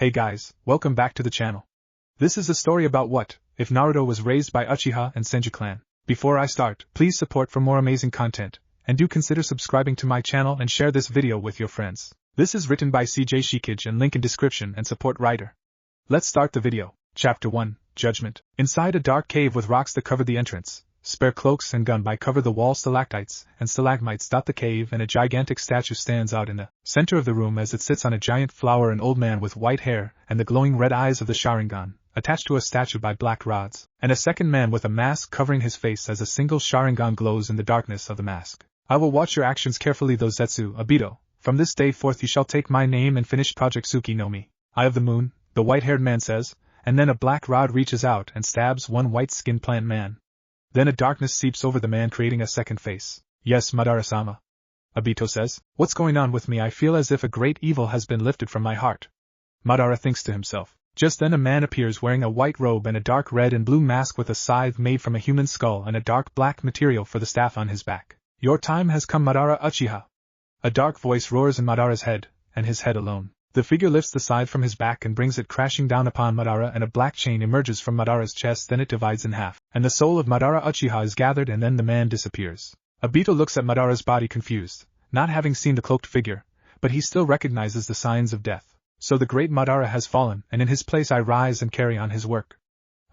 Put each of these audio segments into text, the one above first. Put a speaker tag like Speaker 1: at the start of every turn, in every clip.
Speaker 1: Hey guys, welcome back to the channel. This is a story about what if Naruto was raised by Uchiha and Senju clan. Before I start, please support for more amazing content, and do consider subscribing to my channel and share this video with your friends. This is written by CJShikage and link in description and support writer. Let's start the video. Chapter 1, Judgment. Inside a dark cave with rocks that cover the entrance, spare cloaks and gun by cover the wall, stalactites and stalagmites dot the cave, and a gigantic statue stands out in the center of the room as it sits on a giant flower, an old man with white hair and the glowing red eyes of the Sharingan, attached to a statue by black rods, and a second man with a mask covering his face as a single Sharingan glows in the darkness of the mask. I will watch your actions carefully, though Zetsu, Obito. From this day forth you shall take my name and finish Project Tsuki no Mi. Eye of the Moon, the white-haired man says, and then a black rod reaches out and stabs one white-skinned plant man. Then a darkness seeps over the man, creating a second face. Yes, Madara-sama. Obito says, what's going on with me? I feel as if a great evil has been lifted from my heart. Madara thinks to himself. Just then a man appears wearing a white robe and a dark red and blue mask with a scythe made from a human skull and a dark black material for the staff on his back. Your time has come, Madara Uchiha. A dark voice roars in Madara's head, and his head alone. The figure lifts the scythe from his back and brings it crashing down upon Madara, and a black chain emerges from Madara's chest. Then it divides in half, and the soul of Madara Uchiha is gathered, and then the man disappears. Obito looks at Madara's body confused, not having seen the cloaked figure, but he still recognizes the signs of death. So the great Madara has fallen, and in his place I rise and carry on his work.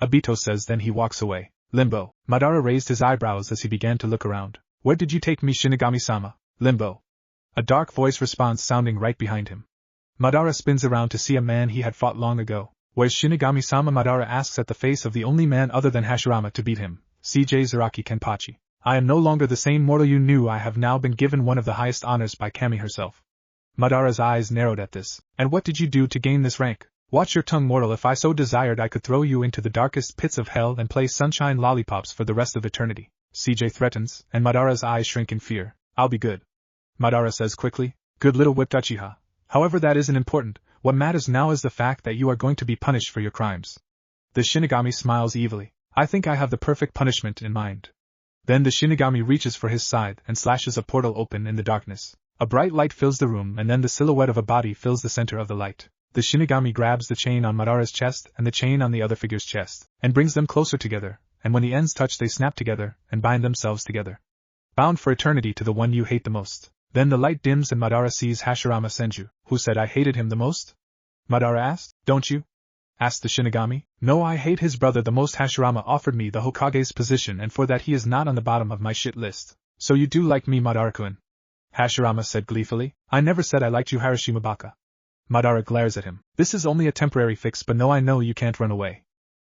Speaker 1: Obito says, then he walks away. Limbo. Madara raised his eyebrows as he began to look around. Where did you take me, Shinigami-sama? Limbo. A dark voice responds, sounding right behind him. Madara spins around to see a man he had fought long ago. Where's Shinigami-sama? Madara asks at the face of the only man other than Hashirama to beat him, CJShikage Kenpachi. I am no longer the same mortal you knew. I have now been given one of the highest honors by Kami herself. Madara's eyes narrowed at this. And what did you do to gain this rank? Watch your tongue, mortal. If I so desired I could throw you into the darkest pits of hell and play sunshine lollipops for the rest of eternity. CJ threatens, and Madara's eyes shrink in fear. I'll be good. Madara says quickly. Good little whipped Uchiha. However, that isn't important. What matters now is the fact that you are going to be punished for your crimes. The Shinigami smiles evilly. I think I have the perfect punishment in mind. Then the Shinigami reaches for his scythe and slashes a portal open in the darkness. A bright light fills the room, and then the silhouette of a body fills the center of the light. The Shinigami grabs the chain on Madara's chest and the chain on the other figure's chest, and brings them closer together, and when the ends touch they snap together and bind themselves together. Bound for eternity to the one you hate the most. Then the light dims and Madara sees Hashirama Senju. Who said I hated him the most? Madara asked. Don't you? Asked the Shinigami. No, I hate his brother the most. Hashirama offered me the Hokage's position, and for that he is not on the bottom of my shit list. So you do like me, Madara-kun? Hashirama said gleefully. I never said I liked you, Harashima Baka. Madara glares at him. This is only a temporary fix, but no, I know you can't run away.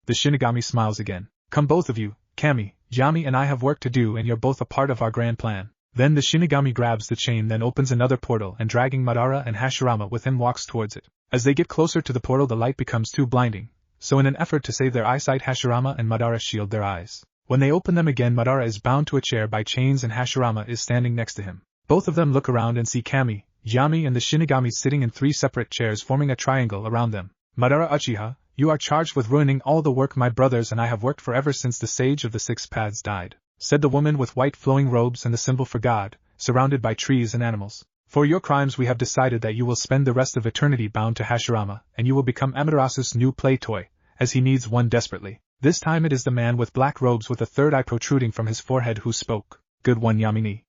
Speaker 1: The Shinigami smiles again. Come both of you, Kami, Yami and I have work to do, and you're both a part of our grand plan. Then the Shinigami grabs the chain, then opens another portal, and dragging Madara and Hashirama with him walks towards it. As they get closer to the portal the light becomes too blinding, so in an effort to save their eyesight Hashirama and Madara shield their eyes. When they open them again Madara is bound to a chair by chains and Hashirama is standing next to him. Both of them look around and see Kami, Yami and the Shinigami sitting in three separate chairs forming a triangle around them. Madara Uchiha, you are charged with ruining all the work my brothers and I have worked for ever since the Sage of the Six Paths died, said the woman with white flowing robes and the symbol for God, surrounded by trees and animals. For your crimes we have decided that you will spend the rest of eternity bound to Hashirama, and you will become Amaterasu's new play toy, as he needs one desperately. This time it is the man with black robes with a third eye protruding from his forehead who spoke. Good one, Yamini.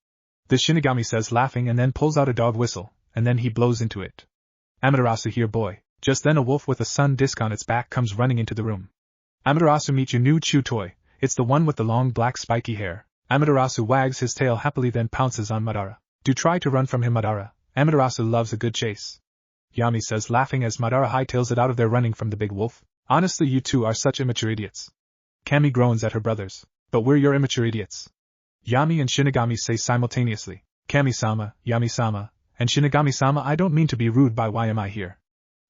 Speaker 1: The Shinigami says, laughing, and then pulls out a dog whistle, and then he blows into it. Amaterasu here, boy. Just then a wolf with a sun disk on its back comes running into the room. Amaterasu, meet your new chew toy. It's the one with the long black spiky hair. Amaterasu wags his tail happily, then pounces on Madara. Do try to run from him, Madara. Amaterasu loves a good chase. Yami says, laughing as Madara hightails it out of there running from the big wolf. Honestly, you two are such immature idiots. Kami groans at her brothers. But we're your immature idiots. Yami and Shinigami say simultaneously. Kami-sama, Yami-sama, and Shinigami-sama, I don't mean to be rude, but why am I here?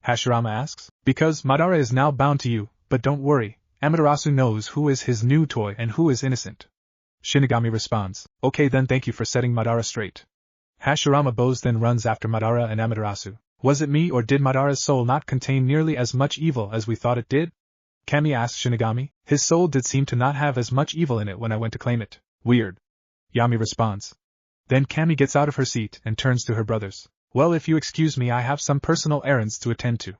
Speaker 1: Hashirama asks. Because Madara is now bound to you, but don't worry. Amaterasu knows who is his new toy and who is innocent. Shinigami responds. Okay then, thank you for setting Madara straight. Hashirama bows, then runs after Madara and Amaterasu. Was it me, or did Madara's soul not contain nearly as much evil as we thought it did? Kami asks Shinigami. His soul did seem to not have as much evil in it when I went to claim it. Weird. Yami responds. Then Kami gets out of her seat and turns to her brothers. Well, if you excuse me, I have some personal errands to attend to.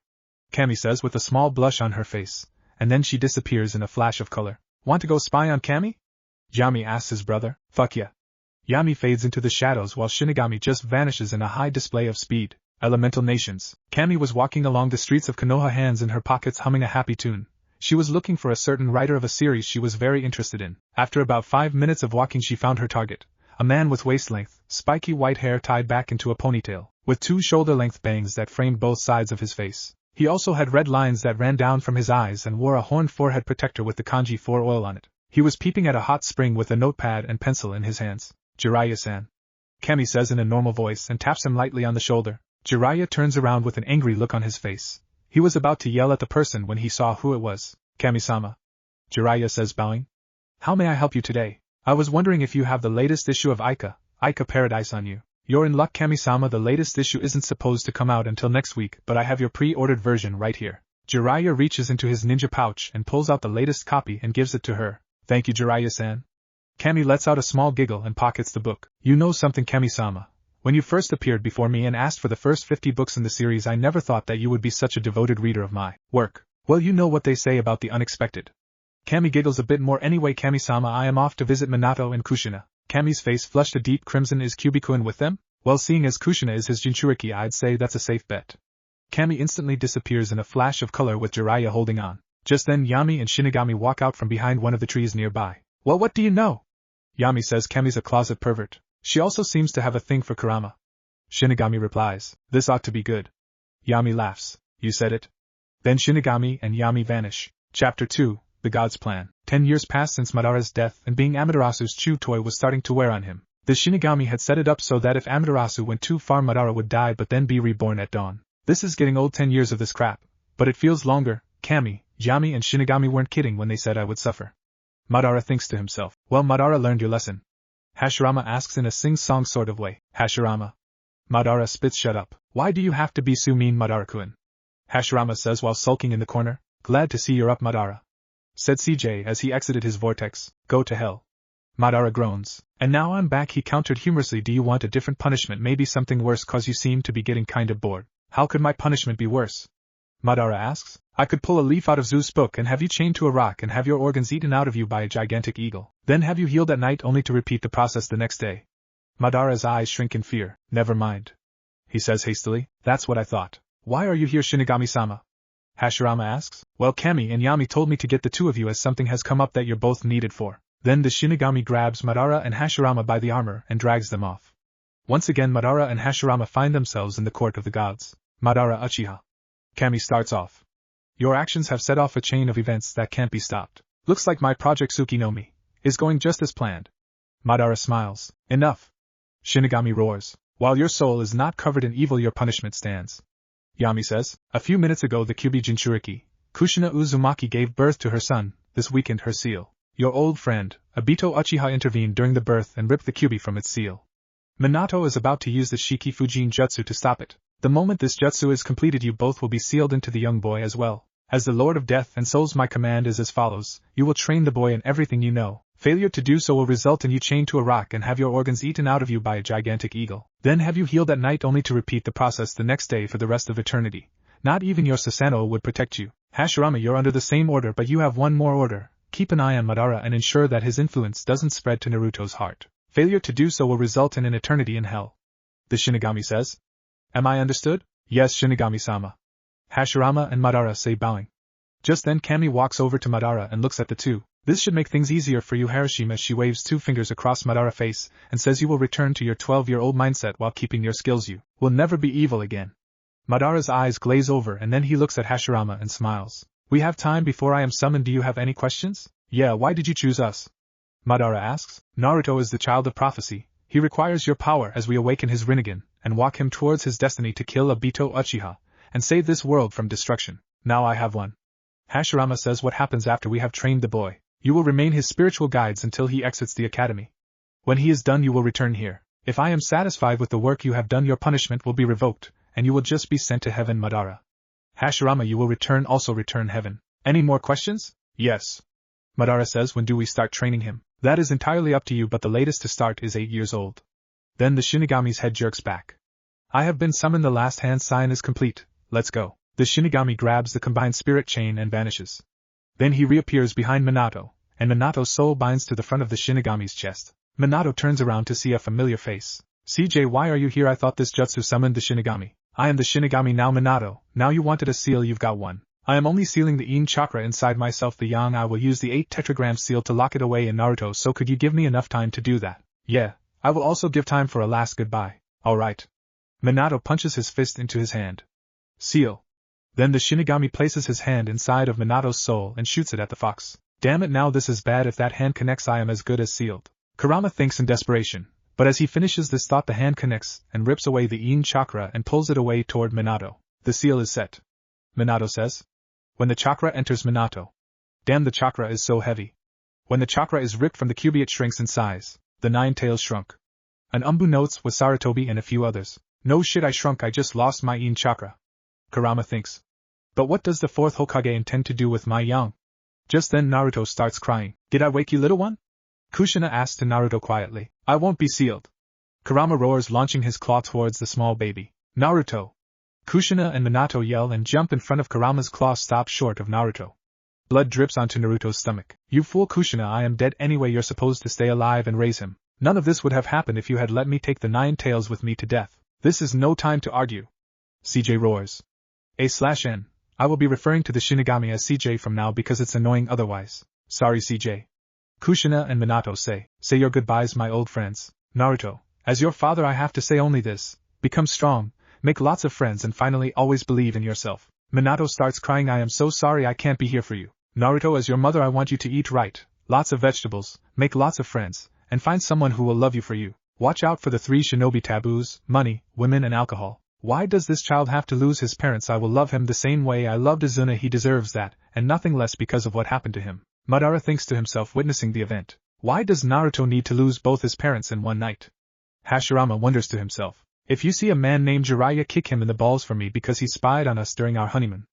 Speaker 1: Cammy says with a small blush on her face, and then she disappears in a flash of color. Want to go spy on Cammy? Yami asks his brother. Fuck yeah. Yami fades into the shadows while Shinigami just vanishes in a high display of speed. Elemental Nations. Cammy was walking along the streets of Konoha, hands in her pockets, humming a happy tune. She was looking for a certain writer of a series she was very interested in. After about 5 minutes of walking, she found her target. A man with waist-length, spiky white hair tied back into a ponytail, with 2 shoulder-length bangs that framed both sides of his face. He also had red lines that ran down from his eyes and wore a horned forehead protector with the kanji 4 oil on it. He was peeping at a hot spring with a notepad and pencil in his hands. Jiraiya-san. Cammy says in a normal voice and taps him lightly on the shoulder. Jiraiya turns around with an angry look on his face. He was about to yell at the person when he saw who it was. Kami-sama. Jiraiya says, bowing. How may I help you today? I was wondering if you have the latest issue of Aika Paradise on you. You're in luck, Kami-sama. The latest issue isn't supposed to come out until next week, but I have your pre-ordered version right here. Jiraiya reaches into his ninja pouch and pulls out the latest copy and gives it to her. Thank you, Jiraiya-san. Cammy lets out a small giggle and pockets the book. You know something, Kami-sama? When you first appeared before me and asked for the first 50 books in the series, I never thought that you would be such a devoted reader of my work. Well, you know what they say about the unexpected. Cammy giggles a bit more. Anyway, Kami-sama, I am off to visit Minato and Kushina. Cammy's face flushed a deep crimson. Is Kyubi-kun with them? Well, seeing as Kushina is his Jinchuriki, I'd say that's a safe bet. Cammy instantly disappears in a flash of color with Jiraiya holding on. Just then Yami and Shinigami walk out from behind one of the trees nearby. Well, what do you know? Yami says Cammy's a closet pervert. She also seems to have a thing for Kurama. Shinigami replies, this ought to be good. Yami laughs. You said it. Then Shinigami and Yami vanish. Chapter 2, The God's Plan. 10 years passed since Madara's death, and being Amaterasu's chew toy was starting to wear on him. The Shinigami had set it up so that if Amaterasu went too far, Madara would die but then be reborn at dawn. This is getting old. 10 years of this crap. But it feels longer. Cammy, Yami and Shinigami weren't kidding when they said I would suffer. Madara thinks to himself, well, Madara learned your lesson. Hashirama asks in a sing-song sort of way. Hashirama. Madara spits, shut up. Why do you have to be so mean, Madara-kun? Hashirama says while sulking in the corner. Glad to see you're up, Madara. Said CJ as he exited his vortex. Go to hell. Madara groans. And now I'm back, he countered humorously. Do you want a different punishment? Maybe something worse, cause you seem to be getting kind of bored. How could my punishment be worse? Madara asks. I could pull a leaf out of Zeus' book and have you chained to a rock and have your organs eaten out of you by a gigantic eagle. Then have you healed at night only to repeat the process the next day. Madara's eyes shrink in fear. Never mind. He says hastily. That's what I thought. Why are you here, Shinigami-sama? Hashirama asks. Well, Cammy and Yami told me to get the two of you as something has come up that you're both needed for. Then the Shinigami grabs Madara and Hashirama by the armor and drags them off. Once again Madara and Hashirama find themselves in the court of the gods. Madara Uchiha. Cammy starts off. Your actions have set off a chain of events that can't be stopped. Looks like my project Tsukinomi is going just as planned. Madara smiles. Enough. Shinigami roars. While your soul is not covered in evil, your punishment stands. Yami says, a few minutes ago the Kyubi Jinchuriki, Kushina Uzumaki, gave birth to her son. This weakened her seal. Your old friend, Obito Uchiha, intervened during the birth and ripped the Kyubi from its seal. Minato is about to use the Shiki Fujin Jutsu to stop it. The moment this jutsu is completed, you both will be sealed into the young boy as well. As the Lord of Death and Souls, my command is as follows. You will train the boy in everything you know. Failure to do so will result in you chained to a rock and have your organs eaten out of you by a gigantic eagle. Then have you healed at night only to repeat the process the next day for the rest of eternity. Not even your Susanoo would protect you. Hashirama, you're under the same order, but you have one more order. Keep an eye on Madara and ensure that his influence doesn't spread to Naruto's heart. Failure to do so will result in an eternity in hell. The Shinigami says. Am I understood? Yes, Shinigami-sama. Hashirama and Madara say, bowing. Just then Cammy walks over to Madara and looks at the two. This should make things easier for you, Harashima. She waves 2 fingers across Madara's face and says you will return to your 12-year-old mindset while keeping your skills. You will never be evil again. Madara's eyes glaze over and then he looks at Hashirama and smiles. We have time before I am summoned. Do you have any questions? Yeah, why did you choose us? Madara asks. Naruto is the child of prophecy. He requires your power as we awaken his rinnegan and walk him towards his destiny to kill Obito Uchiha and save this world from destruction. Now I have one. Hashirama says, what happens after we have trained the boy? You will remain his spiritual guides until he exits the academy. When he is done, you will return here. If I am satisfied with the work you have done, your punishment will be revoked, and you will just be sent to heaven, Madara. Hashirama, you will also return heaven. Any more questions? Yes. Madara says, when do we start training him? That is entirely up to you, but the latest to start is 8 years old. Then the Shinigami's head jerks back. I have been summoned. The last hand sign is complete. Let's go. The Shinigami grabs the combined spirit chain and vanishes. Then he reappears behind Minato, and Minato's soul binds to the front of the Shinigami's chest. Minato turns around to see a familiar face. CJ, why are you here? I thought this jutsu summoned the Shinigami. I am the Shinigami now, Minato. Now you wanted a seal, you've got one. I am only sealing the Yin chakra inside myself, the yang. I will use the 8 tetragram seal to lock it away in Naruto, so could you give me enough time to do that? Yeah, I will also give time for a last goodbye. Alright. Minato punches his fist into his hand. Seal. Then the Shinigami places his hand inside of Minato's soul and shoots it at the fox. Damn it, now this is bad. If that hand connects, I am as good as sealed. Kurama thinks in desperation, but as he finishes this thought, the hand connects and rips away the Yin chakra and pulls it away toward Minato. The seal is set. Minato says. When the chakra enters Minato. Damn, the chakra is so heavy. When the chakra is ripped from the cube, it shrinks in size. The 9 tails shrunk. An Umbu notes with Sarutobi and a few others. No shit, I shrunk, I just lost my Yin chakra. Kurama thinks. But what does the 4th Hokage intend to do with my yang? Just then Naruto starts crying. Did I wake you, little one? Kushina asks to Naruto quietly. I won't be sealed. Kurama roars, launching his claw towards the small baby. Naruto! Kushina and Minato yell and jump in front of Kurama's claw, stops short of Naruto. Blood drips onto Naruto's stomach. You fool, Kushina, I am dead anyway. You're supposed to stay alive and raise him. None of this would have happened if you had let me take the 9 tails with me to death. This is no time to argue. CJ roars. A/N. I will be referring to the Shinigami as CJ from now because it's annoying otherwise. Sorry, CJ. Kushina and Minato say your goodbyes, my old friends. Naruto, as your father I have to say only this. Become strong, make lots of friends, and finally always believe in yourself. Minato starts crying. I am so sorry I can't be here for you. Naruto, as your mother I want you to eat right, lots of vegetables, make lots of friends, and find someone who will love you for you. Watch out for the 3 shinobi taboos: money, women and alcohol. Why does this child have to lose his parents? I will love him the same way I loved Izuna. He deserves that, and nothing less because of what happened to him. Madara thinks to himself, witnessing the event. Why does Naruto need to lose both his parents in one night? Hashirama wonders to himself. If you see a man named Jiraiya, kick him in the balls for me because he spied on us during our honeymoon.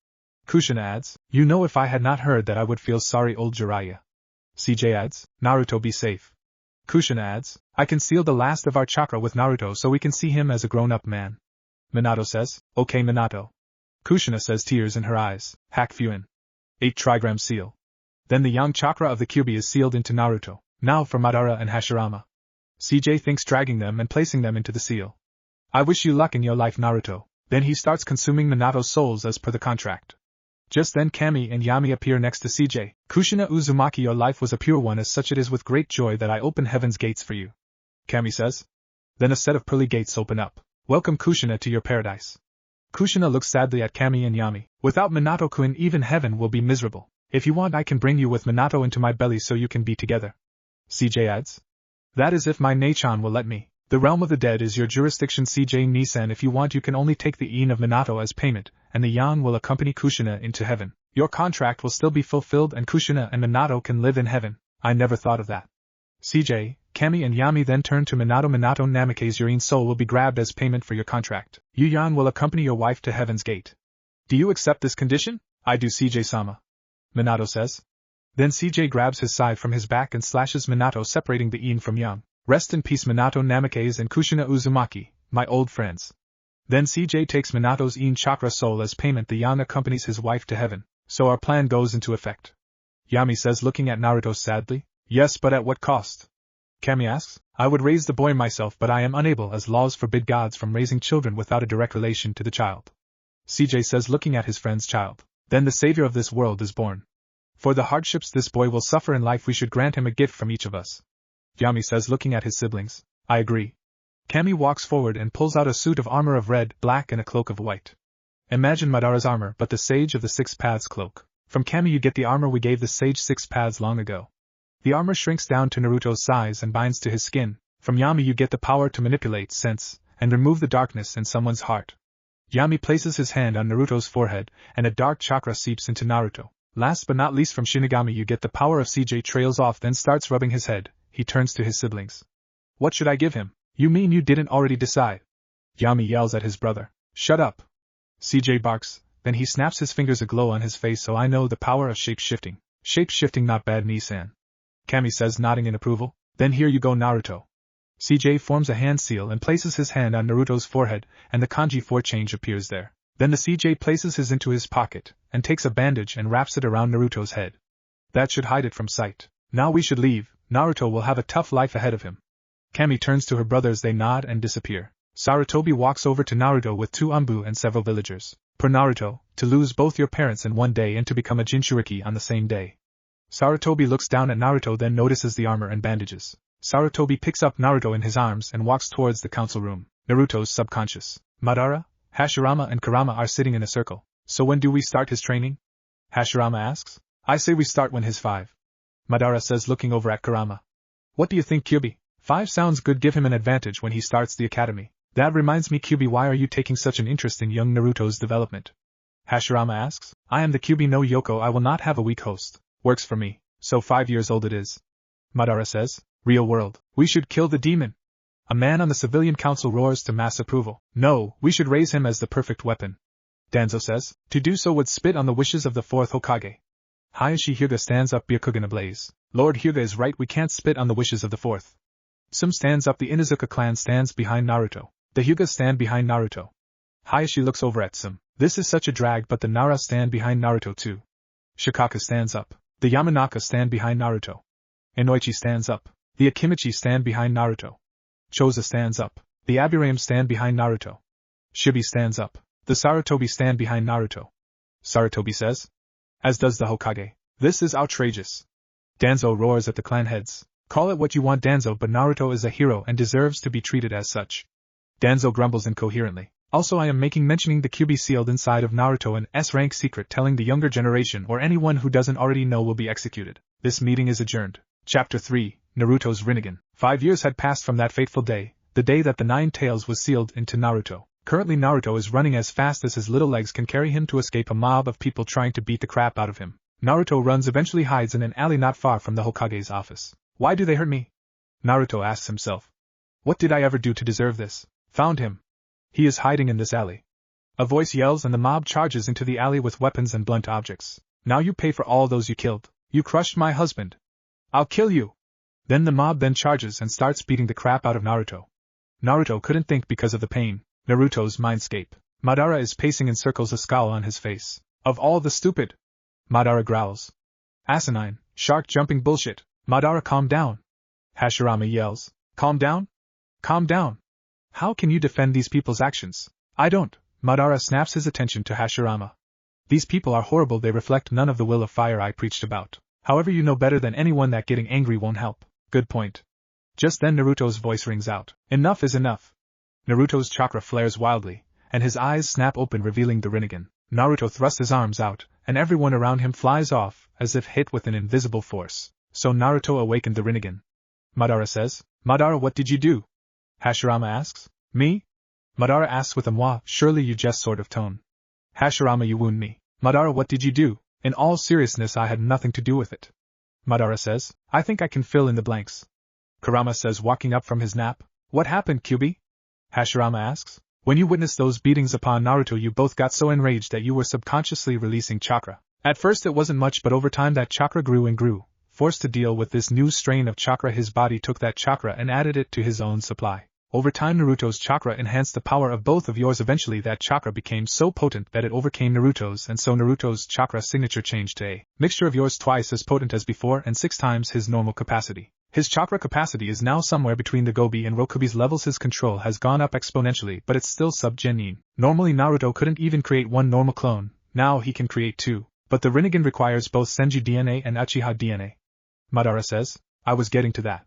Speaker 1: Kushina adds, you know, if I had not heard that I would feel sorry, old Jiraiya. CJ adds, Naruto, be safe. Kushina adds, I can seal the last of our chakra with Naruto so we can see him as a grown-up man. Minato says, okay, Minato. Kushina says, tears in her eyes, Hack Fuin. 8 trigram seal. Then the yang chakra of the Kyuubi is sealed into Naruto. Now for Madara and Hashirama. CJ thinks, dragging them and placing them into the seal. I wish you luck in your life, Naruto. Then he starts consuming Minato's souls as per the contract. Just then Kami and Yami appear next to CJ. Kushina Uzumaki, your life was a pure one, as such it is with great joy that I open heaven's gates for you. Kami says. Then a set of pearly gates open up. Welcome, Kushina, to your paradise. Kushina looks sadly at Kami and Yami. Without Minato-kun, even heaven will be miserable. If you want, I can bring you with Minato into my belly so you can be together. CJ adds. That is if my Nechan will let me. The realm of the dead is your jurisdiction, CJ Nisan. If you want, you can only take the Yin of Minato as payment, and the Yang will accompany Kushina into heaven. Your contract will still be fulfilled and Kushina and Minato can live in heaven. I never thought of that. CJ, Kami and Yami then turn to Minato. Minato, Namake's Yurine soul will be grabbed as payment for your contract. Yuyan will accompany your wife to heaven's gate. Do you accept this condition? I do, CJ-sama. Minato says. Then CJ grabs his scythe from his back and slashes Minato, separating the Yin from Yang. Rest in peace, Minato, Namake's and Kushina Uzumaki, my old friends. Then CJ takes Minato's Yin chakra soul as payment. The Yang accompanies his wife to heaven. So our plan goes into effect. Yami says, looking at Naruto sadly. Yes, but at what cost? Kami asks. I would raise the boy myself, but I am unable, as laws forbid gods from raising children without a direct relation to the child. CJ says, looking at his friend's child. Then the savior of this world is born. For the hardships this boy will suffer in life, we should grant him a gift from each of us. Yami says, looking at his siblings. I agree. Kami walks forward and pulls out a suit of armor of red, black and a cloak of white. Imagine Madara's armor, but the Sage of the 6 Paths cloak. From Kami you get the armor we gave the Sage 6 Paths long ago. The armor shrinks down to Naruto's size and binds to his skin. From Yami you get the power to manipulate, sense, and remove the darkness in someone's heart. Yami places his hand on Naruto's forehead, and a dark chakra seeps into Naruto. Last but not least, from Shinigami you get the power of CJ. Trails off, then starts rubbing his head. He turns to his siblings. What should I give him? You mean you didn't already decide? Yami yells at his brother. Shut up. CJ barks, then he snaps his fingers aglow on his face. So I know the power of shape-shifting. Shape-shifting, not bad, Nisan. Kami says, nodding in approval. Then here you go, Naruto. CJ forms a hand seal and places his hand on Naruto's forehead, and the kanji 4 change appears there. Then the CJ places his into his pocket, and takes a bandage and wraps it around Naruto's head. That should hide it from sight. Now we should leave, Naruto will have a tough life ahead of him. Kami turns to her brothers, they nod and disappear. Sarutobi walks over to Naruto with 2 Umbu and several villagers. Per Naruto, to lose both your parents in one day and to become a Jinchuriki on the same day. Sarutobi looks down at Naruto, then notices the armor and bandages. Sarutobi picks up Naruto in his arms and walks towards the council room. Naruto's subconscious. Madara, Hashirama and Kurama are sitting in a circle. So when do we start his training? Hashirama asks. I say we start when he's 5. Madara says, looking over at Kurama. What do you think, Kyubi? 5 sounds good, give him an advantage when he starts the academy. That reminds me, Kyubi, why are you taking such an interest in young Naruto's development? Hashirama asks. I am the Kyubi no Yoko, I will not have a weak host. Works for me. So 5 years old it is. Madara says. Real world. We should kill the demon. A man on the civilian council roars to mass approval. No, we should raise him as the perfect weapon. Danzo says. To do so would spit on the wishes of the 4th Hokage. Hayashi Hyuga stands up, Byakugan ablaze. Lord Hyuga is right, we can't spit on the wishes of the 4th. Sum stands up, the Inuzuka clan stands behind Naruto. The Hyugas stand behind Naruto. Hayashi looks over at Sum. This is such a drag, but the Nara stand behind Naruto too. Shikaka stands up. The Yamanaka stand behind Naruto. Inoichi stands up. The Akimichi stand behind Naruto. Choza stands up. The Aburame stand behind Naruto. Shibi stands up. The Sarutobi stand behind Naruto. Sarutobi says. As does the Hokage. This is outrageous. Danzo roars at the clan heads. Call it what you want, Danzo, but Naruto is a hero and deserves to be treated as such. Danzo grumbles incoherently. Also, I am mentioning the Kyubi sealed inside of Naruto, an S-rank secret telling the younger generation or anyone who doesn't already know will be executed. This meeting is adjourned. Chapter 3, Naruto's Rinnegan. 5 years had passed from that fateful day, the day that the 9 tails was sealed into Naruto. Currently Naruto is running as fast as his little legs can carry him to escape a mob of people trying to beat the crap out of him. Naruto runs, eventually hides in an alley not far from the Hokage's office. Why do they hurt me? Naruto asks himself. What did I ever do to deserve this? Found him. He is hiding in this alley. A voice yells and the mob charges into the alley with weapons and blunt objects. Now you pay for all those you killed. You crushed my husband. I'll kill you. Then the mob charges and starts beating the crap out of Naruto. Naruto couldn't think because of the pain. Naruto's mindscape. Madara is pacing in circles, a scowl on his face. Of all the stupid. Madara growls. Asinine, shark-jumping bullshit. Madara, calm down. Hashirama yells. Calm down? Calm down. How can you defend these people's actions? I don't. Madara snaps his attention to Hashirama. These people are horrible, they reflect none of the will of fire I preached about. However, you know better than anyone that getting angry won't help. Good point. Just then Naruto's voice rings out. Enough is enough. Naruto's chakra flares wildly, and his eyes snap open, revealing the Rinnegan. Naruto thrusts his arms out, and everyone around him flies off, as if hit with an invisible force. So Naruto awakened the Rinnegan. Madara says. Madara, what did you do? Hashirama asks. Me? Madara asks with a moi, surely you jest sort of tone. Hashirama, you wound me. Madara, what did you do? In all seriousness, I had nothing to do with it. Madara says. I think I can fill in the blanks. Kurama says, walking up from his nap. What happened, Kyubi? Hashirama asks. When you witnessed those beatings upon Naruto, you both got so enraged that you were subconsciously releasing chakra. At first it wasn't much, but over time that chakra grew and grew. Forced to deal with this new strain of chakra, his body took that chakra and added it to his own supply. Over time Naruto's chakra enhanced the power of both of yours. Eventually that chakra became so potent that it overcame Naruto's, and so Naruto's chakra signature changed to a mixture of yours, twice as potent as before and 6 times his normal capacity. His chakra capacity is now somewhere between the Gobi and Rokubi's levels. His control has gone up exponentially, but it's still sub-genin. Normally Naruto couldn't even create 1 normal clone, now he can create 2. But the Rinnegan requires both Senju DNA and Uchiha DNA. Madara says. I was getting to that.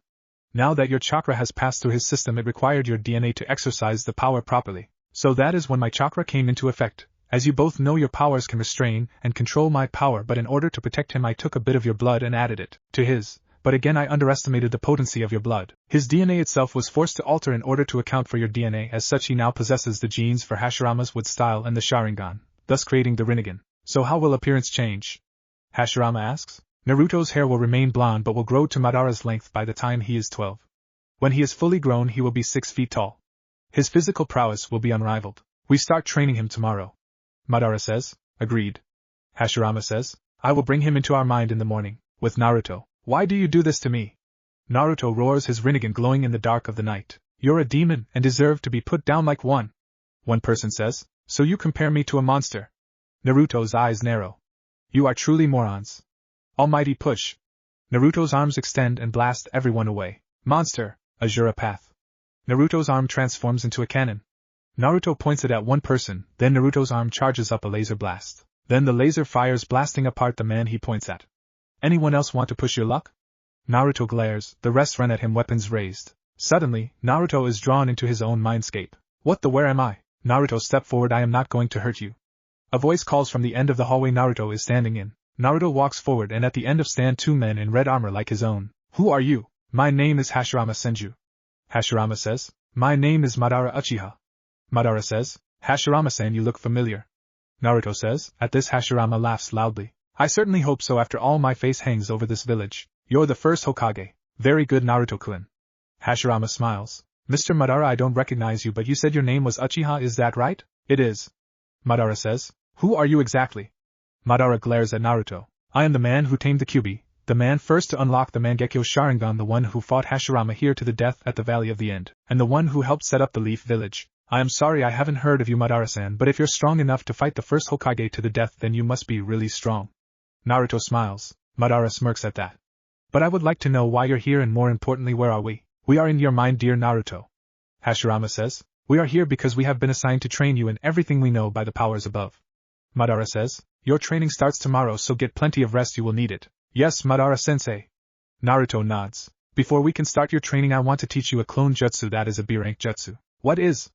Speaker 1: Now that your chakra has passed through his system, it required your DNA to exercise the power properly. So that is when my chakra came into effect. As you both know, your powers can restrain and control my power, but in order to protect him I took a bit of your blood and added it to his. But again I underestimated the potency of your blood. His DNA itself was forced to alter in order to account for your DNA. As such, he now possesses the genes for Hashirama's wood style and the Sharingan, thus creating the Rinnegan. So how will appearance change? Hashirama asks. Naruto's hair will remain blonde but will grow to Madara's length by the time he is 12. When he is fully grown he will be 6 feet tall. His physical prowess will be unrivaled. We start training him tomorrow. Madara says. Agreed. Hashirama says. I will bring him into our mind in the morning, with Naruto. Why do you do this to me? Naruto roars, his Rinnegan glowing in the dark of the night. You're a demon and deserve to be put down like one. One person says. So you compare me to a monster? Naruto's eyes narrow. You are truly morons. Almighty push. Naruto's arms extend and blast everyone away. Monster, Azura Path. Naruto's arm transforms into a cannon. Naruto points it at one person, then Naruto's arm charges up a laser blast. Then the laser fires, blasting apart the man he points at. Anyone else want to push your luck? Naruto glares, the rest run at him, weapons raised. Suddenly, Naruto is drawn into his own mindscape. What the where am I? Naruto, step forward, I am not going to hurt you. A voice calls from the end of the hallway Naruto is standing in. Naruto walks forward and at the end of stand two men in red armor like his own. Who are you? My name is Hashirama Senju. Hashirama says. My name is Madara Uchiha. Madara says. Hashirama-san, you look familiar. Naruto says. At this Hashirama laughs loudly. I certainly hope so, after all my face hangs over this village. You're the first Hokage. Very good, Naruto-kun. Hashirama smiles. Mr. Madara, I don't recognize you, but you said your name was Uchiha, is that right? It is. Madara says. Who are you exactly? Madara glares at Naruto. I am the man who tamed the Kyuubi, the man first to unlock the Mangekyo Sharingan, the one who fought Hashirama here to the death at the Valley of the End, and the one who helped set up the Leaf Village. I am sorry I haven't heard of you, Madara-san, but if you're strong enough to fight the first Hokage to the death, then you must be really strong. Naruto smiles. Madara smirks at that. But I would like to know why you're here, and more importantly, where are we? We are in your mind, dear Naruto. Hashirama says. We are here because we have been assigned to train you in everything we know by the powers above. Madara says. Your training starts tomorrow, so get plenty of rest, you will need it. Yes, Madara-sensei. Naruto nods. Before we can start your training, I want to teach you a clone jutsu, that is a B-rank jutsu. What is?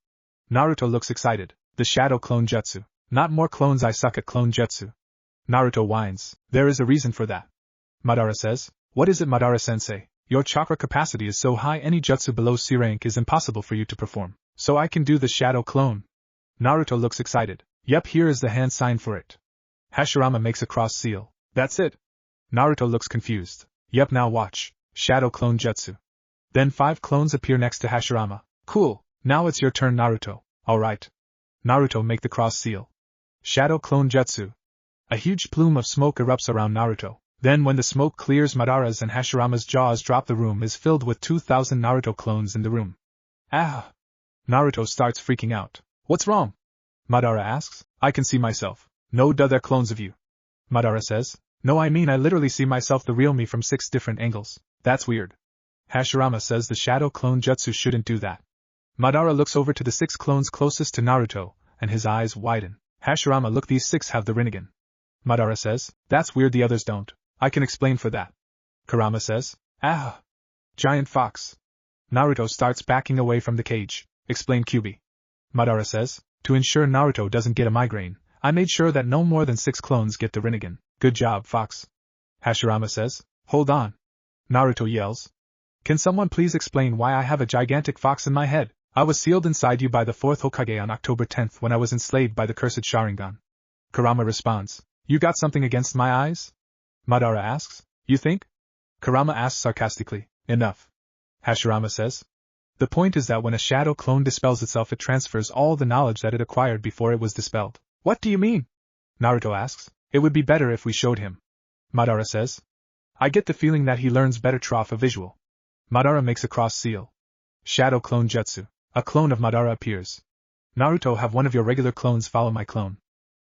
Speaker 1: Naruto looks excited. The shadow clone jutsu. Not more clones, I suck at clone jutsu. Naruto whines. There is a reason for that. Madara says. What is it, Madara-sensei? Your chakra capacity is so high, any jutsu below C rank is impossible for you to perform. So I can do the shadow clone. Naruto looks excited. Yep, here is the hand sign for it. Hashirama makes a cross seal. That's it. Naruto looks confused. Yep, now watch. Shadow clone jutsu. Then 5 clones appear next to Hashirama. Cool. Now it's your turn, Naruto. Alright. Naruto, make the cross seal. Shadow clone jutsu. A huge plume of smoke erupts around Naruto. Then when the smoke clears, Madara's and Hashirama's jaws drop. The room is filled with 2,000 Naruto clones in the room. Ah! Naruto starts freaking out. What's wrong? Madara asks. I can see myself. No, duh, they're clones of you. Madara says. No, I mean I literally see myself, the real me, from 6 different angles. That's weird. Hashirama says the shadow clone jutsu shouldn't do that. Madara looks over to the 6 clones closest to Naruto, and his eyes widen. Hashirama, look, these 6 have the rinnegan. Madara says. That's weird, the others don't. I can explain for that. Kurama says. Ah! Giant fox. Naruto starts backing away from the cage. Explain, Kyuubi. Madara says. To ensure Naruto doesn't get a migraine, I made sure that no more than 6 clones get the rinnegan. Good job, Fox. Hashirama says. Hold on. Naruto yells. Can someone please explain why I have a gigantic fox in my head? I was sealed inside you by the 4th Hokage on October 10th when I was enslaved by the cursed Sharingan. Kurama responds. You got something against my eyes? Madara asks. You think? Kurama asks sarcastically. Enough. Hashirama says. The point is that when a shadow clone dispels itself, it transfers all the knowledge that it acquired before it was dispelled. What do you mean? Naruto asks. It would be better if we showed him. Madara says. I get the feeling that he learns better. Trough a visual. Madara makes a cross seal. Shadow clone jutsu. A clone of Madara appears. Naruto, have one of your regular clones follow my clone.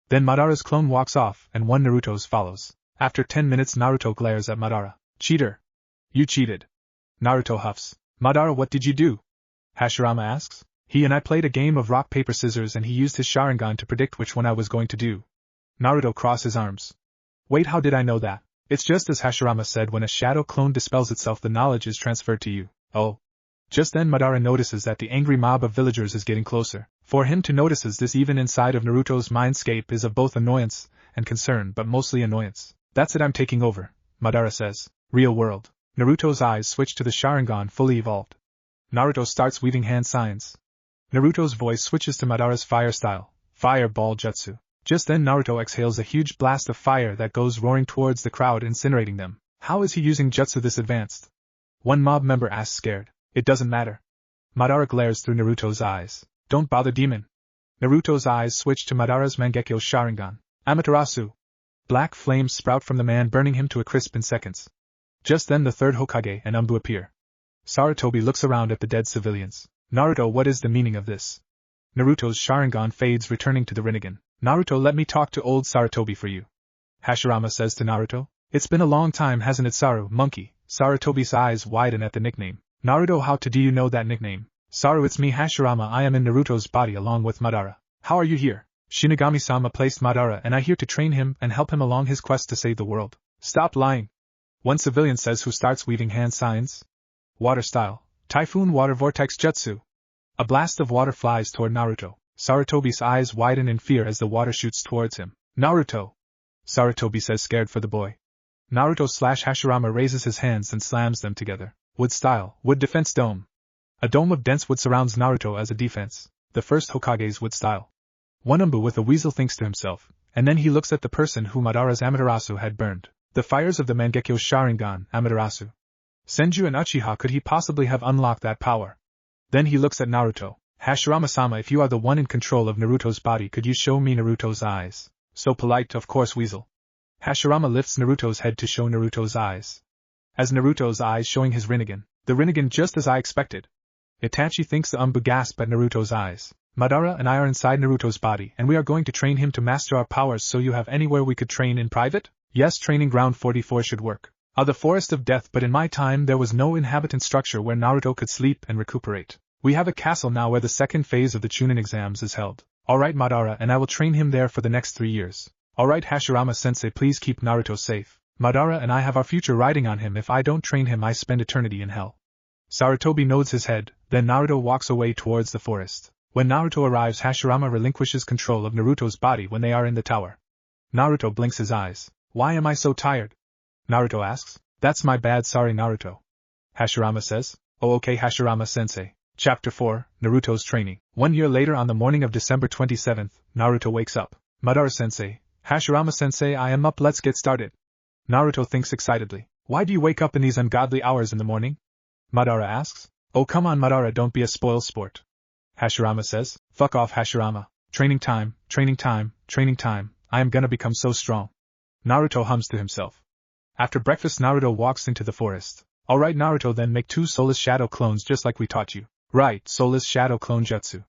Speaker 1: Then Madara's clone walks off, and one Naruto's follows. After 10 minutes, Naruto glares at Madara. Cheater. You cheated. Naruto huffs. Madara, what did you do? Hashirama asks. He and I played a game of rock, paper, scissors, and he used his Sharingan to predict which one I was going to do. Naruto crosses arms. Wait, how did I know that? It's just as Hashirama said, when a shadow clone dispels itself, the knowledge is transferred to you. Oh. Just then Madara notices that the angry mob of villagers is getting closer. For him to notice this even inside of Naruto's mindscape is of both annoyance and concern, but mostly annoyance. That's it, I'm taking over, Madara says. Real world. Naruto's eyes switch to the Sharingan fully evolved. Naruto starts weaving hand signs. Naruto's voice switches to Madara's fire style, fireball jutsu. Just then Naruto exhales a huge blast of fire that goes roaring towards the crowd, incinerating them. How is he using jutsu this advanced? One mob member asks, scared. It doesn't matter. Madara glares through Naruto's eyes. Don't bother, demon. Naruto's eyes switch to Madara's Mangekyo Sharingan. Amaterasu. Black flames sprout from the man, burning him to a crisp in seconds. Just then the 3rd Hokage and Umbu appear. Sarutobi looks around at the dead civilians. Naruto, what is the meaning of this? Naruto's Sharingan fades, returning to the rinnegan. Naruto, let me talk to old Sarutobi for you. Hashirama says to Naruto. It's been a long time, hasn't it, Saru, monkey? Sarutobi's eyes widen at the nickname. Naruto, how do you know that nickname? Saru, it's me, Hashirama. I am in Naruto's body along with Madara. How are you here? Shinigami-sama placed Madara and I here to train him and help him along his quest to save the world. Stop lying. One civilian says, who starts weaving hand signs. Water style. Typhoon water vortex jutsu. A blast of water flies toward Naruto. Sarutobi's eyes widen in fear as the water shoots towards him. Naruto! Sarutobi says, scared for the boy. Naruto/Hashirama raises his hands and slams them together. Wood style. Wood defense dome. A dome of dense wood surrounds Naruto as a defense. The first Hokage's wood style. One Umbu with a weasel thinks to himself, and then he looks at the person who Madara's Amaterasu had burned. The fires of the Mangekyo Sharingan, Amaterasu. Senju and Uchiha, could he possibly have unlocked that power? Then he looks at Naruto. Hashirama-sama, if you are the one in control of Naruto's body, could you show me Naruto's eyes? So polite, of course, weasel. Hashirama lifts Naruto's head to show Naruto's eyes. As Naruto's eyes showing his rinnegan, the rinnegan just as I expected. Itachi thinks the Umbu gasp at Naruto's eyes. Madara and I are inside Naruto's body and we are going to train him to master our powers, so you have anywhere we could train in private? Yes, training ground 44 should work. The forest of death, but in my time there was no inhabitant structure where Naruto could sleep and recuperate. We have a castle now where the second phase of the Chunin exams is held. Alright, Madara, and I will train him there for the next 3 years. Alright, Hashirama-sensei, please keep Naruto safe. Madara and I have our future riding on him. If I don't train him, I spend eternity in hell. Sarutobi nods his head, then Naruto walks away towards the forest. When Naruto arrives, Hashirama relinquishes control of Naruto's body when they are in the tower. Naruto blinks his eyes. Why am I so tired? Naruto asks. That's my bad, sorry, Naruto. Hashirama says. Oh, okay, Hashirama-sensei. Chapter 4, Naruto's Training. 1 year later, on the morning of December 27th, Naruto wakes up. Madara-sensei. Hashirama-sensei, I am up, let's get started. Naruto thinks excitedly. Why do you wake up in these ungodly hours in the morning? Madara asks. Oh, come on, Madara, don't be a spoil sport. Hashirama says. Fuck off, Hashirama. Training time, training time, training time. I am gonna become so strong. Naruto hums to himself. After breakfast, Naruto walks into the forest. Alright, Naruto, then make 2 soulless shadow clones just like we taught you. Right, soulless shadow clone jutsu.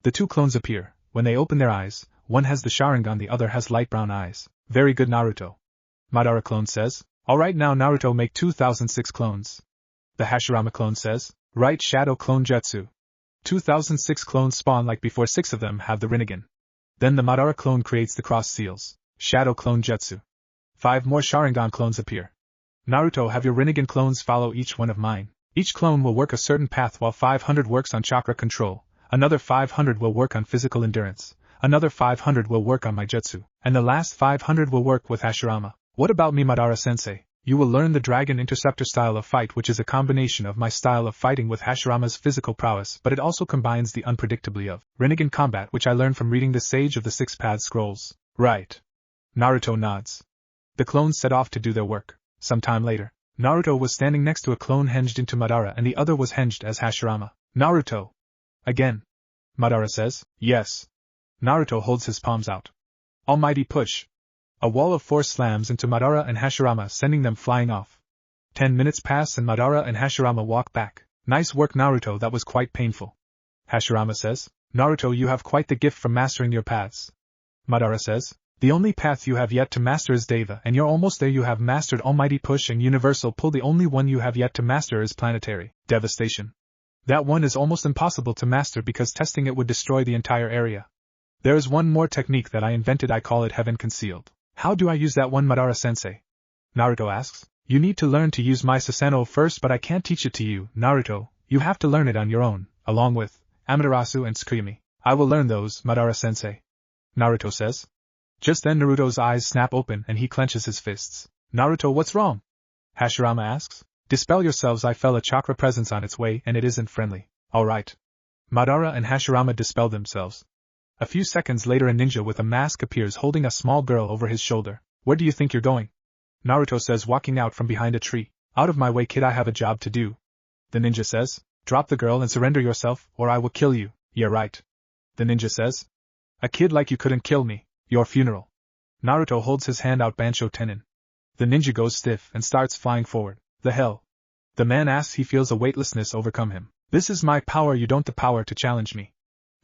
Speaker 1: The 2 clones appear. When they open their eyes, one has the Sharingan, the other has light brown eyes. Very good, Naruto. Madara clone says. Alright, now Naruto, make 2006 clones. The Hashirama clone says. Right, shadow clone jutsu. 2006 clones spawn like before, 6 of them have the rinnegan. Then the Madara clone creates the cross seals. Shadow clone jutsu. 5 more Sharingan clones appear. Naruto, have your rinnegan clones follow each one of mine. Each clone will work a certain path, while 500 works on chakra control, another 500 will work on physical endurance, another 500 will work on my jutsu, and the last 500 will work with Hashirama. What about me, Madara-sensei? You will learn the Dragon Interceptor style of fight, which is a combination of my style of fighting with Hashirama's physical prowess, but it also combines the unpredictably of rinnegan combat, which I learned from reading the Sage of the Six Paths scrolls. Right. Naruto nods. The clones set off to do their work. Some time later, Naruto was standing next to a clone hinged into Madara and the other was hinged as Hashirama. Naruto! Again. Madara says. Yes. Naruto holds his palms out. Almighty push. A wall of force slams into Madara and Hashirama, sending them flying off. 10 minutes pass and Madara and Hashirama walk back. Nice work, Naruto, that was quite painful. Hashirama says. Naruto, you have quite the gift for mastering your paths. Madara says. The only path you have yet to master is Deva, and you're almost there. You have mastered Almighty Push and Universal Pull. The only one you have yet to master is Planetary Devastation. That one is almost impossible to master because testing it would destroy the entire area. There is one more technique that I invented. I call it Heaven Concealed. How do I use that one, Madara-sensei? Naruto asks. You need to learn to use my Susanoo first, but I can't teach it to you, Naruto. You have to learn it on your own, along with Amaterasu and Tsukuyumi. I will learn those, Madara-sensei. Naruto says. Just then Naruto's eyes snap open and he clenches his fists. Naruto, what's wrong? Hashirama asks. Dispel yourselves, I felt a chakra presence on its way and it isn't friendly. Alright. Madara and Hashirama dispel themselves. A few seconds later a ninja with a mask appears holding a small girl over his shoulder. Where do you think you're going? Naruto says, walking out from behind a tree. Out of my way, kid, I have a job to do. The ninja says. Drop the girl and surrender yourself or I will kill you. Yeah, right. The ninja says. A kid like you couldn't kill me. Your funeral. Naruto holds his hand out, Bansho Tenin. The ninja goes stiff and starts flying forward. The hell? The man asks. He feels a weightlessness overcome him. This is my power, you don't the power to challenge me.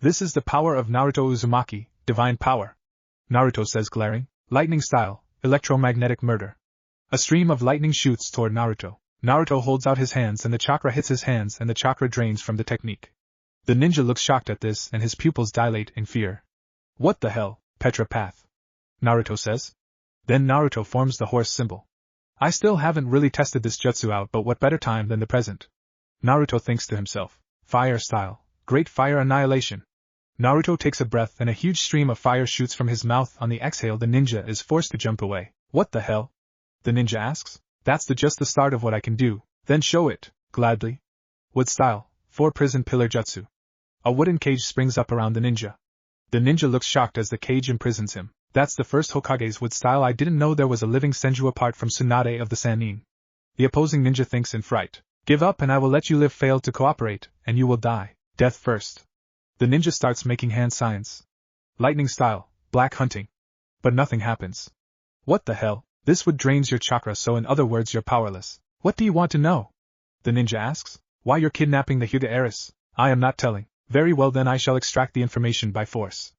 Speaker 1: This is the power of Naruto Uzumaki, divine power. Naruto says, glaring. Lightning style, electromagnetic murder. A stream of lightning shoots toward Naruto. Naruto holds out his hands and the chakra hits his hands and the chakra drains from the technique. The ninja looks shocked at this and his pupils dilate in fear. What the hell, Petra Path? Naruto says. Then Naruto forms the horse symbol. I still haven't really tested this jutsu out, but what better time than the present? Naruto thinks to himself. Fire style, great fire annihilation. Naruto takes a breath and a huge stream of fire shoots from his mouth. On the exhale, the ninja is forced to jump away. What the hell? The ninja asks. That's just the start of what I can do. Then show it, gladly. Wood style, 4 prison pillar jutsu. A wooden cage springs up around the ninja. The ninja looks shocked as the cage imprisons him. That's the first Hokage's wood style. I didn't know there was a living senju apart from Tsunade of the Sannin. The opposing ninja thinks in fright. Give up and I will let you live. Fail to cooperate, and you will die. Death first. The ninja starts making hand signs. Lightning style, black hunting. But nothing happens. What the hell? This would drains your chakra, so in other words you're powerless. What do you want to know? The ninja asks. Why you're kidnapping the Hyuga heiress? I am not telling. Very well, then I shall extract the information by force.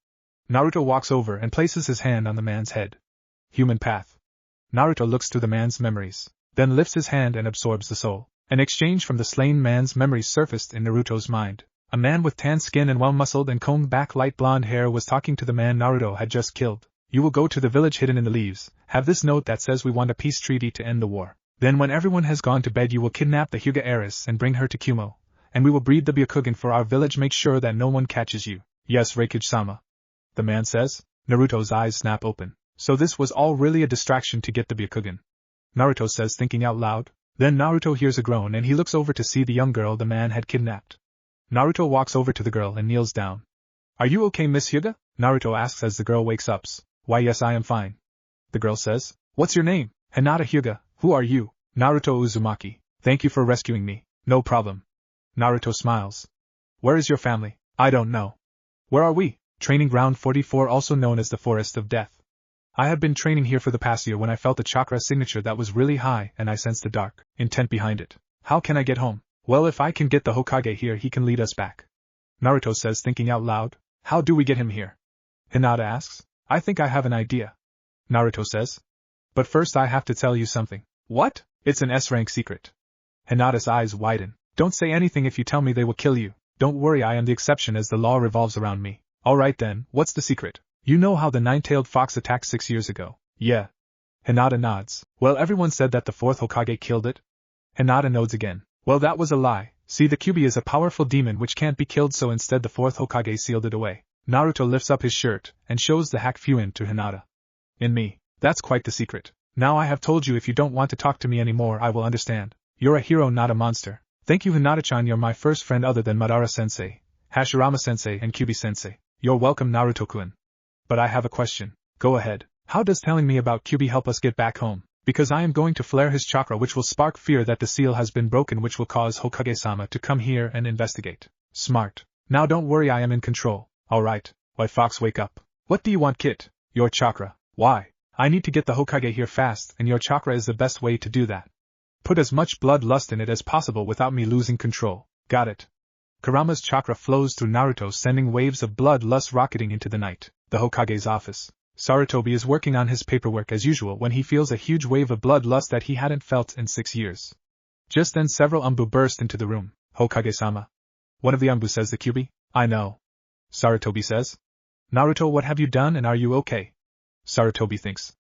Speaker 1: Naruto walks over and places his hand on the man's head. Human path. Naruto looks through the man's memories, then lifts his hand and absorbs the soul. An exchange from the slain man's memories surfaced in Naruto's mind. A man with tan skin and well-muscled and combed back light blonde hair was talking to the man Naruto had just killed. You will go to the village hidden in the leaves, have this note that says we want a peace treaty to end the war. Then when everyone has gone to bed you will kidnap the Hyuga heiress and bring her to Kumo. And we will breed the Byakugan for our village. Make sure that no one catches you. Yes, Raikage-sama. The man says. Naruto's eyes snap open. So this was all really a distraction to get the Byakugan. Naruto says, thinking out loud. Then Naruto hears a groan and he looks over to see the young girl the man had kidnapped. Naruto walks over to the girl and kneels down. Are you okay, Miss Hyuga? Naruto asks as the girl wakes up. Why, yes, I am fine. The girl says. What's your name? Hinata Hyuga. Who are you? Naruto Uzumaki. Thank you for rescuing me. No problem. Naruto smiles. Where is your family? I don't know. Where are we? Training ground 44, also known as the Forest of Death. I had been training here for the past year when I felt a chakra signature that was really high and I sensed the dark intent behind it. How can I get home? Well, if I can get the Hokage here, he can lead us back. Naruto says, thinking out loud. How do we get him here? Hinata asks. I think I have an idea. Naruto says. But first I have to tell you something. What? It's an S-rank secret. Hinata's eyes widen. Don't say anything. If you tell me they will kill you. Don't worry, I am the exception as the law revolves around me. Alright then, what's the secret? You know how the nine-tailed fox attacked 6 years ago? Yeah. Hinata nods. Well, everyone said that the 4th Hokage killed it? Hinata nods again. Well, that was a lie. See, the Kyuubi is a powerful demon which can't be killed, so instead the 4th Hokage sealed it away. Naruto lifts up his shirt and shows the hack fuin to Hinata. In me. That's quite the secret. Now I have told you. If you don't want to talk to me anymore, I will understand. You're a hero, not a monster. Thank you, Hinata-chan. You're my first friend other than Madara-sensei, Hashirama-sensei and Kyuubi-sensei. You're welcome, Naruto-kun. But I have a question. Go ahead. How does telling me about Kyuubi help us get back home? Because I am going to flare his chakra, which will spark fear that the seal has been broken, which will cause Hokage-sama to come here and investigate. Smart. Now don't worry, I am in control. Alright. White Fox, wake up. What do you want, Kit? Your chakra. Why? I need to get the Hokage here fast, and your chakra is the best way to do that. Put as much bloodlust in it as possible without me losing control. Got it. Kurama's chakra flows through Naruto, sending waves of bloodlust rocketing into the night. The Hokage's office. Sarutobi is working on his paperwork as usual when he feels a huge wave of bloodlust that he hadn't felt in 6 years. Just then several Anbu burst into the room. Hokage-sama. One of the Anbu says, the Kyuubi? I know. Sarutobi says. Naruto, what have you done and are you okay? Sarutobi thinks.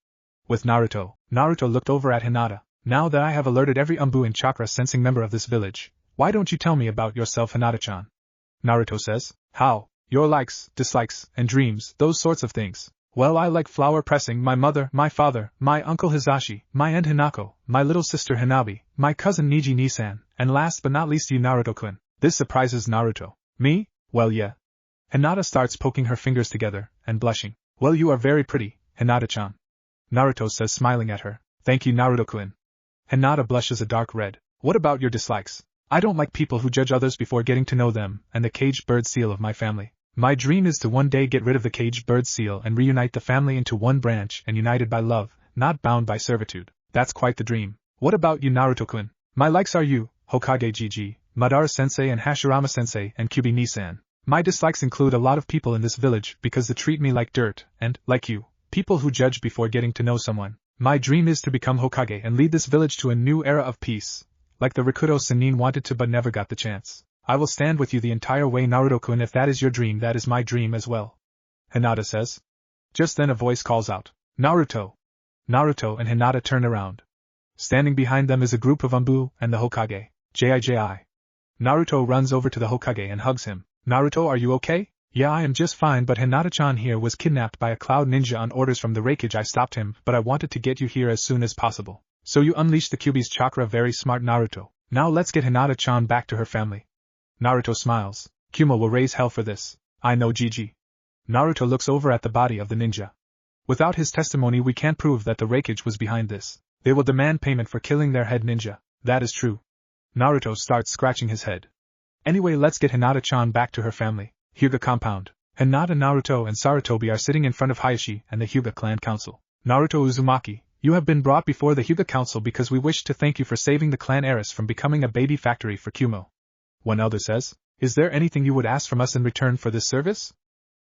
Speaker 1: With Naruto, Naruto looked over at Hinata. Now that I have alerted every Anbu and chakra sensing member of this village, why don't you tell me about yourself, Hinata-chan? Naruto says. How? Your likes, dislikes, and dreams, those sorts of things. Well, I like flower pressing, my mother, my father, my uncle Hizashi, my aunt Hinako, my little sister Hinabi, my cousin Niji-Nisan, and last but not least you, Naruto-kun. This surprises Naruto. Me? Well, yeah. Hinata starts poking her fingers together, and blushing. Well, you are very pretty, Hinata-chan. Naruto says, smiling at her. Thank you, Naruto-kun. Hinata blushes a dark red. What about your dislikes? I don't like people who judge others before getting to know them, and the caged bird seal of my family. My dream is to one day get rid of the caged bird seal and reunite the family into one branch and united by love, not bound by servitude. That's quite the dream. What about you, Naruto-kun? My likes are you, Hokage Gigi, Madara-sensei and Hashirama-sensei and Kyuubi-Nisan. My dislikes include a lot of people in this village because they treat me like dirt, and, like you, people who judge before getting to know someone. My dream is to become Hokage and lead this village to a new era of peace, like the Rikudo Sennin wanted to but never got the chance. I will stand with you the entire way, Naruto-kun. If that is your dream, that is my dream as well. Hinata says. Just then a voice calls out, Naruto! Naruto and Hinata turn around. Standing behind them is a group of Umbu and the Hokage, Jiji. Naruto runs over to the Hokage and hugs him. Naruto, are you okay? Yeah, I am just fine, but Hinata-chan here was kidnapped by a cloud ninja on orders from the Raikage. I stopped him, but I wanted to get you here as soon as possible. So you unleashed the Kyuubi's chakra. Very smart, Naruto. Now let's get Hinata-chan back to her family. Naruto smiles. Kuma will raise hell for this. I know, Jiji. Naruto looks over at the body of the ninja. Without his testimony we can't prove that the Raikage was behind this. They will demand payment for killing their head ninja. That is true. Naruto starts scratching his head. Anyway, let's get Hinata-chan back to her family. Hyuga compound. Hinata, Naruto and Sarutobi are sitting in front of Hayashi and the Hyuga clan council. Naruto Uzumaki, you have been brought before the Hyuga council because we wish to thank you for saving the clan heiress from becoming a baby factory for Kumo. One elder says, is there anything you would ask from us in return for this service?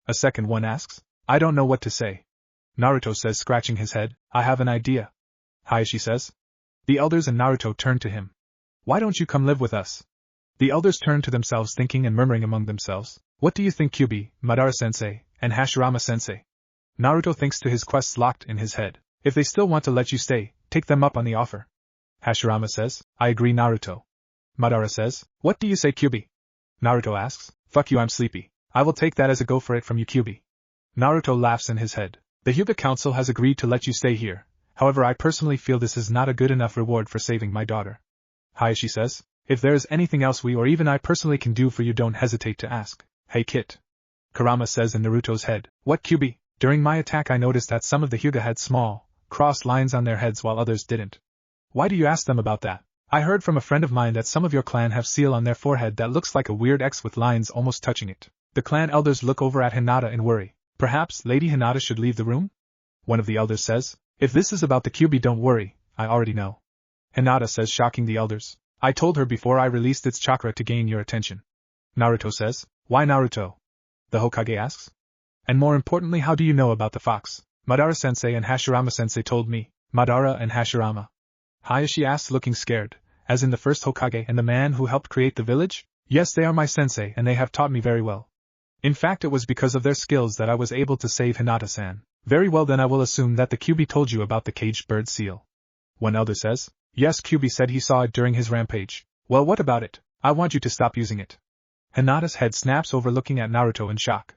Speaker 1: A second one asks, I don't know what to say. Naruto says, scratching his head, I have an idea. Hayashi says. The elders and Naruto turn to him. Why don't you come live with us? The elders turn to themselves, thinking and murmuring among themselves. What do you think, Kyuubi, Madara-sensei, and Hashirama-sensei? Naruto thinks to his quests locked in his head. If they still want to let you stay, take them up on the offer. Hashirama says, I agree, Naruto. Madara says, what do you say, Kyuubi? Naruto asks, fuck you, I'm sleepy. I will take that as a go for it from you, Kyuubi. Naruto laughs in his head. The Hyuga council has agreed to let you stay here. However, I personally feel this is not a good enough reward for saving my daughter. Hayashi says, if there is anything else we or even I personally can do for you, don't hesitate to ask. Hey Kit. Kurama says in Naruto's head, what, Kyuubi? During my attack I noticed that some of the Hyuga had small, crossed lines on their heads while others didn't. Why do you ask them about that? I heard from a friend of mine that some of your clan have seal on their forehead that looks like a weird X with lines almost touching it. The clan elders look over at Hinata in worry. Perhaps Lady Hinata should leave the room? One of the elders says, if this is about the Kyuubi, don't worry, I already know. Hinata says, shocking the elders. I told her before I released its chakra to gain your attention. Naruto says, why Naruto? The Hokage asks. And more importantly, how do you know about the fox? Madara-sensei and Hashirama-sensei told me. Madara and Hashirama? Hayashi asks, looking scared. As in the first Hokage and the man who helped create the village? Yes, they are my sensei and they have taught me very well. In fact, it was because of their skills that I was able to save Hinata-san. Very well, then I will assume that the Kyuubi told you about the caged bird seal. One elder says, yes, Kyuubi said he saw it during his rampage. Well, what about it? I want you to stop using it. Hinata's head snaps over, looking at Naruto in shock.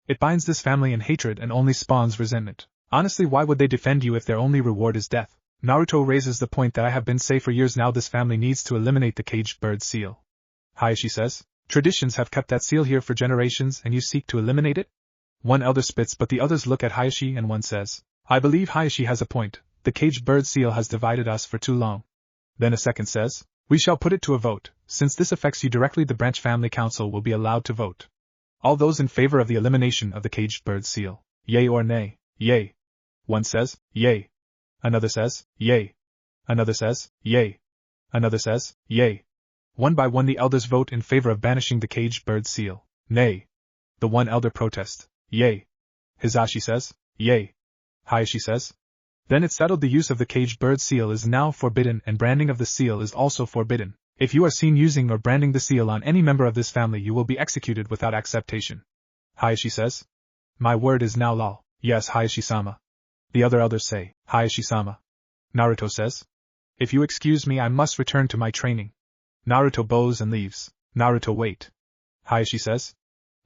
Speaker 1: It binds this family in hatred and only spawns resentment. Honestly, why would they defend you if their only reward is death? Naruto raises the point that I have been safe for years now. This family needs to eliminate the caged bird seal. Hayashi says, traditions have kept that seal here for generations and you seek to eliminate it? One elder spits, but the others look at Hayashi and one says, I believe Hayashi has a point. The caged bird seal has divided us for too long. Then a second says, we shall put it to a vote. Since this affects you directly, the branch family council will be allowed to vote. All those in favor of the elimination of the caged bird seal, yay or nay? Yay. One says, yay. Another says, yay. Another says, yay. Another says, yay. One by one the elders vote in favor of banishing the caged bird seal. Nay. The one elder protests, yay. Hizashi says, yay. Hayashi says, then it's settled. The use of the caged bird seal is now forbidden and branding of the seal is also forbidden. If you are seen using or branding the seal on any member of this family, you will be executed without acceptation. Hayashi says, my word is now law. Yes, Hayashi-sama. The other elders say, Hayashi-sama. Naruto says, if you excuse me, I must return to my training. Naruto bows and leaves. Naruto, wait. Hayashi says.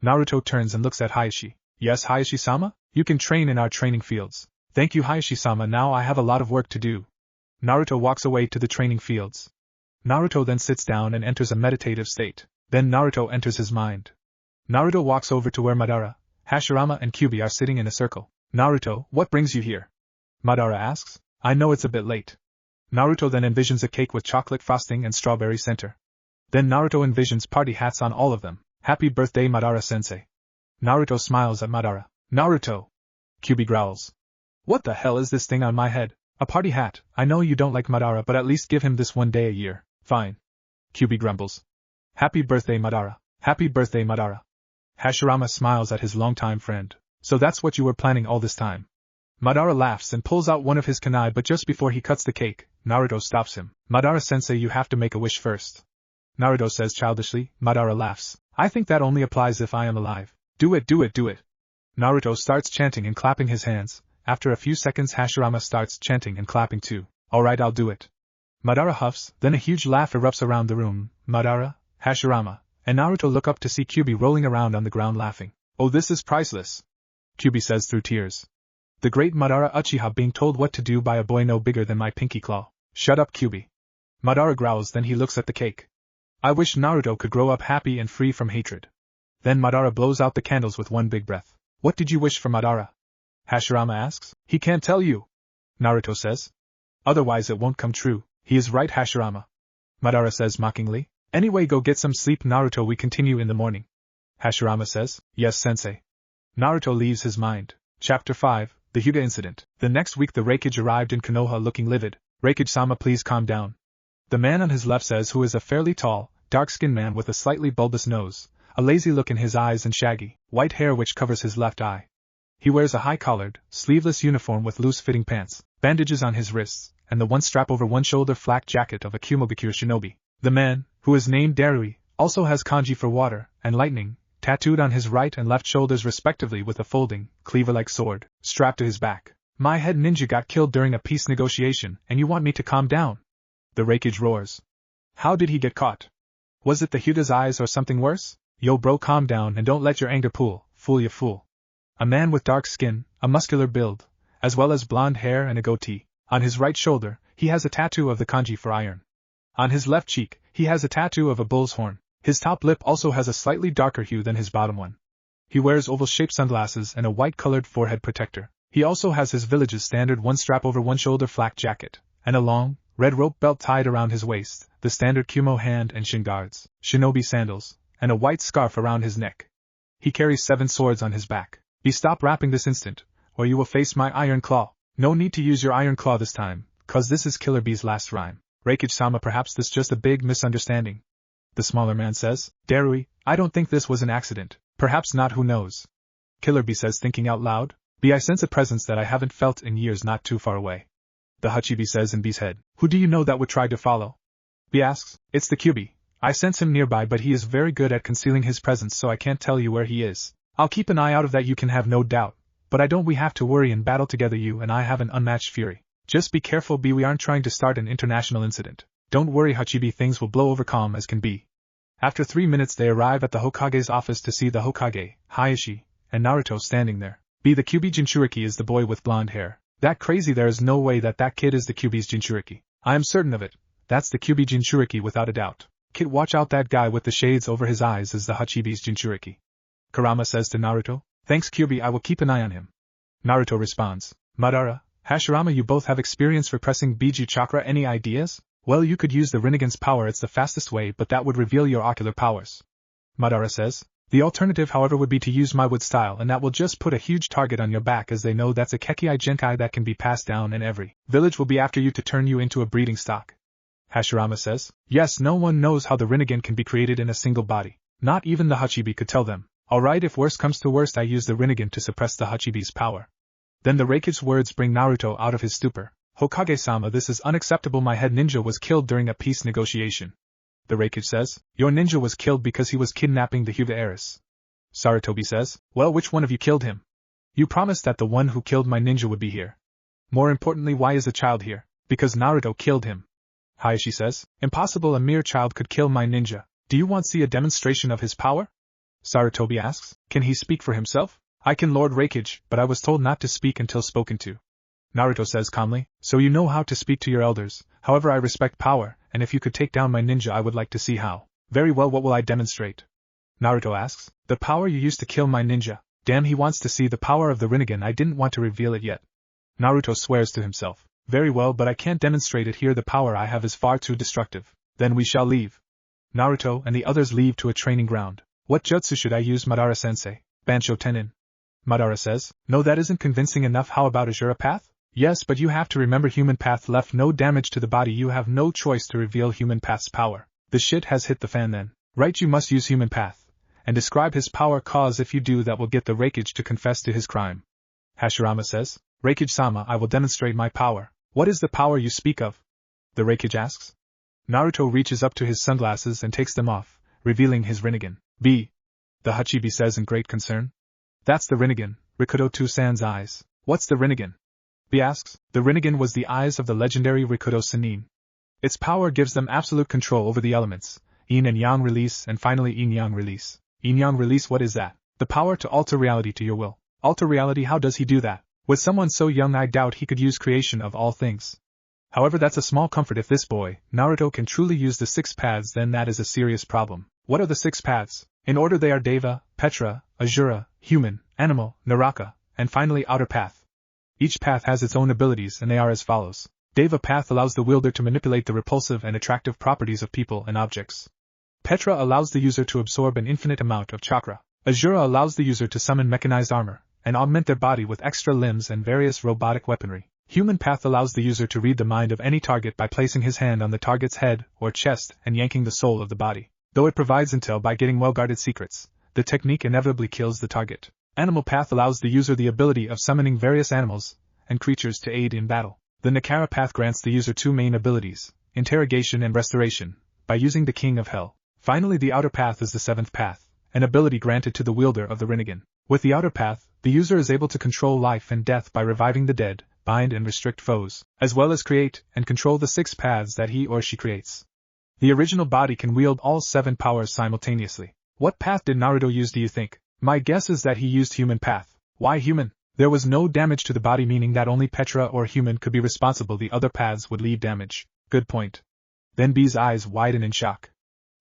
Speaker 1: Naruto turns and looks at Hayashi. Yes, Hayashi-sama? You can train in our training fields. Thank you, Hayashi-sama. Now I have a lot of work to do. Naruto walks away to the training fields. Naruto then sits down and enters a meditative state. Then Naruto enters his mind. Naruto walks over to where Madara, Hashirama and Kyuubi are sitting in a circle. Naruto, what brings you here? Madara asks. I know it's a bit late. Naruto then envisions a cake with chocolate frosting and strawberry center. Then Naruto envisions party hats on all of them. Happy birthday, Madara-sensei. Naruto smiles at Madara. Naruto! Kyuubi growls. What the hell is this thing on my head? A party hat. I know you don't like Madara, but at least give him this one day a year. Fine. Kyuubi grumbles. Happy birthday, Madara. Happy birthday, Madara. Hashirama smiles at his longtime friend. So that's what you were planning all this time. Madara laughs and pulls out one of his kunai, but just before he cuts the cake, Naruto stops him. Madara-sensei, you have to make a wish first. Naruto says childishly. Madara laughs. I think that only applies if I am alive. Do it, do it, do it. Naruto starts chanting and clapping his hands. After a few seconds, Hashirama starts chanting and clapping too. Alright, I'll do it. Madara huffs, then a huge laugh erupts around the room. Madara, Hashirama, and Naruto look up to see Kyuubi rolling around on the ground laughing. Oh, this is priceless, Kyuubi says through tears. The great Madara Uchiha being told what to do by a boy no bigger than my pinky claw. Shut up, Kyuubi. Madara growls, then he looks at the cake. I wish Naruto could grow up happy and free from hatred. Then Madara blows out the candles with one big breath. What did you wish for, Madara? Hashirama asks. He can't tell you, Naruto says. Otherwise it won't come true. He is right, Hashirama. Madara says mockingly. Anyway, go get some sleep, Naruto, we continue in the morning. Hashirama says. Yes, sensei. Naruto leaves his mind. Chapter 5, The Hyuga Incident. The next week the Raikage arrived in Konoha looking livid. Raikage-sama, please calm down. The man on his left says, who is a fairly tall, dark-skinned man with a slightly bulbous nose, a lazy look in his eyes and shaggy, white hair which covers his left eye. He wears a high-collared, sleeveless uniform with loose-fitting pants, bandages on his wrists, and the one strap over one shoulder flak jacket of a Kumogakure shinobi. The man, who is named Darui, also has kanji for water and lightning, tattooed on his right and left shoulders respectively with a folding, cleaver-like sword, strapped to his back. My head ninja got killed during a peace negotiation, and you want me to calm down? The Raikage roars. How did he get caught? Was it the Hyuga's eyes or something worse? Yo bro, calm down and don't let your anger fool you fool. A man with dark skin, a muscular build, as well as blonde hair and a goatee. On his right shoulder, he has a tattoo of the kanji for iron. On his left cheek, he has a tattoo of a bull's horn. His top lip also has a slightly darker hue than his bottom one. He wears oval-shaped sunglasses and a white-colored forehead protector. He also has his village's standard one strap over one shoulder flak jacket, and a long, red rope belt tied around his waist, the standard Kumo hand and shin guards, shinobi sandals, and a white scarf around his neck. He carries 7 swords on his back. Stop rapping this instant, or you will face my iron claw. No need to use your iron claw this time, cause this is Killer Bee's last rhyme. Raikage-sama, perhaps this just a big misunderstanding. The smaller man says. Darui, I don't think this was an accident. Perhaps not, who knows? Killer Bee says, thinking out loud. I sense a presence that I haven't felt in years not too far away. The Hachibi says in Bee's head. Who do you know that would try to follow? Bee asks. It's the Kyuubi. I sense him nearby, but he is very good at concealing his presence, so I can't tell you where he is. I'll keep an eye out of that, you can have no doubt. But I don't we have to worry and battle together, you and I have an unmatched fury. Just be careful, Bee, we aren't trying to start an international incident. Don't worry, Hachibi, things will blow over calm as can be. After 3 minutes they arrive at the Hokage's office to see the Hokage, Hayashi, and Naruto standing there. The Kyuubi Jinchuriki is the boy with blonde hair. That crazy, there is no way that kid is the Kyuubi's Jinchuriki. I am certain of it. That's the Kyuubi Jinchuriki without a doubt. Kid, watch out, that guy with the shades over his eyes is the Hachibi's Jinchuriki. Kurama says to Naruto. Thanks, Kyuubi, I will keep an eye on him. Naruto responds. Madara, Hashirama, you both have experience repressing Biju chakra, any ideas? Well, you could use the rinnegan's power, it's the fastest way, but that would reveal your ocular powers. Madara says. The alternative, however, would be to use my wood style, and that will just put a huge target on your back, as they know that's a Kekkei Genkai that can be passed down, and every village will be after you to turn you into a breeding stock. Hashirama says. Yes, no one knows how the rinnegan can be created in a single body. Not even the Hachibi could tell them. Alright, if worst comes to worst, I use the rinnegan to suppress the Hachibi's power. Then the Raikage's words bring Naruto out of his stupor. Hokage-sama, this is unacceptable, my head ninja was killed during a peace negotiation. The Raikage says. Your ninja was killed because he was kidnapping the Hyuga heiress. Sarutobi says. Well, which one of you killed him? You promised that the one who killed my ninja would be here. More importantly, why is the child here? Because Naruto killed him. Hayashi says. Impossible, a mere child could kill my ninja. Do you want to see a demonstration of his power? Sarutobi asks. Can he speak for himself? I can, Lord Raikage, but I was told not to speak until spoken to. Naruto says calmly. So you know how to speak to your elders. However, I respect power, and if you could take down my ninja, I would like to see how. Very well, what will I demonstrate? Naruto asks. The power you used to kill my ninja. Damn, he wants to see the power of the rinnegan. I didn't want to reveal it yet. Naruto swears to himself. Very well, but I can't demonstrate it here. The power I have is far too destructive. Then we shall leave. Naruto and the others leave to a training ground. What jutsu should I use, Madara-sensei? Bansho Tenin. Madara says. No, that isn't convincing enough. How about Azura Path? Yes, but you have to remember Human Path left no damage to the body. You have no choice to reveal Human Path's power. The shit has hit the fan then. Right, you must use Human Path. and describe his power, cause if you do that will get the Raikage to confess to his crime. Hashirama says, Raikage-sama, I will demonstrate my power. What is the power you speak of? The Raikage asks. Naruto reaches up to his sunglasses and takes them off, revealing his rinnegan. B. The Hachibi says in great concern. That's the rinnegan, Rikudo Tusan's eyes. What's the rinnegan? B asks. The rinnegan was the eyes of the legendary Rikudo Sannin. Its power gives them absolute control over the elements, yin and yang release, and finally yin-yang release. Yin-yang release, what is that? The power to alter reality to your will. Alter reality, how does he do that? With someone so young I doubt he could use creation of all things. However, that's a small comfort. If this boy, Naruto, can truly use the 6 paths, then that is a serious problem. What are the 6 paths? In order they are Deva, Petra, Asura, Human, Animal, Naraka, and finally Outer Path. Each path has its own abilities and they are as follows. Deva path allows the wielder to manipulate the repulsive and attractive properties of people and objects. Petra allows the user to absorb an infinite amount of chakra. Asura allows the user to summon mechanized armor, and augment their body with extra limbs and various robotic weaponry. Human path allows the user to read the mind of any target by placing his hand on the target's head or chest and yanking the soul of the body. Though it provides intel by getting well-guarded secrets, the technique inevitably kills the target. Animal path allows the user the ability of summoning various animals and creatures to aid in battle. The Nakara path grants the user 2 main abilities, interrogation and restoration, by using the King of Hell. Finally, the Outer Path is the 7th path, an ability granted to the wielder of the rinnegan. With the Outer Path, the user is able to control life and death by reviving the dead, bind and restrict foes, as well as create and control the 6 paths that he or she creates. The original body can wield all 7 powers simultaneously. What path did Naruto use, do you think? My guess is that he used Human path. Why human? There was no damage to the body, meaning that only Petra or Human could be responsible. The other paths would leave damage. Good point. Then B's eyes widen in shock.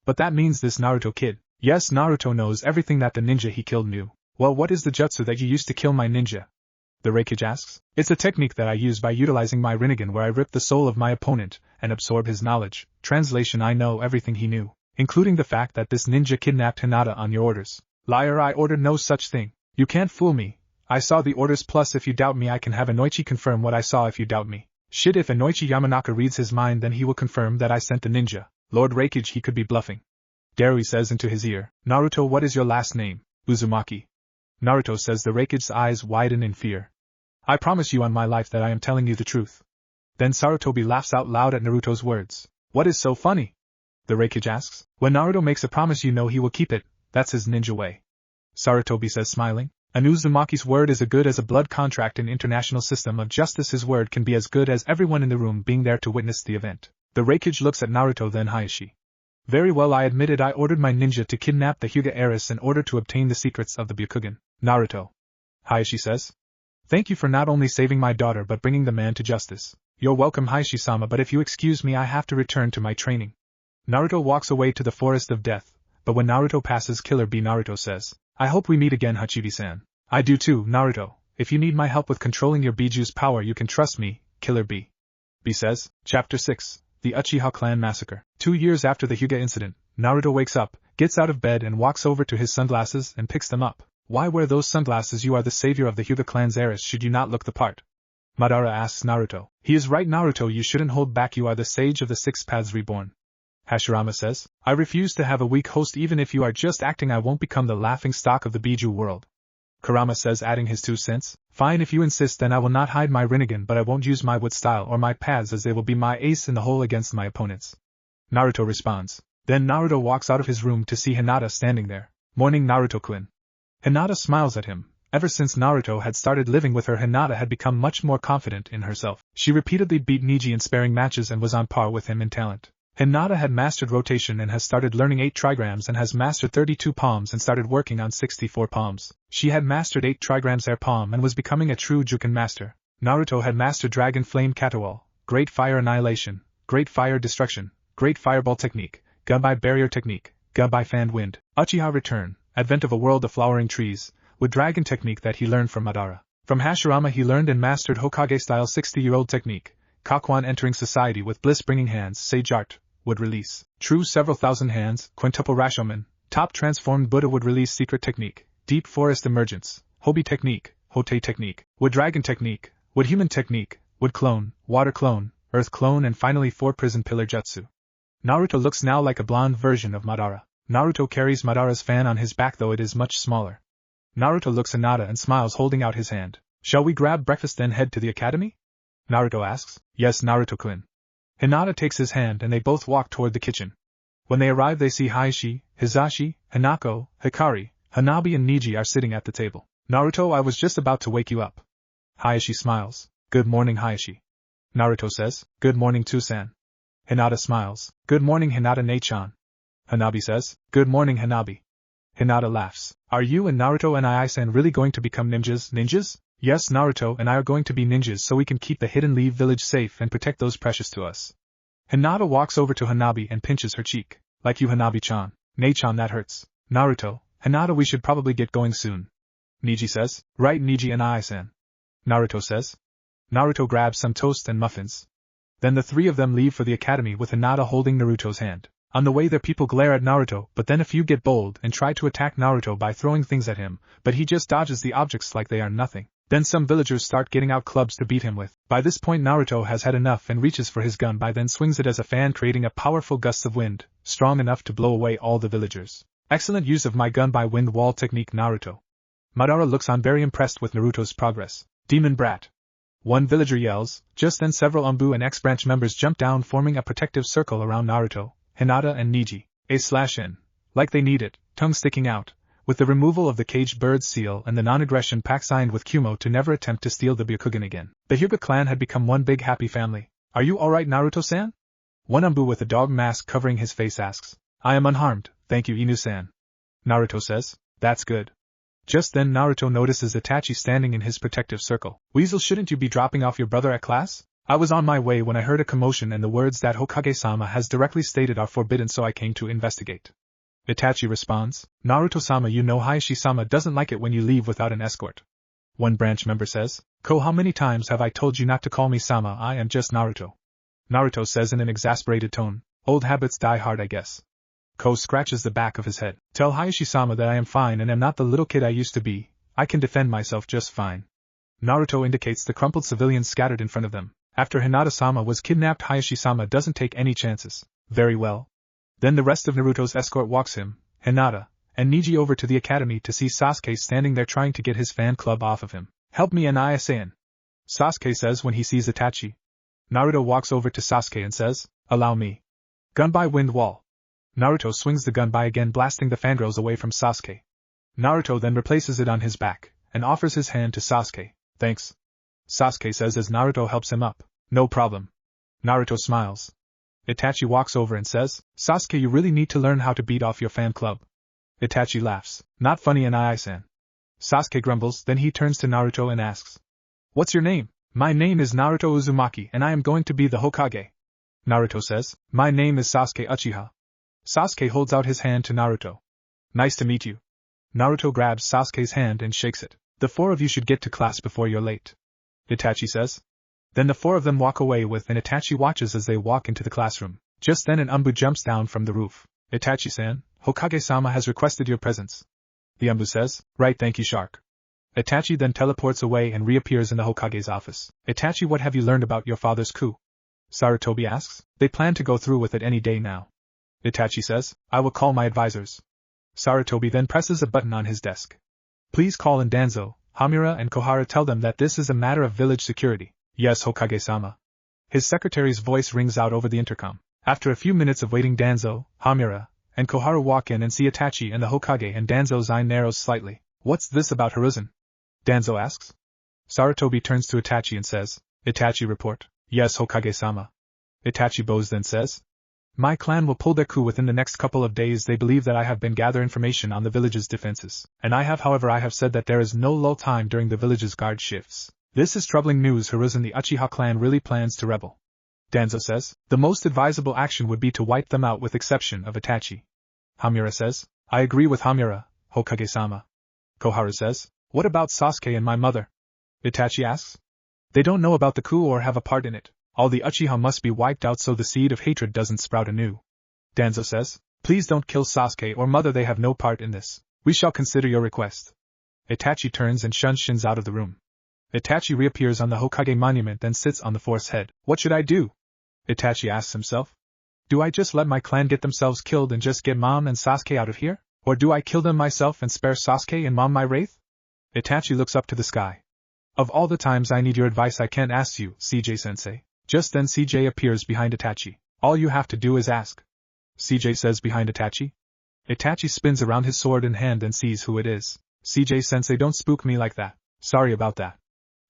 Speaker 1: But that means this Naruto kid. Yes, Naruto knows everything that the ninja he killed knew. Well, what is the jutsu that you used to kill my ninja? The Raikage asks. It's a technique that I use by utilizing my rinnegan, where I rip the soul of my opponent and absorb his knowledge. Translation: I know everything he knew, including the fact that this ninja kidnapped Hinata on your orders. Liar, I ordered no such thing. You can't fool me. I saw the orders, plus if you doubt me I can have Inoichi confirm what I saw if you doubt me. Shit, if Inoichi Yamanaka reads his mind then he will confirm that I sent the ninja. Lord Raikage, he could be bluffing. Darui says into his ear, Naruto, what is your last name? Uzumaki. Naruto says. The Raikage's eyes widen in fear. I promise you on my life that I am telling you the truth. Then Sarutobi laughs out loud at Naruto's words. What is so funny? The Raikage asks. When Naruto makes a promise you know he will keep it, that's his ninja way. Sarutobi says, smiling. An Uzumaki's word is as good as a blood contract in international system of justice. His word can be as good as everyone in the room being there to witness the event. The Raikage looks at Naruto, then Hayashi. Very well, I admitted I ordered my ninja to kidnap the Hyuga heiress in order to obtain the secrets of the Byakugan. Naruto. Hayashi says. Thank you for not only saving my daughter but bringing the man to justice. You're welcome, Hayashi-sama, but if you excuse me I have to return to my training. Naruto walks away to the forest of death, but when Naruto passes Killer B, Naruto says, I hope we meet again, Hachibi-san. I do too, Naruto. If you need my help with controlling your Biju's power you can trust me, Killer B. B says. Chapter 6. The Uchiha Clan Massacre. 2 years after the Hyuga incident, Naruto wakes up, gets out of bed and walks over to his sunglasses and picks them up. Why wear those sunglasses? You are the savior of the Hyuga clan's heiress, should you not look the part? Madara asks Naruto. He is right, Naruto, you shouldn't hold back, you are the sage of the 6 paths reborn. Hashirama says. I refuse to have a weak host. Even if you are just acting I won't become the laughing stock of the Biju world. Kurama says, adding his 2 cents. Fine, if you insist, then I will not hide my rinnegan, but I won't use my wood style or my paths, as they will be my ace in the hole against my opponents. Naruto responds. Then Naruto walks out of his room to see Hinata standing there. Morning, Naruto-kun. Hinata smiles at him. Ever since Naruto had started living with her, Hinata had become much more confident in herself. She repeatedly beat Neji in sparring matches and was on par with him in talent. Hinata had mastered rotation and has started learning 8 trigrams and has mastered 32 palms and started working on 64 palms. She had mastered 8 trigrams air palm and was becoming a true Juken master. Naruto had mastered Dragon Flame Katawal, Great Fire Annihilation, Great Fire Destruction, Great Fireball Technique, Gunbai Barrier Technique, Gunbai Fanned Wind, Uchiha Return, Advent of a World of Flowering Trees, with Dragon Technique that he learned from Madara. From Hashirama he learned and mastered Hokage-style 60-year-old technique, Kakuan Entering Society with Bliss-Bringing Hands, Sage Art, would release True Several Thousand Hands, Quintuple Rashomon, Top Transformed Buddha would release Secret Technique, Deep Forest Emergence, Hobi Technique, Hote Technique, would Dragon Technique, would Human Technique, would Clone, Water Clone, Earth Clone, and finally 4 Prison Pillar Jutsu. Naruto looks now like a blonde version of Madara. Naruto carries Madara's fan on his back, though it is much smaller. Naruto looks at Hinata and smiles, holding out his hand. Shall we grab breakfast then head to the academy? Naruto asks. Yes, Naruto-kun. Hinata takes his hand and they both walk toward the kitchen. When they arrive they see Hiashi, Hizashi, Hanako, Hikari, Hanabi and Niji are sitting at the table. Naruto, I was just about to wake you up. Hiashi smiles. Good morning, Hiashi. Naruto says, good morning, Tusan. Hinata smiles. Good morning, Hinata-ne-chan. Hanabi says, good morning, Hanabi. Hinata laughs. Are you and Naruto and Ai-san really going to become ninjas? Ninjas? Yes, Naruto and I are going to be ninjas so we can keep the Hidden Leaf village safe and protect those precious to us. Hinata walks over to Hanabi and pinches her cheek. Like you, Hanabi-chan. Ne-chan, that hurts. Naruto, Hinata, we should probably get going soon. Niji says, right, Niji and Ai-san. Naruto says. Naruto grabs some toast and muffins. Then the three of them leave for the academy with Hinata holding Naruto's hand. On the way their people glare at Naruto, but then a few get bold and try to attack Naruto by throwing things at him, but he just dodges the objects like they are nothing. Then some villagers start getting out clubs to beat him with. By this point Naruto has had enough and reaches for his gun, then swings it as a fan, creating a powerful gust of wind, strong enough to blow away all the villagers. Excellent use of my gun by wind wall technique, Naruto. Madara looks on, very impressed with Naruto's progress. Demon brat. One villager yells. Just then several Umbu and X-branch members jump down, forming a protective circle around Naruto, Hinata and Niji. A/N. Like they need it, tongue sticking out, with the removal of the caged bird seal and the non-aggression pact signed with Kumo to never attempt to steal the Byakugan again. The Hyuga clan had become one big happy family. Are you alright, Naruto-san? One Umbu with a dog mask covering his face asks. I am unharmed, thank you, Inu-san. Naruto says. That's good. Just then Naruto notices Itachi standing in his protective circle. Weasel, shouldn't you be dropping off your brother at class? I was on my way when I heard a commotion and the words that Hokage-sama has directly stated are forbidden, so I came to investigate. Itachi responds, Naruto-sama, you know Hiashi-sama doesn't like it when you leave without an escort. One branch member says, Ko, how many times have I told you not to call me Sama? I am just Naruto. Naruto says in an exasperated tone, old habits die hard, I guess. Ko scratches the back of his head. Tell Hiashi-sama that I am fine and am not the little kid I used to be. I can defend myself just fine. Naruto indicates the crumpled civilians scattered in front of them. After Hinata-sama was kidnapped, Hiashi-sama doesn't take any chances. Very well. Then the rest of Naruto's escort walks him, Hinata, and Niji over to the academy to see Sasuke standing there trying to get his fan club off of him. Help me and Ai-san, Sasuke says when he sees Itachi. Naruto walks over to Sasuke and says, allow me. Gun by wind wall. Naruto swings the gun by again, blasting the fangirls away from Sasuke. Naruto then replaces it on his back, and offers his hand to Sasuke. Thanks. Sasuke says as Naruto helps him up. No problem. Naruto smiles. Itachi walks over and says, Sasuke, you really need to learn how to beat off your fan club. Itachi laughs. Not funny, and Ai-san. Sasuke grumbles, then he turns to Naruto and asks, what's your name? My name is Naruto Uzumaki and I am going to be the Hokage. Naruto says, my name is Sasuke Uchiha. Sasuke holds out his hand to Naruto. Nice to meet you. Naruto grabs Sasuke's hand and shakes it. The four of you should get to class before you're late. Itachi says. Then the four of them walk away and Itachi watches as they walk into the classroom. Just then an Umbu jumps down from the roof. Itachi-san, Hokage-sama has requested your presence. The Umbu says, right, thank you, Shark. Itachi then teleports away and reappears in the Hokage's office. Itachi, what have you learned about your father's coup? Sarutobi asks. They plan to go through with it any day now. Itachi says, I will call my advisors. Sarutobi then presses a button on his desk. Please call in Danzo, Hamura and Kohara, tell them that this is a matter of village security. Yes, Hokage-sama. His secretary's voice rings out over the intercom. After a few minutes of waiting, Danzo, Hamura, and Kohara walk in and see Itachi and the Hokage, and Danzo's eye narrows slightly. What's this about Hiruzen? Danzo asks. Sarutobi turns to Itachi and says, Itachi, report. Yes, Hokage-sama. Itachi bows then says, my clan will pull their coup within the next couple of days. They believe that I have been gathering information on the village's defenses, and I have said that there is no lull time during the village's guard shifts. This is troubling news. Hiruzen, the Uchiha clan really plans to rebel. Danzo says, the most advisable action would be to wipe them out with exception of Itachi. Hamura says, I agree with Hamura, Hokage-sama. Kohara says, what about Sasuke and my mother? Itachi asks. They don't know about the coup or have a part in it. All the Uchiha must be wiped out so the seed of hatred doesn't sprout anew. Danzo says, please don't kill Sasuke or mother, they have no part in this. We shall consider your request. Itachi turns and shuns out of the room. Itachi reappears on the Hokage monument and sits on the fourth's head. What should I do? Itachi asks himself. Do I just let my clan get themselves killed and just get Mom and Sasuke out of here? Or do I kill them myself and spare Sasuke and Mom my wraith? Itachi looks up to the sky. Of all the times I need your advice I can't ask you, CJ-sensei. Just then CJ appears behind Itachi. All you have to do is ask. CJ says behind Itachi. Itachi spins around his sword in hand and sees who it is. CJ-sensei, don't spook me like that. Sorry about that.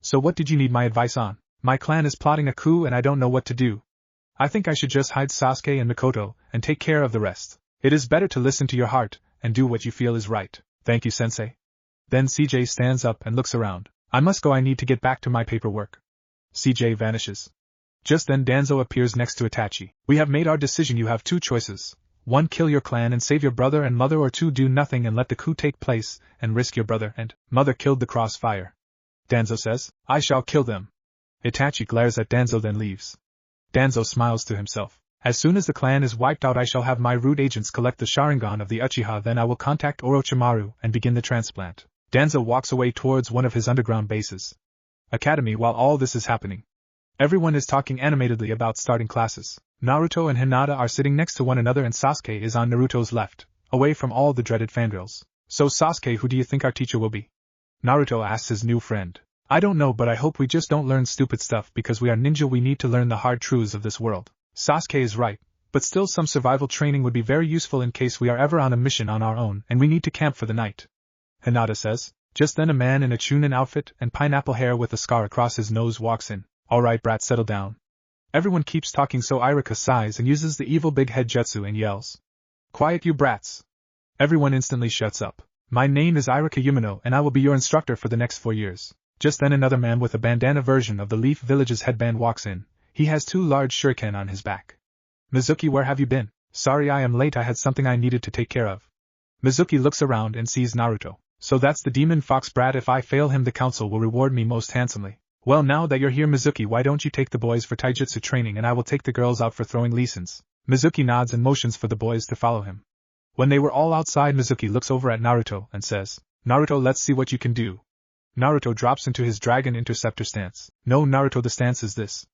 Speaker 1: So what did you need my advice on? My clan is plotting a coup and I don't know what to do. I think I should just hide Sasuke and Mikoto and take care of the rest. It is better to listen to your heart and do what you feel is right. Thank you, sensei. Then CJ stands up and looks around. I must go, I need to get back to my paperwork. CJ vanishes. Just then Danzo appears next to Itachi. We have made our decision, you have two choices. 1. Kill your clan and save your brother and mother, or 2. Do nothing and let the coup take place and risk your brother and mother killed the crossfire. Danzo says, I shall kill them. Itachi glares at Danzo then leaves. Danzo smiles to himself. As soon as the clan is wiped out I shall have my root agents collect the Sharingan of the Uchiha, then I will contact Orochimaru and begin the transplant. Danzo walks away towards one of his underground bases. Academy. While all this is happening, everyone is talking animatedly about starting classes. Naruto and Hinata are sitting next to one another and Sasuke is on Naruto's left, away from all the dreaded fangirls. So Sasuke, who do you think our teacher will be? Naruto asks his new friend. I don't know, but I hope we just don't learn stupid stuff, because we are ninja, we need to learn the hard truths of this world. Sasuke is right, but still some survival training would be very useful in case we are ever on a mission on our own and we need to camp for the night. Hinata says. Just then a man in a Chunin outfit and pineapple hair with a scar across his nose walks in. Alright brat, settle down. Everyone keeps talking, so Irika sighs and uses the evil big head jutsu and yells. Quiet, you brats. Everyone instantly shuts up. My name is Irika Yumino and I will be your instructor for the next 4 years. Just then another man with a bandana version of the Leaf Village's headband walks in. He has 2 large shuriken on his back. Mizuki, where have you been? Sorry I am late, I had something I needed to take care of. Mizuki looks around and sees Naruto. So that's the demon fox brat, if I fail him the council will reward me most handsomely. Well, now that you're here Mizuki, why don't you take the boys for taijutsu training and I will take the girls out for throwing lessons. Mizuki nods and motions for the boys to follow him. When they were all outside, Mizuki looks over at Naruto and says, Naruto, let's see what you can do. Naruto drops into his dragon interceptor stance. No Naruto, the stance is this.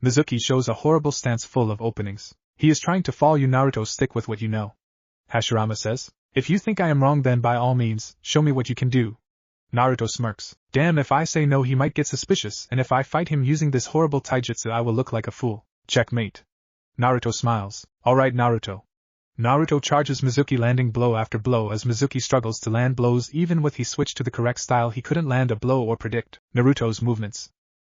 Speaker 1: Mizuki shows a horrible stance full of openings. He is trying to fall you Naruto, stick with what you know. Hashirama says, if you think I am wrong then by all means, show me what you can do. Naruto smirks. Damn, if I say no he might get suspicious, and if I fight him using this horrible taijutsu I will look like a fool. Checkmate. Naruto smiles. Alright Naruto. Naruto charges Mizuki, landing blow after blow as Mizuki struggles to land blows. Even with he switched to the correct style he couldn't land a blow or predict Naruto's movements.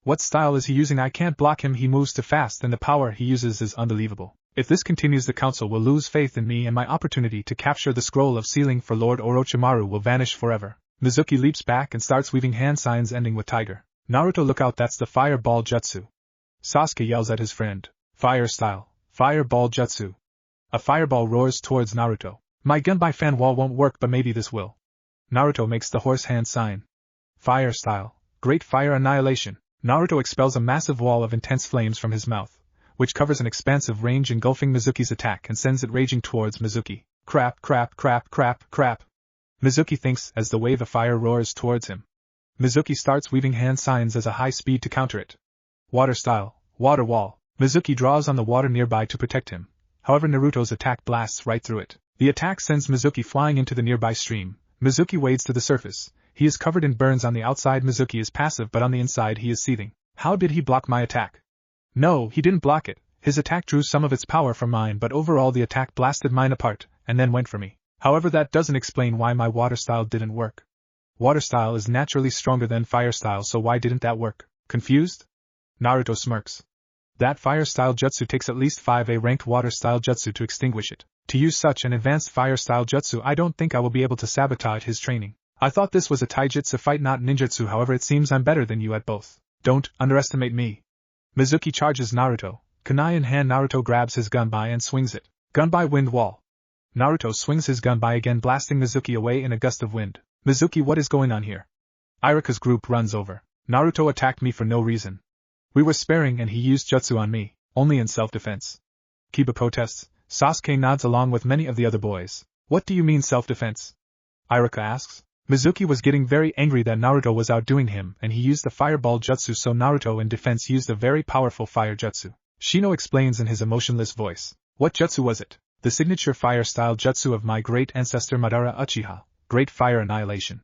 Speaker 1: What style is he using? I can't block him, he moves too fast and the power he uses is unbelievable. If this continues the council will lose faith in me and my opportunity to capture the scroll of sealing for Lord Orochimaru will vanish forever. Mizuki leaps back and starts weaving hand signs ending with tiger. Naruto, look out, that's the fireball jutsu. Sasuke yells at his friend. Fire style. Fireball jutsu. A fireball roars towards Naruto. My gunby fan wall won't work, but maybe this will. Naruto makes the horse hand sign. Fire style. Great fire annihilation. Naruto expels a massive wall of intense flames from his mouth, which covers an expansive range engulfing Mizuki's attack and sends it raging towards Mizuki. Crap, crap, crap, crap, crap. Mizuki thinks as the wave of fire roars towards him. Mizuki starts weaving hand signs as a high speed to counter it. Water style. Water wall. Mizuki draws on the water nearby to protect him. However, Naruto's attack blasts right through it. The attack sends Mizuki flying into the nearby stream. Mizuki wades to the surface. He is covered in burns on the outside. Mizuki is passive, but on the inside he is seething. How did he block my attack? No, he didn't block it. His attack drew some of its power from mine, but overall the attack blasted mine apart, and then went for me. However, that doesn't explain why my water style didn't work. Water style is naturally stronger than fire style, so why didn't that work? Confused? Naruto smirks. That fire style jutsu takes at least 5A ranked water style jutsu to extinguish it. To use such an advanced fire style jutsu, I don't think I will be able to sabotage his training. I thought this was a taijutsu fight, not ninjutsu. However, it seems I'm better than you at both. Don't underestimate me. Mizuki charges Naruto. Kunai in hand, Naruto grabs his gunbai and swings it. Gunbai wind wall. Naruto swings his gunbai again, blasting Mizuki away in a gust of wind. Mizuki, what is going on here? Irika's group runs over. Naruto attacked me for no reason. We were sparring and he used jutsu on me, only in self-defense. Kiba protests. Sasuke nods along with many of the other boys. What do you mean self-defense? Irika asks. Mizuki was getting very angry that Naruto was outdoing him and he used the fireball jutsu, so Naruto in defense used a very powerful fire jutsu. Shino explains in his emotionless voice. What jutsu was it? The signature fire-style jutsu of my great ancestor Madara Uchiha, Great Fire Annihilation.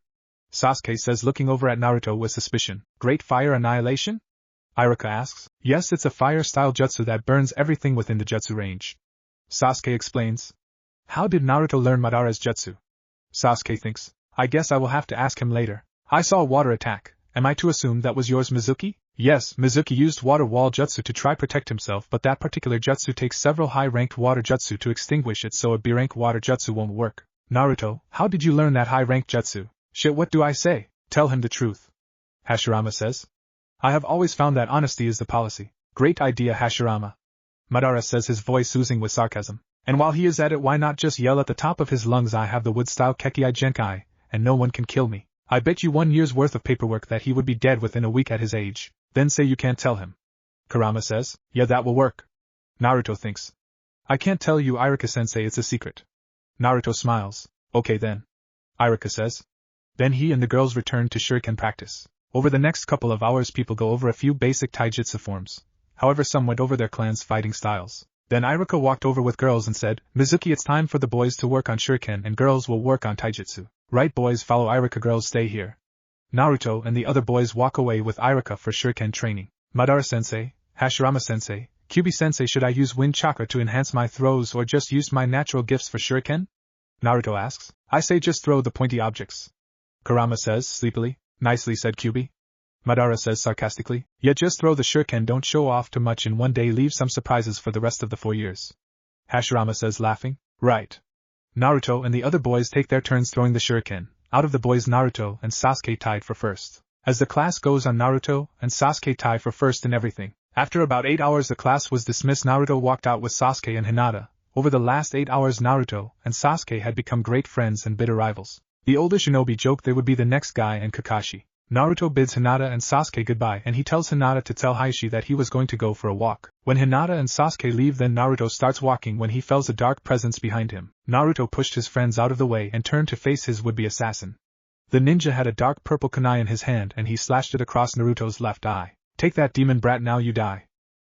Speaker 1: Sasuke says, looking over at Naruto with suspicion. Great Fire Annihilation? Iruka asks. Yes, it's a fire-style jutsu that burns everything within the jutsu range. Sasuke explains. How did Naruto learn Madara's jutsu? Sasuke thinks. I guess I will have to ask him later. I saw water attack. Am I to assume that was yours, Mizuki? Yes, Mizuki used water wall jutsu to try protect himself, but that particular jutsu takes several high-ranked water jutsu to extinguish it, so a B-rank water jutsu won't work. Naruto, how did you learn that high-ranked jutsu? Shit, what do I say? Tell him the truth. Hashirama says. I have always found that honesty is the policy. Great idea, Hashirama. Madara says, his voice oozing with sarcasm. And while he is at it, why not just yell at the top of his lungs, I have the wood-style Kekkei Genkai, and no one can kill me. I bet you 1 year's worth of paperwork that he would be dead within a week at his age. Then say you can't tell him. Kurama says, yeah, that will work. Naruto thinks. I can't tell you, Iruka-sensei, it's a secret. Naruto smiles. Okay then. Iruka says. Then he and the girls return to shuriken practice. Over the next couple of hours, people go over a few basic taijutsu forms. However, some went over their clan's fighting styles. Then Iruka walked over with girls and said, Mizuki, it's time for the boys to work on shuriken and girls will work on taijutsu. Right, boys, follow Iruka, girls stay here. Naruto and the other boys walk away with Iruka for shuriken training. Madara-sensei, Hashirama-sensei, Kyuubi-sensei, should I use wind chakra to enhance my throws or just use my natural gifts for shuriken? Naruto asks. I say just throw the pointy objects. Kurama says sleepily. Nicely said, Kyuubi. Madara says sarcastically. Yeah, just throw the shuriken, don't show off too much in one day, leave some surprises for the rest of the 4 years. Hashirama says, laughing. Right. Naruto and the other boys take their turns throwing the shuriken. Out of the boys, Naruto and Sasuke tied for first. As the class goes on, Naruto and Sasuke tie for first in everything. After about 8 hours the class was dismissed. Naruto walked out with Sasuke and Hinata. Over the last 8 hours Naruto and Sasuke had become great friends and bitter rivals. The older shinobi joked they would be the next guy and Kakashi. Naruto bids Hinata and Sasuke goodbye and he tells Hinata to tell Hiashi that he was going to go for a walk. When Hinata and Sasuke leave, then Naruto starts walking when he feels a dark presence behind him. Naruto pushed his friends out of the way and turned to face his would-be assassin. The ninja had a dark purple kunai in his hand and he slashed it across Naruto's left eye. Take that, demon brat, now you die.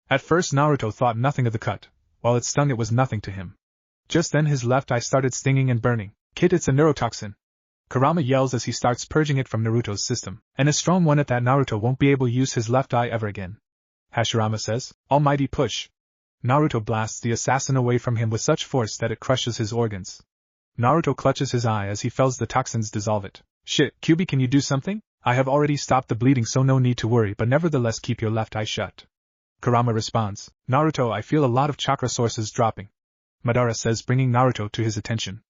Speaker 1: At first Naruto thought nothing of the cut. While it stung, it was nothing to him. Just then his left eye started stinging and burning. Kid, it's a neurotoxin. Kurama yells as he starts purging it from Naruto's system. And a strong one at that. Naruto won't be able to use his left eye ever again. Hashirama says, almighty push. Naruto blasts the assassin away from him with such force that it crushes his organs. Naruto clutches his eye as he feels the toxins dissolve it. Shit, Kyuubi, can you do something? I have already stopped the bleeding, so no need to worry, but nevertheless keep your left eye shut. Kurama responds, Naruto, I feel a lot of chakra sources dropping. Madara says, bringing Naruto to his attention.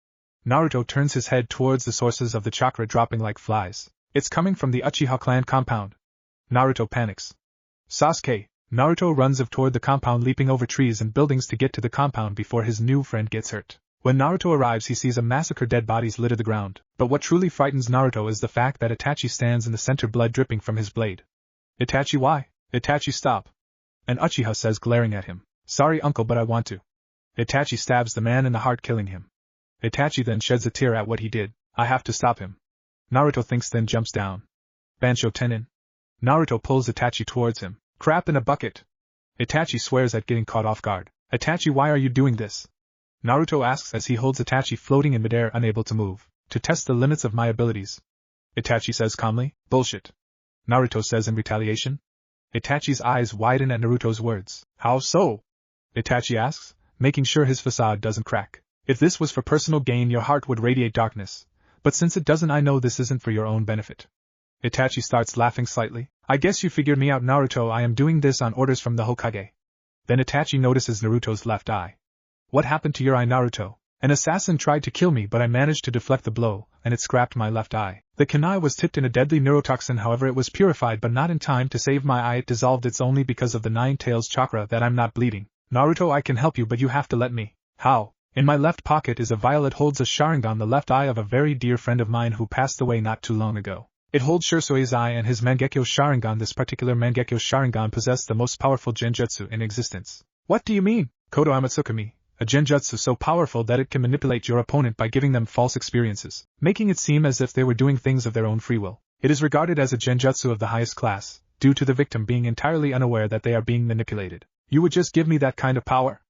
Speaker 1: Naruto turns his head towards the sources of the chakra dropping like flies. It's coming from the Uchiha clan compound. Naruto panics. Sasuke. Naruto runs toward the compound, leaping over trees and buildings to get to the compound before his new friend gets hurt. When Naruto arrives, he sees a massacre, dead bodies litter the ground. But what truly frightens Naruto is the fact that Itachi stands in the center, blood dripping from his blade. Itachi, why? Itachi, stop. And Uchiha says, glaring at him. Sorry, uncle, but I want to. Itachi stabs the man in the heart, killing him. Itachi then sheds a tear at what he did. I have to stop him. Naruto thinks, then jumps down. Bansho Tenin. Naruto pulls Itachi towards him. Crap in a bucket. Itachi swears at getting caught off guard. Itachi, why are you doing this? Naruto asks as he holds Itachi floating in midair, unable to move. To test the limits of my abilities. Itachi says calmly, bullshit. Naruto says in retaliation. Itachi's eyes widen at Naruto's words. How so? Itachi asks, making sure his facade doesn't crack. If this was for personal gain, your heart would radiate darkness. But since it doesn't, I know this isn't for your own benefit. Itachi starts laughing slightly. I guess you figured me out, Naruto. I am doing this on orders from the Hokage. Then Itachi notices Naruto's left eye. What happened to your eye, Naruto? An assassin tried to kill me, but I managed to deflect the blow, and it scrapped my left eye. The kunai was tipped in a deadly neurotoxin, however it was purified but not in time to save my eye. It dissolved. It's only because of the Nine Tails chakra that I'm not bleeding. Naruto, I can help you, but you have to let me. How? In my left pocket is a vial. It holds a Sharingan, the left eye of a very dear friend of mine who passed away not too long ago. It holds Shurisui's eye and his Mangekyo Sharingan. This particular Mangekyo Sharingan possessed the most powerful genjutsu in existence. What do you mean? Kodo Amatsukami, a genjutsu so powerful that it can manipulate your opponent by giving them false experiences, making it seem as if they were doing things of their own free will. It is regarded as a genjutsu of the highest class, due to the victim being entirely unaware that they are being manipulated. You would just give me that kind of power?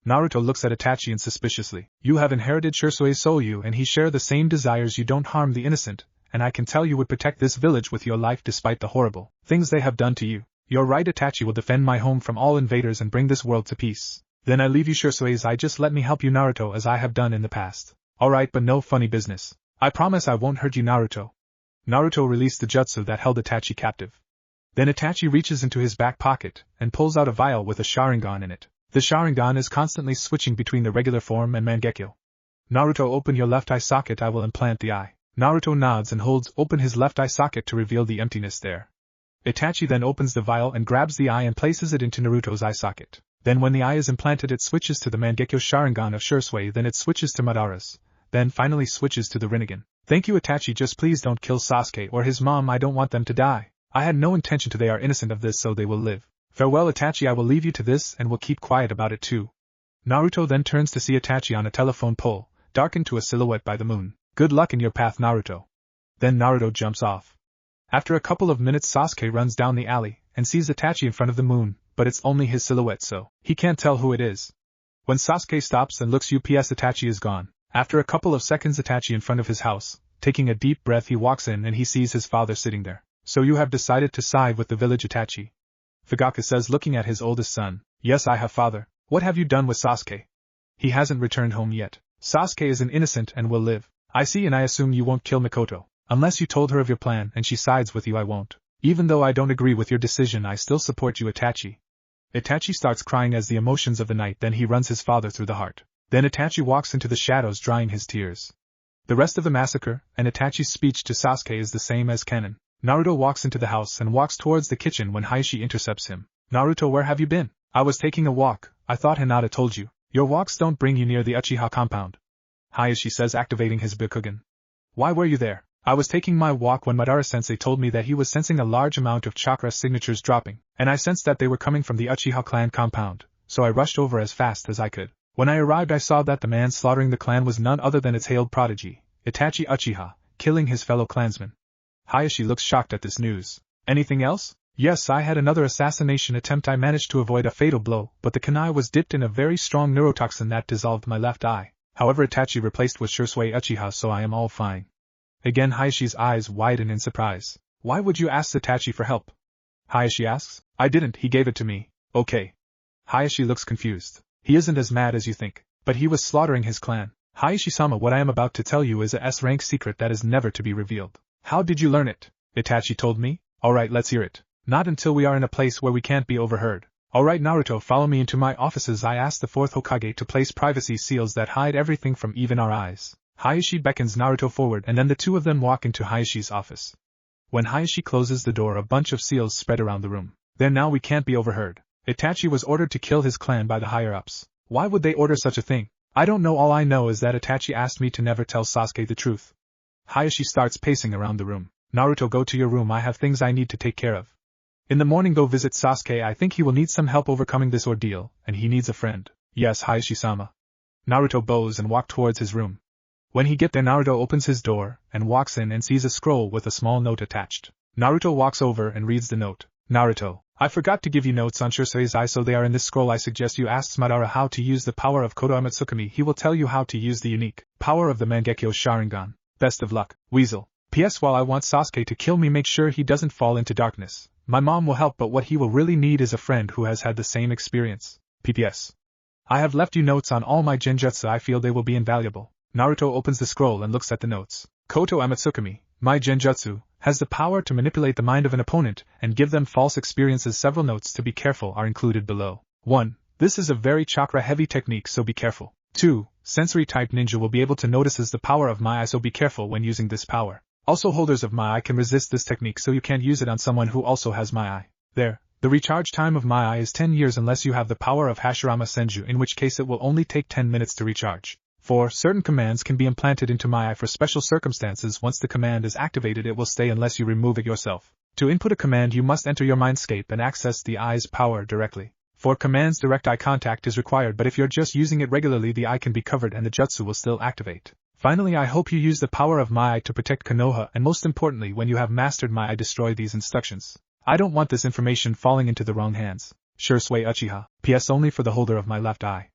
Speaker 1: Naruto looks at Itachi and suspiciously. You have inherited Shursue's Soulyu and he share the same desires. You don't harm the innocent, and I can tell you would protect this village with your life despite the horrible things they have done to you. You're right, Itachi will defend my home from all invaders and bring this world to peace. Then I leave you Shursue's eye. Just let me help you Naruto as I have done in the past. Alright, but no funny business. I promise I won't hurt you Naruto. Naruto released the jutsu that held Itachi captive. Then Itachi reaches into his back pocket and pulls out a vial with a Sharingan in it. The Sharingan is constantly switching between the regular form and Mangekyo. Naruto, open your left eye socket, I will implant the eye. Naruto nods and holds open his left eye socket to reveal the emptiness there. Itachi then opens the vial and grabs the eye and places it into Naruto's eye socket. Then when the eye is implanted it switches to the Mangekyo Sharingan of Shurusue, then it switches to Madara's, then finally switches to the rinnegan. Thank you Itachi, just please don't kill Sasuke or his mom, I don't want them to die. I had no intention to, they are innocent of this so they will live. Farewell Itachi, I will leave you to this and will keep quiet about it too. Naruto then turns to see Itachi on a telephone pole, darkened to a silhouette by the moon. Good luck in your path Naruto. Then Naruto jumps off. After a couple of minutes Sasuke runs down the alley and sees Itachi in front of the moon, but it's only his silhouette so he can't tell who it is. When Sasuke stops and looks Itachi is gone. After a couple of seconds Itachi in front of his house, taking a deep breath he walks in and he sees his father sitting there. So you have decided to side with the village Itachi? Fugaka says looking at his oldest son. Yes I have father. What have you done with Sasuke? He hasn't returned home yet. Sasuke is an innocent and will live. I see, and I assume you won't kill Mikoto. Unless you told her of your plan and she sides with you I won't. Even though I don't agree with your decision I still support you Itachi. Itachi starts crying as the emotions of the night, then he runs his father through the heart. Then Itachi walks into the shadows drying his tears. The rest of the massacre and Itachi's speech to Sasuke is the same as canon. Naruto walks into the house and walks towards the kitchen when Hayashi intercepts him. Naruto, where have you been? I was taking a walk. I thought Hinata told you. Your walks don't bring you near the Uchiha compound. Hayashi says, activating his Byakugan. Why were you there? I was taking my walk when Madara-sensei told me that he was sensing a large amount of chakra signatures dropping, and I sensed that they were coming from the Uchiha clan compound, so I rushed over as fast as I could. When I arrived I saw that the man slaughtering the clan was none other than its hailed prodigy, Itachi Uchiha, killing his fellow clansmen. Hayashi looks shocked at this news. Anything else? Yes, I had another assassination attempt. I managed to avoid a fatal blow, but the kunai was dipped in a very strong neurotoxin that dissolved my left eye. However, Itachi replaced with Shurusue Uchiha, so I am all fine. Again Hayashi's eyes widen in surprise. Why would you ask Itachi for help? Hayashi asks. I didn't, he gave it to me. Okay. Hayashi looks confused. He isn't as mad as you think, but he was slaughtering his clan. Hayashi-sama, what I am about to tell you is a S-rank secret that is never to be revealed. How did you learn it? Itachi told me. Alright, let's hear it. Not until we are in a place where we can't be overheard. Alright Naruto, follow me into my offices. I asked the 4th Hokage to place privacy seals that hide everything from even our eyes. Hayashi beckons Naruto forward and then the two of them walk into Hayashi's office. When Hayashi closes the door, a bunch of seals spread around the room. There, now we can't be overheard. Itachi was ordered to kill his clan by the higher-ups. Why would they order such a thing? I don't know. All I know is that Itachi asked me to never tell Sasuke the truth. Hayashi starts pacing around the room. Naruto, go to your room. I have things I need to take care of. In the morning go visit Sasuke. I think he will need some help overcoming this ordeal, and he needs a friend. Yes, Hayashi-sama. Naruto bows and walks towards his room. When he gets there, Naruto opens his door and walks in and sees a scroll with a small note attached. Naruto walks over and reads the note. Naruto, I forgot to give you notes on Shursue's eye, so they are in this scroll. I suggest you ask Madara how to use the power of Konohamaru. He will tell you how to use the unique power of the Mangekyo Sharingan. Best of luck, Weasel. P.S. While I want Sasuke to kill me, make sure he doesn't fall into darkness. My mom will help, but what he will really need is a friend who has had the same experience. P.P.S. I have left you notes on all my genjutsu. I feel they will be invaluable. Naruto opens the scroll and looks at the notes. Koto Amatsukami, my genjutsu, has the power to manipulate the mind of an opponent and give them false experiences. Several notes to be careful are included below. 1. This is a very chakra-heavy technique, so be careful. 2. Sensory-type ninja will be able to notice the power of my eye, so be careful when using this power. Also, holders of my eye can resist this technique, so you can't use it on someone who also has my eye. There. The recharge time of my eye is 10 years unless you have the power of Hashirama Senju, in which case it will only take 10 minutes to recharge. 4. Certain commands can be implanted into my eye for special circumstances. Once the command is activated, it will stay unless you remove it yourself. To input a command, you must enter your mindscape and access the eye's power directly. For commands, direct eye contact is required, but if you're just using it regularly, the eye can be covered and the jutsu will still activate. Finally, I hope you use the power of my eye to protect Konoha, and most importantly, when you have mastered my eye, destroy these instructions. I don't want this information falling into the wrong hands. Shurusue Uchiha. P.S. Only for the holder of my left eye.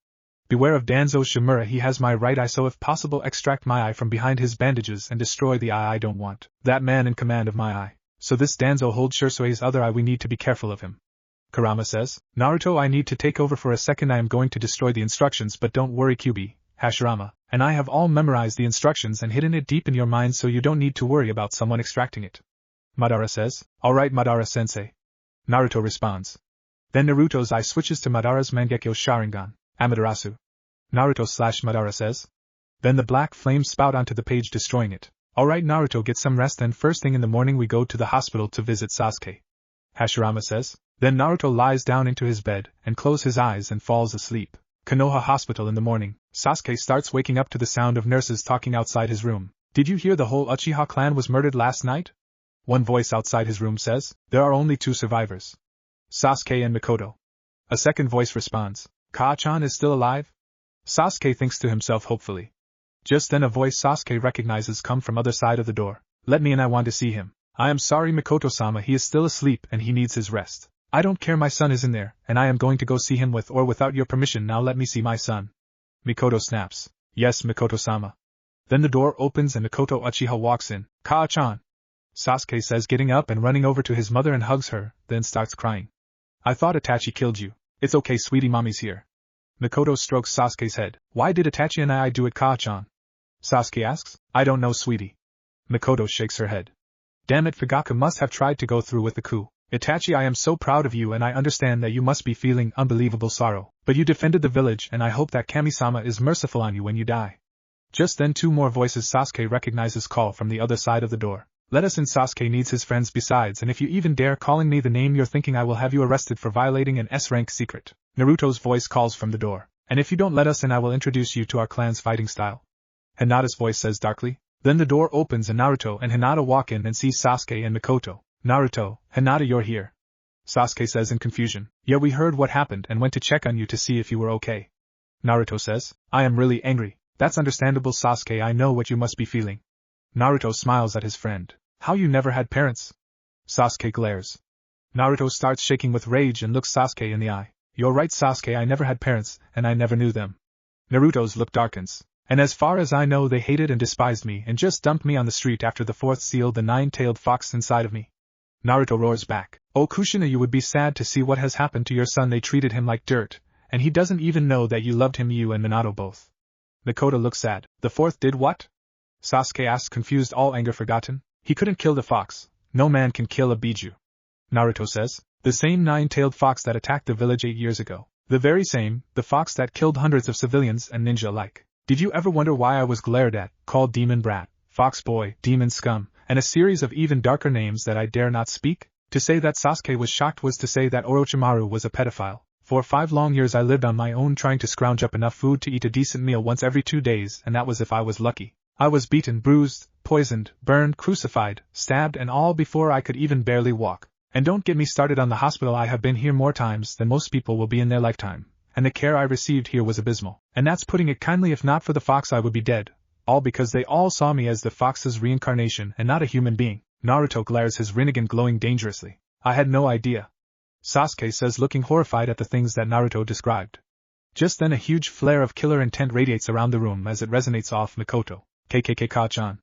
Speaker 1: Beware of Danzo Shimura, he has my right eye, so if possible extract my eye from behind his bandages and destroy the eye. I don't want that man in command of my eye. So this Danzo holds Shursui's other eye, we need to be careful of him. Kurama says, Naruto, I need to take over for a second. I am going to destroy the instructions, but don't worry Kyuubi, Hashirama, and I have all memorized the instructions and hidden it deep in your mind, so you don't need to worry about someone extracting it. Madara says, alright Madara-sensei. Naruto responds. Then Naruto's eye switches to Madara's Mangekyo Sharingan, Amaterasu. Naruto/Madara says. Then the black flames spout onto the page, destroying it. Alright Naruto, get some rest, then first thing in the morning we go to the hospital to visit Sasuke. Hashirama says. Then Naruto lies down into his bed and closes his eyes and falls asleep. Konoha Hospital in the morning, Sasuke starts waking up to the sound of nurses talking outside his room. Did you hear the whole Uchiha clan was murdered last night? One voice outside his room says, there are only 2 survivors. Sasuke and Mikoto. A second voice responds, Kaa-chan is still alive? Sasuke thinks to himself hopefully. Just then a voice Sasuke recognizes come from other side of the door. Let me in, I want to see him. I am sorry Mikoto-sama, he is still asleep and he needs his rest. I don't care, my son is in there, and I am going to go see him with or without your permission. Now let me see my son. Mikoto snaps. Yes, Mikoto-sama. Then the door opens and Mikoto Uchiha walks in. Kaa-chan. Sasuke says, getting up and running over to his mother and hugs her, then starts crying. I thought Itachi killed you. It's okay sweetie, mommy's here. Mikoto strokes Sasuke's head. Why did Itachi and I do it, Kaa-chan? Sasuke asks. I don't know sweetie. Mikoto shakes her head. Damn it, Fugaku must have tried to go through with the coup. Itachi, I am so proud of you and I understand that you must be feeling unbelievable sorrow, but you defended the village and I hope that Kami-sama is merciful on you when you die. Just then 2 more voices Sasuke recognizes call from the other side of the door. Let us in, Sasuke needs his friends besides, and if you even dare calling me the name you're thinking, I will have you arrested for violating an S-rank secret. Naruto's voice calls from the door. And if you don't let us in, I will introduce you to our clan's fighting style. Hinata's voice says darkly. Then the door opens and Naruto and Hinata walk in and see Sasuke and Mikoto. Naruto, Hinata, you're here. Sasuke says in confusion. Yeah, we heard what happened and went to check on you to see if you were okay. Naruto says. I am really angry. That's understandable, Sasuke, I know what you must be feeling. Naruto smiles at his friend. How, you never had parents? Sasuke glares. Naruto starts shaking with rage and looks Sasuke in the eye. You're right, Sasuke, I never had parents, and I never knew them. Naruto's look darkens. And as far as I know, they hated and despised me and just dumped me on the street after the 4th sealed the 9-tailed fox inside of me. Naruto roars back. Oh Kushina, you would be sad to see what has happened to your son. They treated him like dirt, and he doesn't even know that you loved him, you and Minato both. Mikoto looks sad. The 4th did what? Sasuke asks, confused, all anger forgotten. He couldn't kill the fox. No man can kill a Biju. Naruto says. The same 9-tailed fox that attacked the village 8 years ago. The very same, the fox that killed hundreds of civilians and ninja alike. Did you ever wonder why I was glared at, called demon brat, fox boy, demon scum, and a series of even darker names that I dare not speak? To say that Sasuke was shocked was to say that Orochimaru was a pedophile. For 5 long years I lived on my own, trying to scrounge up enough food to eat a decent meal once every 2 days, and that was if I was lucky. I was beaten, bruised, poisoned, burned, crucified, stabbed, and all before I could even barely walk. And don't get me started on the hospital. I have been here more times than most people will be in their lifetime, and the care I received here was abysmal. And that's putting it kindly. If not for the fox I would be dead. All because they all saw me as the fox's reincarnation and not a human being. Naruto glares, his rinnegan glowing dangerously. I had no idea. Sasuke says, looking horrified at the things that Naruto described. Just then a huge flare of killer intent radiates around the room as it resonates off Mikoto. Kaa-chan.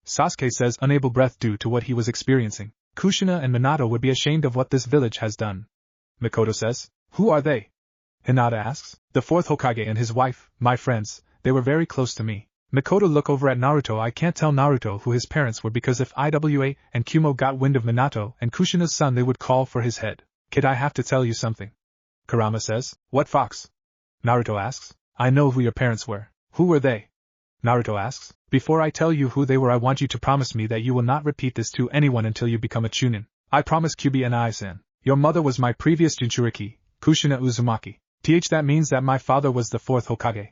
Speaker 1: Sasuke says, unable breath due to what he was experiencing. Kushina and Minato would be ashamed of what this village has done. Mikoto says. Who are they? Hinata asks. The 4th Hokage and his wife, my friends. They were very close to me. Mikoto look over at Naruto. I can't tell Naruto who his parents were, because if Iwa and Kumo got wind of Minato and Kushina's son, they would call for his head. Kid, I have to tell you something. Kurama says. What fox? Naruto asks. I know who your parents were. Who were they? Naruto asks. Before I tell you who they were, I want you to promise me that you will not repeat this to anyone until you become a chunin. I promise, Kyuubi and I-san. Your mother was my previous Jinchuriki, Kushina Uzumaki. That means that my father was the 4th Hokage.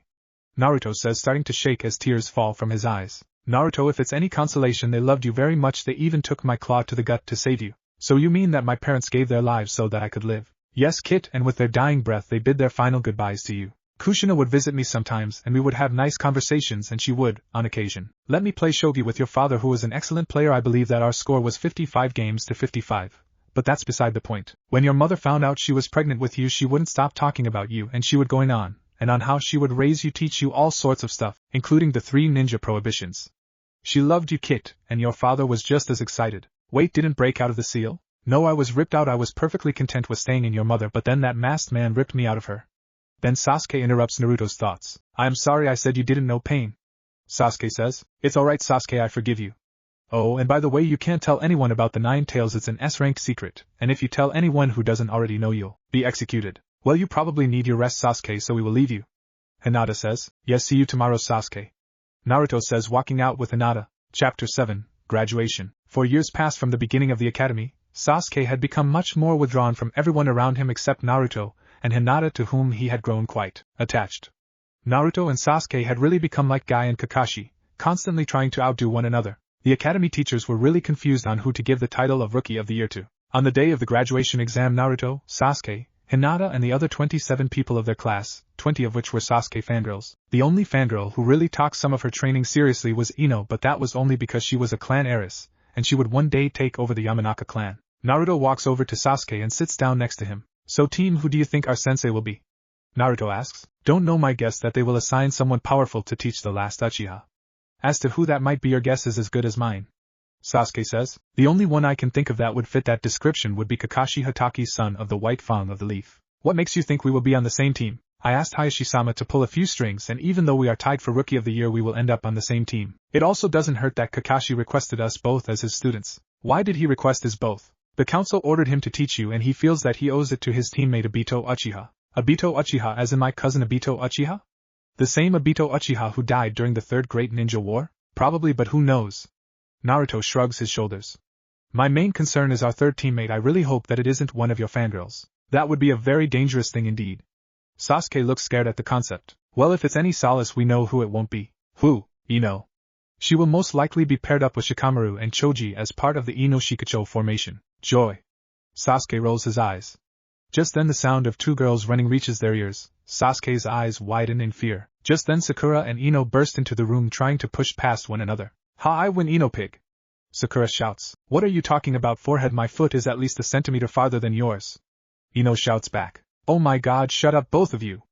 Speaker 1: Naruto says, starting to shake as tears fall from his eyes. Naruto, if it's any consolation, they loved you very much. They even took my claw to the gut to save you. So you mean that my parents gave their lives so that I could live? Yes, Kit, and with their dying breath they bid their final goodbyes to you. Kushina would visit me sometimes and we would have nice conversations, and she would, on occasion, let me play shogi with your father, who was an excellent player. I believe that our score was 55 games to 55. But that's beside the point. When your mother found out she was pregnant with you, she wouldn't stop talking about you, and she would going on, and on how she would raise you, teach you all sorts of stuff, including the 3 ninja prohibitions. She loved you, Kit, and your father was just as excited. Wait, didn't break out of the seal? No, I was ripped out. I was perfectly content with staying in your mother, but then that masked man ripped me out of her. Then Sasuke interrupts Naruto's thoughts. I am sorry, I said you didn't know pain. Sasuke says, it's alright Sasuke, I forgive you. Oh, and by the way, you can't tell anyone about the 9 tails, it's an S-ranked secret, and if you tell anyone who doesn't already know, you'll be executed. Well, you probably need your rest, Sasuke, so we will leave you. Hinata says, yes, see you tomorrow, Sasuke. Naruto says, walking out with Hinata. Chapter 7, Graduation. For years past from the beginning of the academy, Sasuke had become much more withdrawn from everyone around him except Naruto and Hinata, to whom he had grown quite attached. Naruto and Sasuke had really become like Guy and Kakashi, constantly trying to outdo one another. The academy teachers were really confused on who to give the title of Rookie of the Year to. On the day of the graduation exam, Naruto, Sasuke, Hinata and the other 27 people of their class, 20 of which were Sasuke fangirls. The only fangirl who really took some of her training seriously was Ino, but that was only because she was a clan heiress, and she would one day take over the Yamanaka clan. Naruto walks over to Sasuke and sits down next to him. So team, who do you think our sensei will be? Naruto asks. Don't know, my guess that they will assign someone powerful to teach the last Uchiha. As to who that might be, your guess is as good as mine. Sasuke says, the only one I can think of that would fit that description would be Kakashi Hataki's son of the White Fang of the Leaf. What makes you think we will be on the same team? I asked Hayashi-sama to pull a few strings, and even though we are tied for Rookie of the Year, we will end up on the same team. It also doesn't hurt that Kakashi requested us both as his students. Why did he request us both? The council ordered him to teach you, and he feels that he owes it to his teammate Obito Uchiha. Obito Uchiha as in my cousin Obito Uchiha? The same Obito Uchiha who died during the Third Great Ninja War? Probably, but who knows? Naruto shrugs his shoulders. My main concern is our third teammate. I really hope that it isn't one of your fangirls. That would be a very dangerous thing indeed. Sasuke looks scared at the concept. Well, if it's any solace, we know who it won't be. Who? Ino. She will most likely be paired up with Shikamaru and Choji as part of the Ino Shikacho formation. Joy. Sasuke rolls his eyes. Just then the sound of 2 girls running reaches their ears. Sasuke's eyes widen in fear. Just then Sakura and Ino burst into the room trying to push past one another. Ha, I win, Ino pig! Sakura shouts. What are you talking about, forehead? My foot is at least a centimeter farther than yours. Ino shouts back. Oh my god, shut up both of you!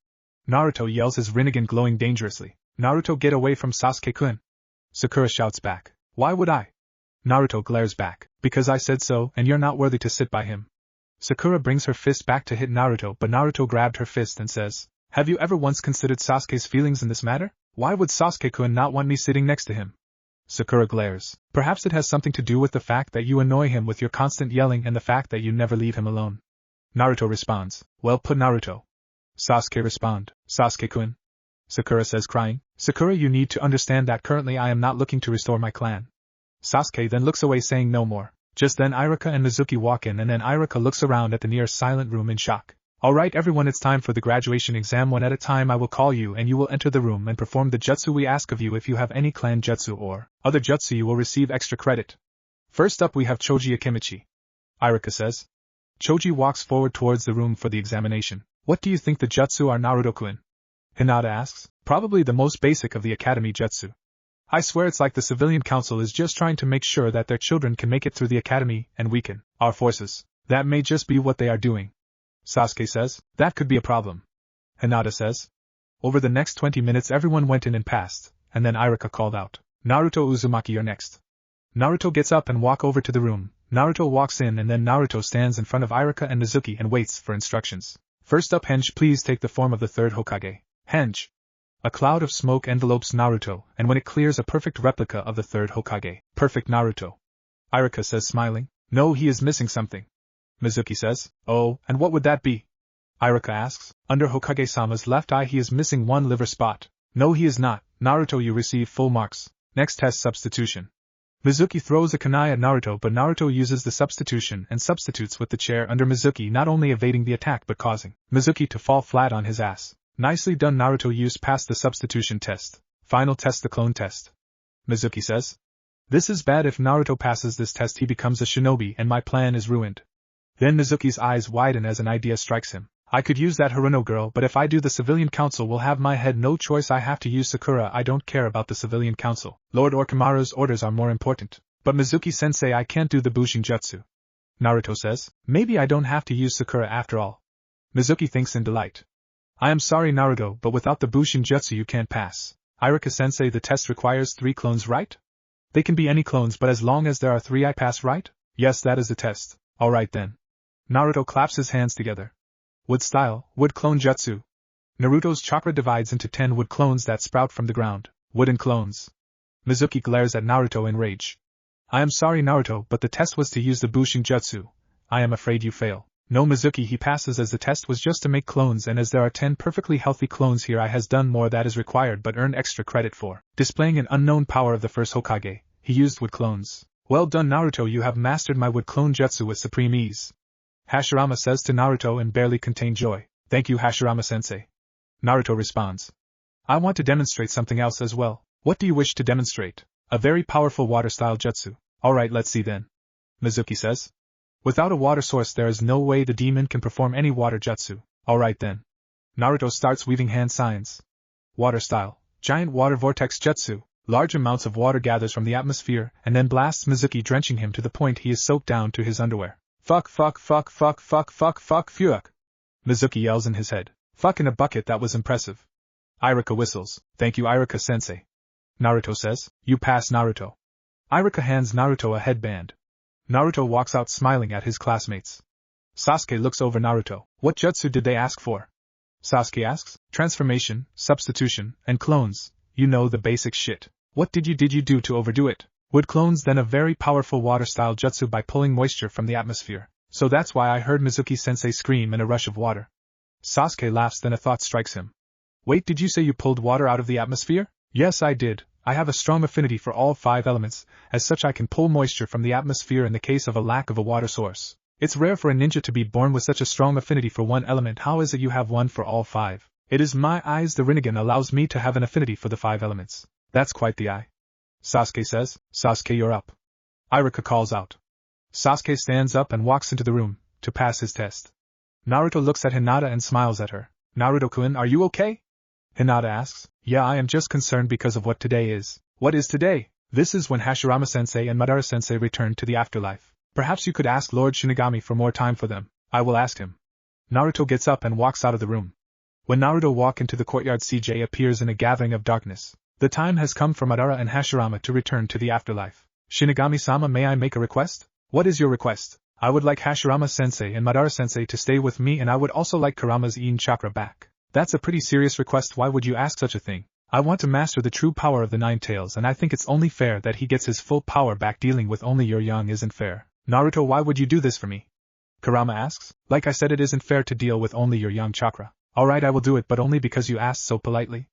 Speaker 1: Naruto yells, his rinnegan glowing dangerously. Naruto, get away from Sasuke-kun! Sakura shouts back. Why would I? Naruto glares back. Because I said so, and you're not worthy to sit by him. Sakura brings her fist back to hit Naruto, but Naruto grabbed her fist and says, have you ever once considered Sasuke's feelings in this matter? Why would Sasuke-kun not want me sitting next to him? Sakura glares. Perhaps it has something to do with the fact that you annoy him with your constant yelling and the fact that you never leave him alone. Naruto responds. Well put, Naruto. Sasuke respond. Sasuke-kun. Sakura says, crying. Sakura, you need to understand that currently I am not looking to restore my clan. Sasuke then looks away, saying no more. Just then Iruka and Mizuki walk in, and then Iruka looks around at the near silent room in shock. Alright everyone, it's time for the graduation exam. One at a time I will call you and you will enter the room and perform the jutsu we ask of you. If you have any clan jutsu or other jutsu, you will receive extra credit. First up we have Choji Akimichi. Iruka says. Choji walks forward towards the room for the examination. What do you think the jutsu are, Naruto-kun? Hinata asks. Probably the most basic of the academy jutsu. I swear it's like the civilian council is just trying to make sure that their children can make it through the academy and weaken our forces. That may just be what they are doing. Sasuke says. That could be a problem. Hinata says. Over the next 20 minutes everyone went in and passed, and then Iruka called out. Naruto Uzumaki, you're next. Naruto gets up and walks over to the room. Naruto walks in and then Naruto stands in front of Iruka and Mizuki and waits for instructions. First up, Henge, please take the form of the third Hokage. Henge. A cloud of smoke envelopes Naruto, and when it clears, a perfect replica of the third Hokage. Perfect, Naruto. Iruka says, smiling. No, he is missing something. Mizuki says. Oh, and what would that be? Iruka asks. Under Hokage-sama's left eye he is missing one liver spot. No, he is not. Naruto, you receive full marks. Next test, substitution. Mizuki throws a kunai at Naruto, but Naruto uses the substitution and substitutes with the chair under Mizuki, not only evading the attack but causing Mizuki to fall flat on his ass. Nicely done, Naruto. Used past the substitution test. Final test, the clone test. Mizuki says. This is bad. If Naruto passes this test he becomes a shinobi and my plan is ruined. Then Mizuki's eyes widen as an idea strikes him. I could use that Haruno girl, but if I do the civilian council will have my head. No choice, I have to use Sakura. I don't care about the civilian council. Lord Orochimaru's orders are more important. But Mizuki-sensei, I can't do the Bushin Jutsu. Naruto says. Maybe I don't have to use Sakura after all. Mizuki thinks in delight. I am sorry Naruto, but without the Bushin Jutsu you can't pass. Iruka-sensei, the test requires 3 clones, right? They can be any clones, but as long as there are 3 I pass, right? Yes, that is the test. Alright then. Naruto claps his hands together. Wood style, wood clone jutsu. Naruto's chakra divides into 10 wood clones that sprout from the ground. Wooden clones. Mizuki glares at Naruto in rage. I am sorry Naruto, but the test was to use the Bushin Jutsu. I am afraid you fail. No Mizuki, he passes, as the test was just to make clones, and as there are 10 perfectly healthy clones here, I has done more that is required but earned extra credit for. Displaying an unknown power of the first Hokage, he used wood clones. Well done Naruto, you have mastered my wood clone jutsu with supreme ease. Hashirama says to Naruto and barely contain joy. Thank you Hashirama-sensei. Naruto responds. I want to demonstrate something else as well. What do you wish to demonstrate? A very powerful water-style jutsu. Alright, let's see then. Mizuki says. Without a water source there is no way the demon can perform any water jutsu. Alright then. Naruto starts weaving hand signs. Water style. Giant water vortex jutsu. Large amounts of water gathers from the atmosphere and then blasts Mizuki, drenching him to the point he is soaked down to his underwear. Fuck. Mizuki yells in his head. Fuck in a bucket, that was impressive. Iruka whistles. Thank you Iruka-sensei. Naruto says. You pass Naruto. Iruka hands Naruto a headband. Naruto walks out smiling at his classmates. Sasuke looks over Naruto. What jutsu did they ask for? Sasuke asks. Transformation, substitution, and clones. You know the basic shit. What did you do to overdo it? Wood clones, then a very powerful water-style jutsu by pulling moisture from the atmosphere. So that's why I heard Mizuki-sensei scream in a rush of water. Sasuke laughs, then a thought strikes him. Wait, did you say you pulled water out of the atmosphere? Yes, I did. I have a strong affinity for all 5 elements, as such I can pull moisture from the atmosphere in the case of a lack of a water source. It's rare for a ninja to be born with such a strong affinity for one element. How is it you have one for all 5? It is my eyes. The rinnegan allows me to have an affinity for the 5 elements. That's quite the eye. Sasuke says. Sasuke, you're up. Iruka calls out. Sasuke stands up and walks into the room, to pass his test. Naruto looks at Hinata and smiles at her. Naruto-kun, are you okay? Hinata asks. Yeah, I am just concerned because of what today is. What is today? This is when Hashirama-sensei and Madara-sensei return to the afterlife. Perhaps you could ask Lord Shinigami for more time for them. I will ask him. Naruto gets up and walks out of the room. When Naruto walks into the courtyard, CJ appears in a gathering of darkness. The time has come for Madara and Hashirama to return to the afterlife. Shinigami-sama, may I make a request? What is your request? I would like Hashirama-sensei and Madara-sensei to stay with me, and I would also like Kurama's Yin chakra back. That's a pretty serious request. Why would you ask such a thing? I want to master the true power of the 9 tails, and I think it's only fair that he gets his full power back. Dealing with only your young isn't fair. Naruto, why would you do this for me? Kurama asks. Like I said, it isn't fair to deal with only your young chakra. Alright, I will do it, but only because you asked so politely.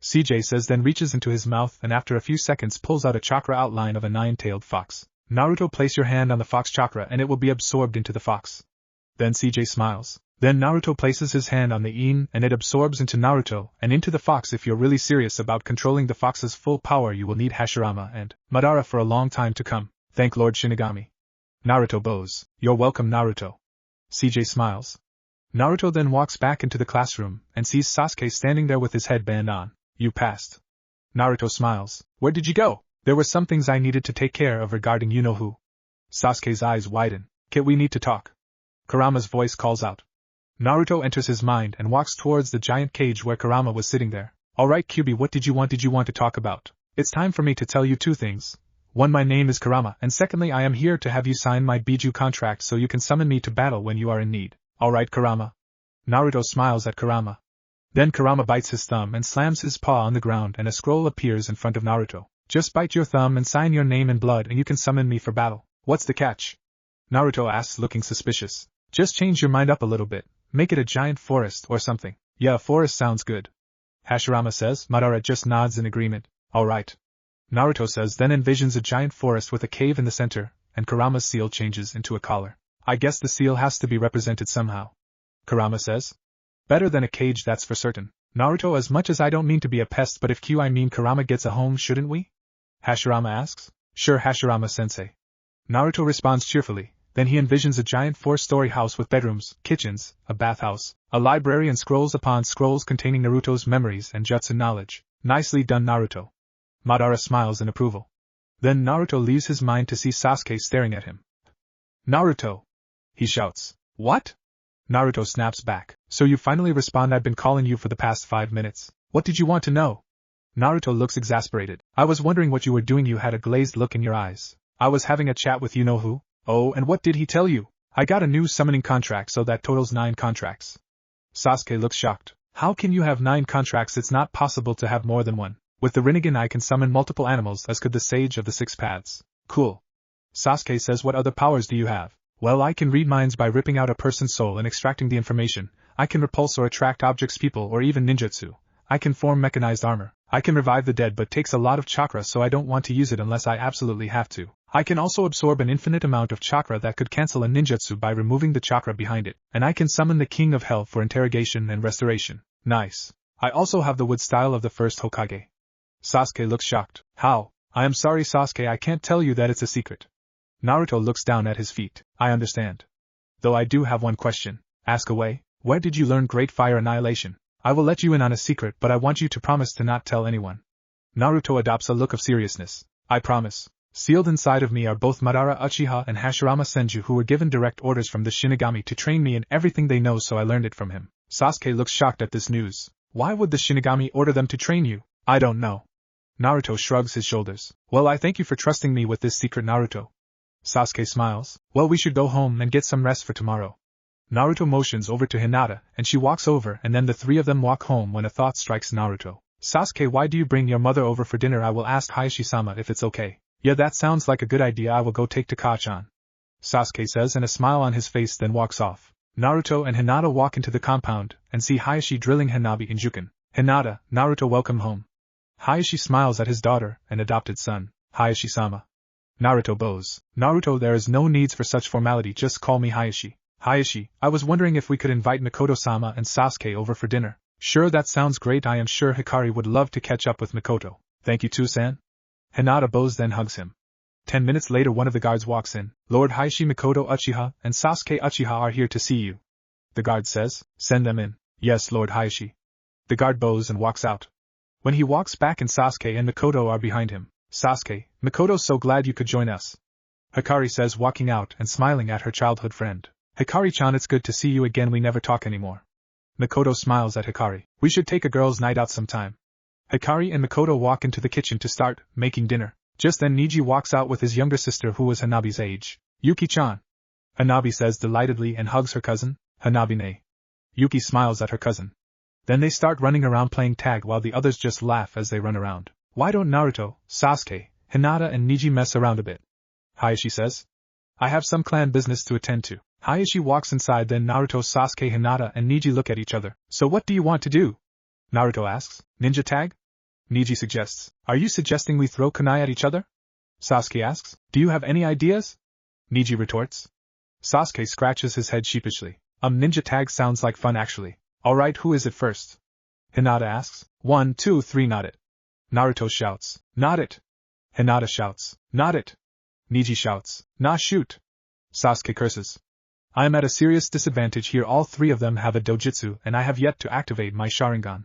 Speaker 1: CJ says, then reaches into his mouth and after a few seconds pulls out a chakra outline of a 9-tailed fox. Naruto, place your hand on the fox chakra and it will be absorbed into the fox. Then CJ smiles. Then Naruto places his hand on the Yin and it absorbs into Naruto and into the fox. If you're really serious about controlling the fox's full power, you will need Hashirama and Madara for a long time to come. Thank Lord Shinigami. Naruto bows. You're welcome, Naruto. CJ smiles. Naruto then walks back into the classroom and sees Sasuke standing there with his headband on. You passed. Naruto smiles. Where did you go? There were some things I needed to take care of regarding you-know-who. Sasuke's eyes widen. Kid, we need to talk. Kurama's voice calls out. Naruto enters his mind and walks towards the giant cage where Kurama was sitting there. Alright Kyubi, what did you want to talk about? It's time for me to tell you 2 things. 1, my name is Kurama, and secondly, I am here to have you sign my Biju contract so you can summon me to battle when you are in need. Alright Kurama. Naruto smiles at Kurama. Then Kurama bites his thumb and slams his paw on the ground and a scroll appears in front of Naruto. Just bite your thumb and sign your name in blood and you can summon me for battle. What's the catch? Naruto asks, looking suspicious. Just change your mind up a little bit. Make it a giant forest or something. Yeah, a forest sounds good. Hashirama says. Madara just nods in agreement. Alright. Naruto says, then envisions a giant forest with a cave in the center, and Kurama's seal changes into a collar. I guess the seal has to be represented somehow. Kurama says. Better than a cage, that's for certain. Naruto, as much as I don't mean to be a pest, but if Kurama gets a home, shouldn't we? Hashirama asks. Sure, Hashirama-sensei. Naruto responds cheerfully. Then he envisions a giant 4-story house with bedrooms, kitchens, a bathhouse, a library and scrolls upon scrolls containing Naruto's memories and jutsu knowledge. Nicely done, Naruto. Madara smiles in approval. Then Naruto leaves his mind to see Sasuke staring at him. Naruto! He shouts. What? Naruto snaps back. So you finally respond. I've been calling you for the past 5 minutes. What did you want to know? Naruto looks exasperated. I was wondering what you were doing. You had a glazed look in your eyes. I was having a chat with you-know-who. Oh, and what did he tell you? I got a new summoning contract, so that totals 9 contracts. Sasuke looks shocked. How can you have 9 contracts? It's not possible to have more than one. With the rinnegan I can summon multiple animals, as could the sage of the 6 paths. Cool. Sasuke says, what other powers do you have? Well, I can read minds by ripping out a person's soul and extracting the information. I can repulse or attract objects, people, or even ninjutsu. I can form mechanized armor. I can revive the dead, but takes a lot of chakra, so I don't want to use it unless I absolutely have to. I can also absorb an infinite amount of chakra that could cancel a ninjutsu by removing the chakra behind it. And I can summon the king of hell for interrogation and restoration. Nice. I also have the wood style of the first Hokage. Sasuke looks shocked. How? I am sorry, Sasuke, I can't tell you that, it's a secret. Naruto looks down at his feet. I understand. Though I do have one question. Ask away. Where did you learn Great Fire Annihilation? I will let you in on a secret, but I want you to promise to not tell anyone. Naruto adopts a look of seriousness. I promise. Sealed inside of me are both Madara Uchiha and Hashirama Senju, who were given direct orders from the Shinigami to train me in everything they know, so I learned it from him. Sasuke looks shocked at this news. Why would the Shinigami order them to train you? I don't know. Naruto shrugs his shoulders. Well, I thank you for trusting me with this secret, Naruto. Sasuke smiles. Well, we should go home and get some rest for tomorrow. Naruto motions over to Hinata, and she walks over, and then the 3 of them walk home when a thought strikes Naruto. Sasuke, why do you bring your mother over for dinner? I will ask Hayashi-sama if it's okay. Yeah, that sounds like a good idea. I will go take Takachan. Sasuke says, and a smile on his face, then walks off. Naruto and Hinata walk into the compound, and see Hayashi drilling Hanabi in Juken. Hinata, Naruto, welcome home. Hayashi smiles at his daughter and adopted son. Hayashi-sama. Naruto bows. Naruto, there is no needs for such formality, just call me Hayashi. Hayashi, I was wondering if we could invite Mikoto-sama and Sasuke over for dinner. Sure, that sounds great. I am sure Hikari would love to catch up with Mikoto. Thank you too, San. Hinata bows, then hugs him. 10 minutes later, one of the guards walks in. Lord Hayashi, Mikoto Uchiha, and Sasuke Uchiha are here to see you. The guard says, send them in. Yes, Lord Hayashi. The guard bows and walks out. When he walks back in, Sasuke and Mikoto are behind him. Sasuke, Mikoto, so glad you could join us. Hikari says, walking out and smiling at her childhood friend. Hikari-chan, it's good to see you again. We never talk anymore. Mikoto smiles at Hikari. We should take a girls' night out sometime. Hikari and Mikoto walk into the kitchen to start making dinner. Just then Niji walks out with his younger sister, who was Hanabi's age. Yuki-chan. Hanabi says delightedly and hugs her cousin, Hanabi-ne. Yuki smiles at her cousin. Then they start running around playing tag while the others just laugh as they run around. Why don't Naruto, Sasuke, Hinata and Niji mess around a bit? Hayashi says. I have some clan business to attend to. Hayashi walks inside, then Naruto, Sasuke, Hinata and Niji look at each other. So what do you want to do? Naruto asks. Ninja tag? Niji suggests. Are you suggesting we throw kunai at each other? Sasuke asks. Do you have any ideas? Niji retorts. Sasuke scratches his head sheepishly. Ninja tag sounds like fun actually. Alright, who is it first? Hinata asks. 1, 2, 3, not it. Naruto shouts. Not it. Hinata shouts. Not it. Niji shouts. Nah, shoot. Sasuke curses. I am at a serious disadvantage here. All 3 of them have a dojutsu, and I have yet to activate my Sharingan.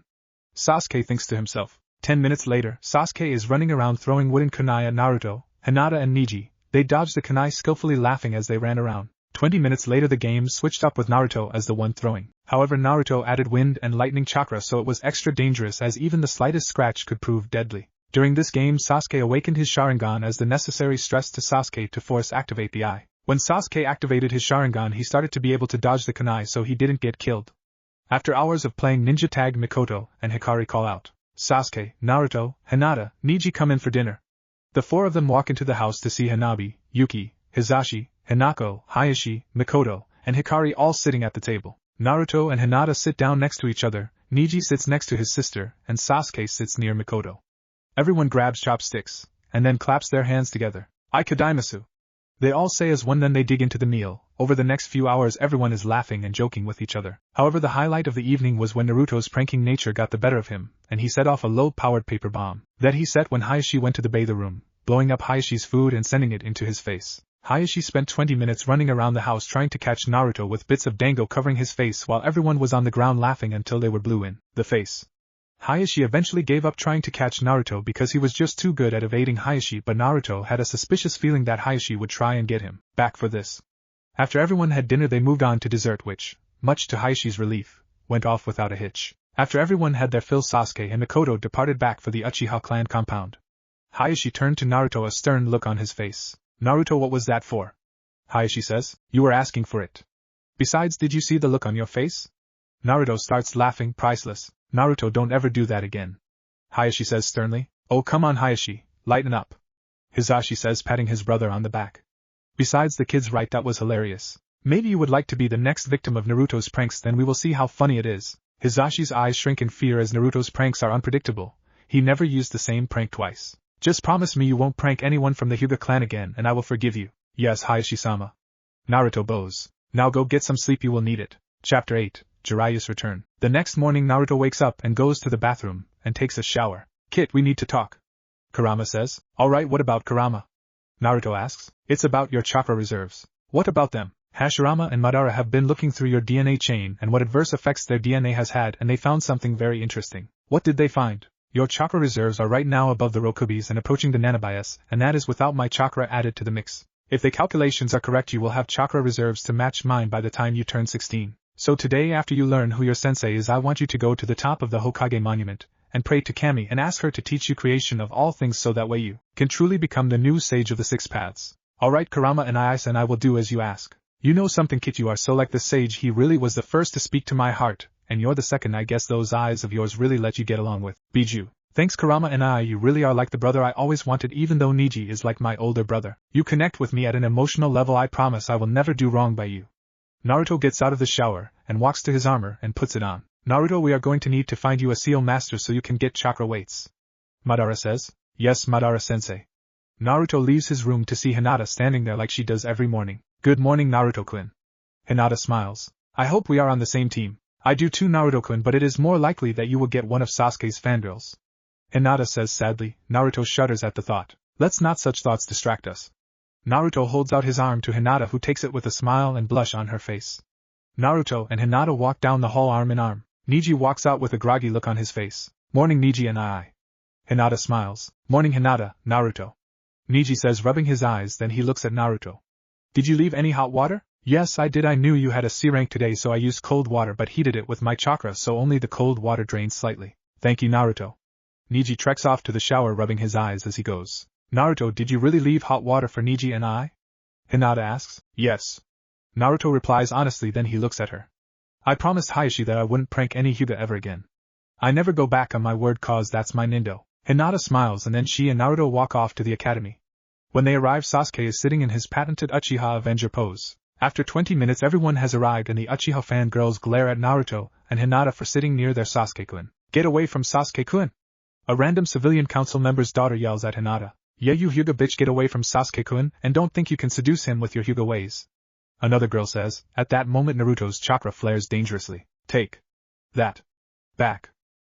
Speaker 1: Sasuke thinks to himself. 10 minutes later, Sasuke is running around throwing wooden kunai at Naruto, Hinata and Niji. They dodged the kunai skillfully, laughing as they ran around. 20 minutes later, the game switched up with Naruto as the one throwing. However, Naruto added wind and lightning chakra, so it was extra dangerous, as even the slightest scratch could prove deadly. During this game, Sasuke awakened his Sharingan as the necessary stress to Sasuke to force activate the eye. When Sasuke activated his Sharingan, he started to be able to dodge the kunai, so he didn't get killed. After hours of playing ninja tag, Mikoto and Hikari call out. Sasuke, Naruto, Hinata, Niji, come in for dinner. The 4 of them walk into the house to see Hanabi, Yuki, Hizashi, Hinako, Hayashi, Mikoto, and Hikari all sitting at the table. Naruto and Hinata sit down next to each other, Niji sits next to his sister, and Sasuke sits near Mikoto. Everyone grabs chopsticks, and then claps their hands together. Aikadaimasu. They all say as one, then they dig into the meal. Over the next few hours everyone is laughing and joking with each other. However, the highlight of the evening was when Naruto's pranking nature got the better of him, and he set off a low-powered paper bomb that he set when Hayashi went to the bather room, blowing up Hayashi's food and sending it into his face. Hayashi spent 20 minutes running around the house trying to catch Naruto with bits of dango covering his face while everyone was on the ground laughing until they were blue in the face. Hayashi eventually gave up trying to catch Naruto because he was just too good at evading Hayashi, but Naruto had a suspicious feeling that Hayashi would try and get him back for this. After everyone had dinner, they moved on to dessert, which much to Hayashi's relief, went off without a hitch. After everyone had their fill, Sasuke and Mikoto departed back for the Uchiha clan compound. Hayashi turned to Naruto, a stern look on his face. Naruto, what was that for? Hayashi says, you were asking for it. Besides, did you see the look on your face? Naruto starts laughing, priceless. Naruto, don't ever do that again. Hayashi says sternly, oh come on Hayashi, lighten up. Hisashi says, patting his brother on the back. Besides, the kid's right, that was hilarious. Maybe you would like to be the next victim of Naruto's pranks, then we will see how funny it is. Hisashi's eyes shrink in fear as Naruto's pranks are unpredictable. He never used the same prank twice. Just promise me you won't prank anyone from the Hyuga clan again and I will forgive you. Yes, Hayashi-sama. Naruto bows. Now go get some sleep, you will need it. Chapter 8, Jiraiya's Return. The next morning Naruto wakes up and goes to the bathroom and takes a shower. Kit, we need to talk. Kurama says. Alright, what about Kurama? Naruto asks. It's about your chakra reserves. What about them? Hashirama and Madara have been looking through your DNA chain and what adverse effects their DNA has had, and they found something very interesting. What did they find? Your chakra reserves are right now above the Rokubis and approaching the Nanabias, and that is without my chakra added to the mix. If the calculations are correct, you will have chakra reserves to match mine by the time you turn 16. So today, after you learn who your sensei is, I want you to go to the top of the Hokage monument and pray to Kami and ask her to teach you creation of all things, so that way you can truly become the new sage of the six paths. Alright Kurama and I will do as you ask. You know something, Kit, you are so like the sage. He really was the first to speak to my heart, and you're the second. I guess those eyes of yours really let you get along with Biju. Thanks Kurama and you really are like the brother I always wanted, even though Niji is like my older brother. You connect with me at an emotional level. I promise I will never do wrong by you. Naruto gets out of the shower and walks to his armor and puts it on. Naruto, we are going to need to find you a seal master so you can get chakra weights. Madara says. Yes, Madara-sensei. Naruto leaves his room to see Hinata standing there like she does every morning. Good morning, Naruto-kun. Hinata smiles. I hope we are on the same team. I do too, Naruto-kun, but it is more likely that you will get one of Sasuke's fangirls. Hinata says sadly. Naruto shudders at the thought. Let's not such thoughts distract us. Naruto holds out his arm to Hinata, who takes it with a smile and blush on her face. Naruto and Hinata walk down the hall arm in arm. Niji walks out with a groggy look on his face. Morning, Niji and I. Hinata smiles. Morning, Hinata, Naruto. Niji says, rubbing his eyes, then he looks at Naruto. Did you leave any hot water? Yes, I did. I knew you had a C rank today, so I used cold water but heated it with my chakra, so only the cold water drains slightly. Thank you, Naruto. Niji treks off to the shower, rubbing his eyes as he goes. Naruto, did you really leave hot water for Niji and I? Hinata asks. Yes. Naruto replies honestly, then he looks at her. I promised Hayashi that I wouldn't prank any Hyuga ever again. I never go back on my word, cause that's my nindo. Hinata smiles, and then she and Naruto walk off to the academy. When they arrive, Sasuke is sitting in his patented Uchiha Avenger pose. After 20 minutes everyone has arrived and the Uchiha fangirls glare at Naruto and Hinata for sitting near their Sasuke-kun. Get away from Sasuke-kun! A random civilian council member's daughter yells at Hinata. Yeah, you Hyuga bitch, get away from Sasuke-kun and don't think you can seduce him with your Hyuga ways. Another girl says. At that moment Naruto's chakra flares dangerously. Take that back.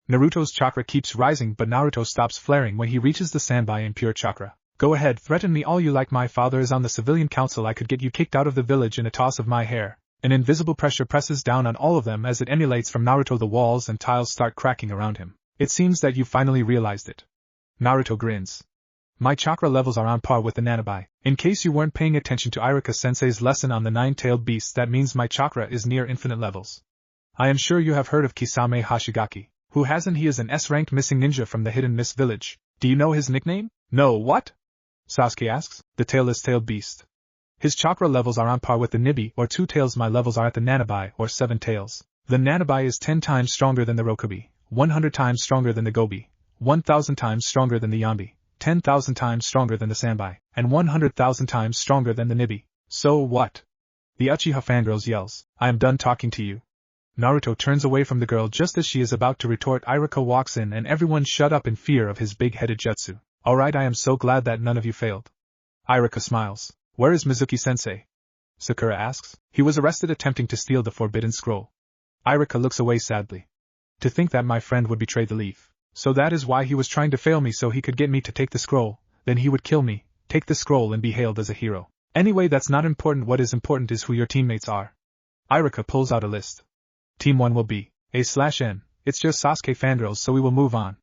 Speaker 1: Naruto's chakra keeps rising, but Naruto stops flaring when he reaches the Sanbai in pure chakra. Go ahead, threaten me all you like. My father is on the civilian council. I could get you kicked out of the village in a toss of my hair. An invisible pressure presses down on all of them as it emulates from Naruto. The walls and tiles start cracking around him. It seems that you finally realized it. Naruto grins. My chakra levels are on par with the Nanabi. In case you weren't paying attention to Irika-sensei's lesson on the nine-tailed beasts, that means my chakra is near infinite levels. I am sure you have heard of Kisame Hashigaki. Who hasn't? He is an S-ranked missing ninja from the Hidden Mist village. Do you know his nickname? No, what? Sasuke asks. The tailless tailed beast. His chakra levels are on par with the Nibi, or 2 tails. My levels are at the Nanabi, or 7 tails. The Nanabi is 10 times stronger than the Rokubi, 100 times stronger than the Gobi, 1,000 times stronger than the Yambi, 10,000 times stronger than the Sanbai, and 100,000 times stronger than the Nibi. So what? The Uchiha fangirls yells. I am done talking to you. Naruto turns away from the girl just as she is about to retort. Irika walks in and everyone shut up in fear of his big-headed jutsu. Alright, I am so glad that none of you failed. Irika smiles. Where is Mizuki-sensei? Sakura asks. He was arrested attempting to steal the forbidden scroll. Irika looks away sadly. To think that my friend would betray the leaf. So that is why he was trying to fail me, so he could get me to take the scroll, then he would kill me, take the scroll and be hailed as a hero. Anyway, that's not important. What is important is who your teammates are. Irika pulls out a list. Team 1 will be A/N. It's just Sasuke fangirls, so we will move on.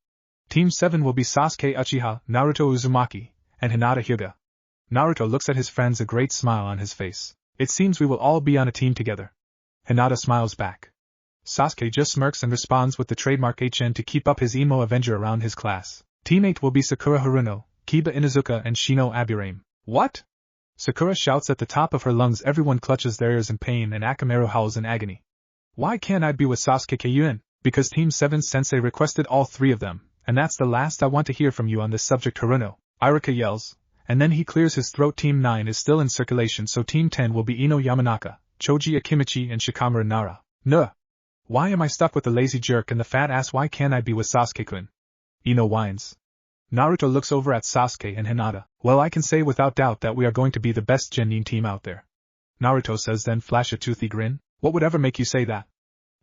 Speaker 1: Team 7 will be Sasuke Uchiha, Naruto Uzumaki, and Hinata Hyuga. Naruto looks at his friends, a great smile on his face. It seems we will all be on a team together. Hinata smiles back. Sasuke just smirks and responds with the trademark HN to keep up his emo avenger around his class. Team 8 will be Sakura Haruno, Kiba Inuzuka and Shino Aburame. What? Sakura shouts at the top of her lungs. Everyone clutches their ears in pain and Akamaru howls in agony. Why can't I be with Sasuke Kyuin? Because Team 7's sensei requested all three of them, and that's the last I want to hear from you on this subject, Haruno. Iruka yells, and then he clears his throat. Team 9 is still in circulation, so Team 10 will be Ino Yamanaka, Choji Akimichi and Shikamaru Nara. Nuh! Why am I stuck with the lazy jerk and the fat ass? Why can't I be with Sasuke-kun? Ino whines. Naruto looks over at Sasuke and Hinata. Well, I can say without doubt that we are going to be the best genin team out there. Naruto says, then flash a toothy grin. What would ever make you say that?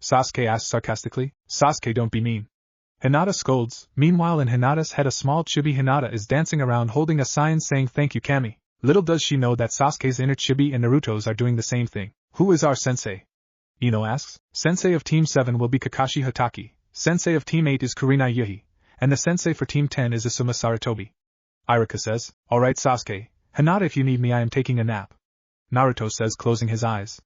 Speaker 1: Sasuke asks sarcastically. Sasuke, don't be mean. Hinata scolds. Meanwhile, in Hinata's head, a small chibi Hinata is dancing around holding a sign saying thank you Kami. Little does she know that Sasuke's inner chibi and Naruto's are doing the same thing. Who is our sensei? Ino asks. Sensei of Team 7 will be Kakashi Hatake, sensei of Team 8 is Kurenai Yuhi, and the sensei for Team 10 is Asuma Saratobi. Iruka says, alright Sasuke, Hinata, if you need me I am taking a nap. Naruto says, closing his eyes.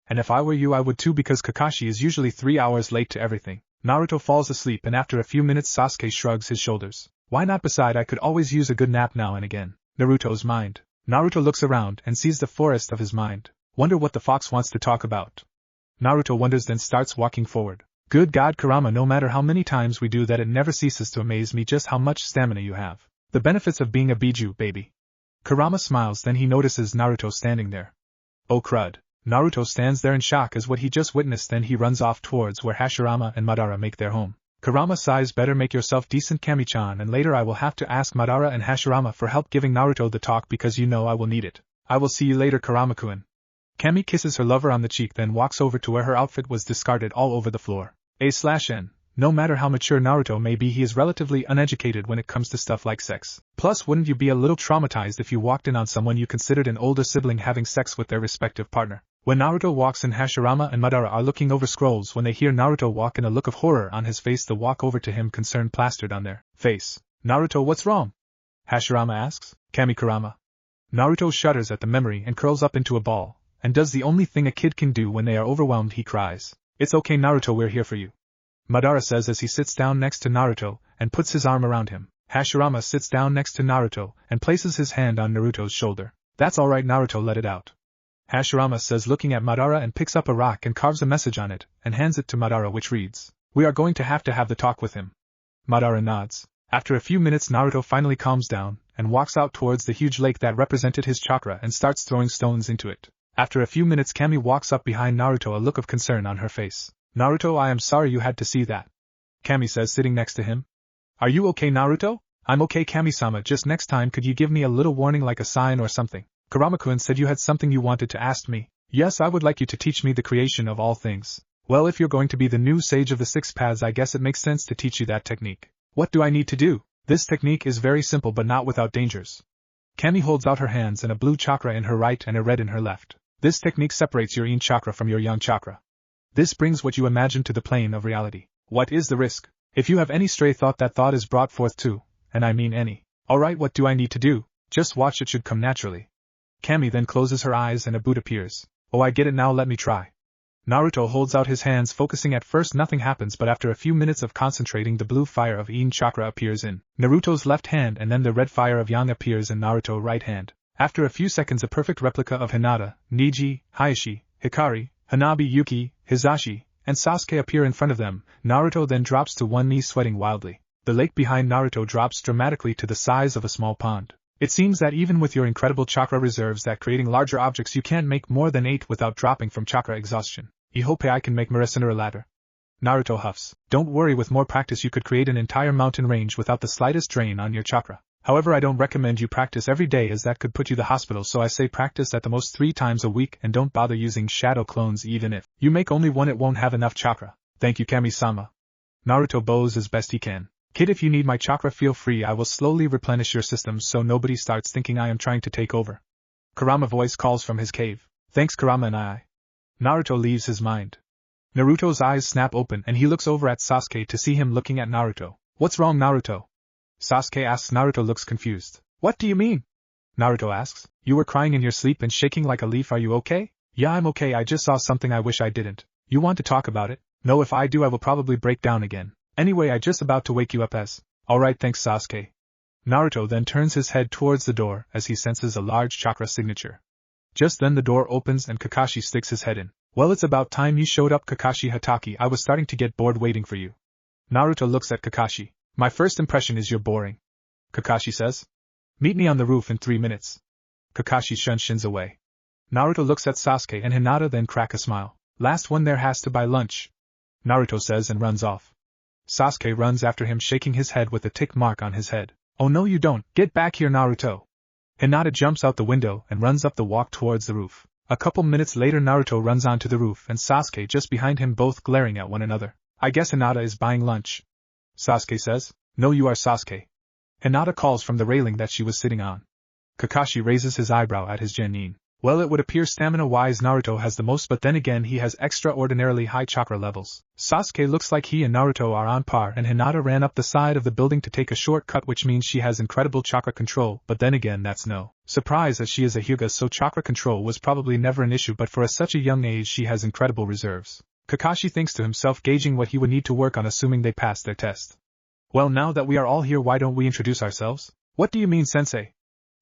Speaker 1: And if I were you I would too, because Kakashi is usually 3 hours late to everything. Naruto falls asleep and after a few minutes Sasuke shrugs his shoulders. Why not? Beside, I could always use a good nap now and again. Naruto's mind. Naruto looks around and sees the forest of his mind. Wonder what the fox wants to talk about. Naruto wonders, then starts walking forward. Good God, Kurama, no matter how many times we do that, it never ceases to amaze me just how much stamina you have. The benefits of being a Biju, baby. Kurama smiles, then he notices Naruto standing there. Oh crud. Naruto stands there in shock as what he just witnessed, then he runs off towards where Hashirama and Madara make their home. Kurama sighs, better make yourself decent Kami-chan, and later I will have to ask Madara and Hashirama for help giving Naruto the talk because you know I will need it. I will see you later, Kurama-kun. Kami kisses her lover on the cheek, then walks over to where her outfit was discarded all over the floor. A/N. No matter how mature Naruto may be, he is relatively uneducated when it comes to stuff like sex. Plus, wouldn't you be a little traumatized if you walked in on someone you considered an older sibling having sex with their respective partner? When Naruto walks in, Hashirama and Madara are looking over scrolls when they hear Naruto walk in, a look of horror on his face. They walk over to him, concern plastered on their face. Naruto, what's wrong? Hashirama asks. Kami, Kurama. Naruto shudders at the memory and curls up into a ball, and does the only thing a kid can do when they are overwhelmed. He cries. It's okay Naruto, we're here for you. Madara says as he sits down next to Naruto and puts his arm around him. Hashirama sits down next to Naruto and places his hand on Naruto's shoulder. That's alright Naruto, let it out. Hashirama says, looking at Madara, and picks up a rock and carves a message on it and hands it to Madara, which reads, we are going to have the talk with him. Madara nods. After a few minutes Naruto finally calms down and walks out towards the huge lake that represented his chakra and starts throwing stones into it. After a few minutes Kami walks up behind Naruto, a look of concern on her face. Naruto, I am sorry you had to see that. Kami says, sitting next to him. Are you okay Naruto? I'm okay Kami-sama, just next time could you give me a little warning like a sign or something? Kurama-kun said you had something you wanted to ask me. Yes, I would like you to teach me the creation of all things. Well, if you're going to be the new sage of the 6 paths, I guess it makes sense to teach you that technique. What do I need to do? This technique is very simple but not without dangers. Kami holds out her hands and a blue chakra in her right and a red in her left. This technique separates your yin chakra from your yang chakra. This brings what you imagine to the plane of reality. What is the risk? If you have any stray thought, that thought is brought forth too, and I mean any. Alright, what do I need to do? Just watch, it should come naturally. Kami then closes her eyes and a boot appears. Oh, I get it now, let me try. Naruto holds out his hands, focusing. At first nothing happens, but after a few minutes of concentrating, the blue fire of yin chakra appears in Naruto's left hand and then the red fire of yang appears in Naruto's right hand. After a few seconds, a perfect replica of Hinata, Niji, Hayashi, Hikari, Hanabi, Yuki, Hizashi, and Sasuke appear in front of them. Naruto then drops to one knee, sweating wildly. The lake behind Naruto drops dramatically to the size of a small pond. It seems that even with your incredible chakra reserves, that creating larger objects you can't make more than 8 without dropping from chakra exhaustion. I hope I can make Marasenara ladder. Naruto huffs. Don't worry, with more practice you could create an entire mountain range without the slightest drain on your chakra. However, I don't recommend you practice every day, as that could put you to the hospital, so I say practice at the most 3 times a week, and don't bother using shadow clones. Even if you make only 1, it won't have enough chakra. Thank you Kami-sama. Naruto bows as best he can. Kid, if you need my chakra, feel free, I will slowly replenish your systems so nobody starts thinking I am trying to take over. Kurama voice calls from his cave. Thanks Kurama and I. Naruto leaves his mind. Naruto's eyes snap open and he looks over at Sasuke to see him looking at Naruto. What's wrong Naruto? Sasuke asks. Naruto looks confused. What do you mean? Naruto asks. You were crying in your sleep and shaking like a leaf, are you okay? Yeah, I'm okay, I just saw something I wish I didn't. You want to talk about it? No, if I do I will probably break down again. Anyway, I just about to wake you up as. Alright, thanks Sasuke. Naruto then turns his head towards the door as he senses a large chakra signature. Just then the door opens and Kakashi sticks his head in. Well, it's about time you showed up, Kakashi Hatake. I was starting to get bored waiting for you. Naruto looks at Kakashi. My first impression is you're boring. Kakashi says. Meet me on the roof in 3 minutes. Kakashi shins away. Naruto looks at Sasuke and Hinata, then crack a smile. Last one there has to buy lunch. Naruto says and runs off. Sasuke runs after him, shaking his head with a tick mark on his head. Oh no you don't, get back here Naruto. Hinata jumps out the window and runs up the walk towards the roof. A couple minutes later Naruto runs onto the roof and Sasuke just behind him, both glaring at one another. I guess Hinata is buying lunch. Sasuke says. No, you are Sasuke. Hinata calls from the railing that she was sitting on. Kakashi raises his eyebrow at his genin. Well, it would appear stamina-wise Naruto has the most, but then again he has extraordinarily high chakra levels. Sasuke looks like he and Naruto are on par, and Hinata ran up the side of the building to take a shortcut, which means she has incredible chakra control, but then again that's no surprise as she is a Hyuga, so chakra control was probably never an issue, but for such a young age she has incredible reserves. Kakashi thinks to himself, gauging what he would need to work on assuming they pass their test. Well, now that we are all here, why don't we introduce ourselves? What do you mean, sensei?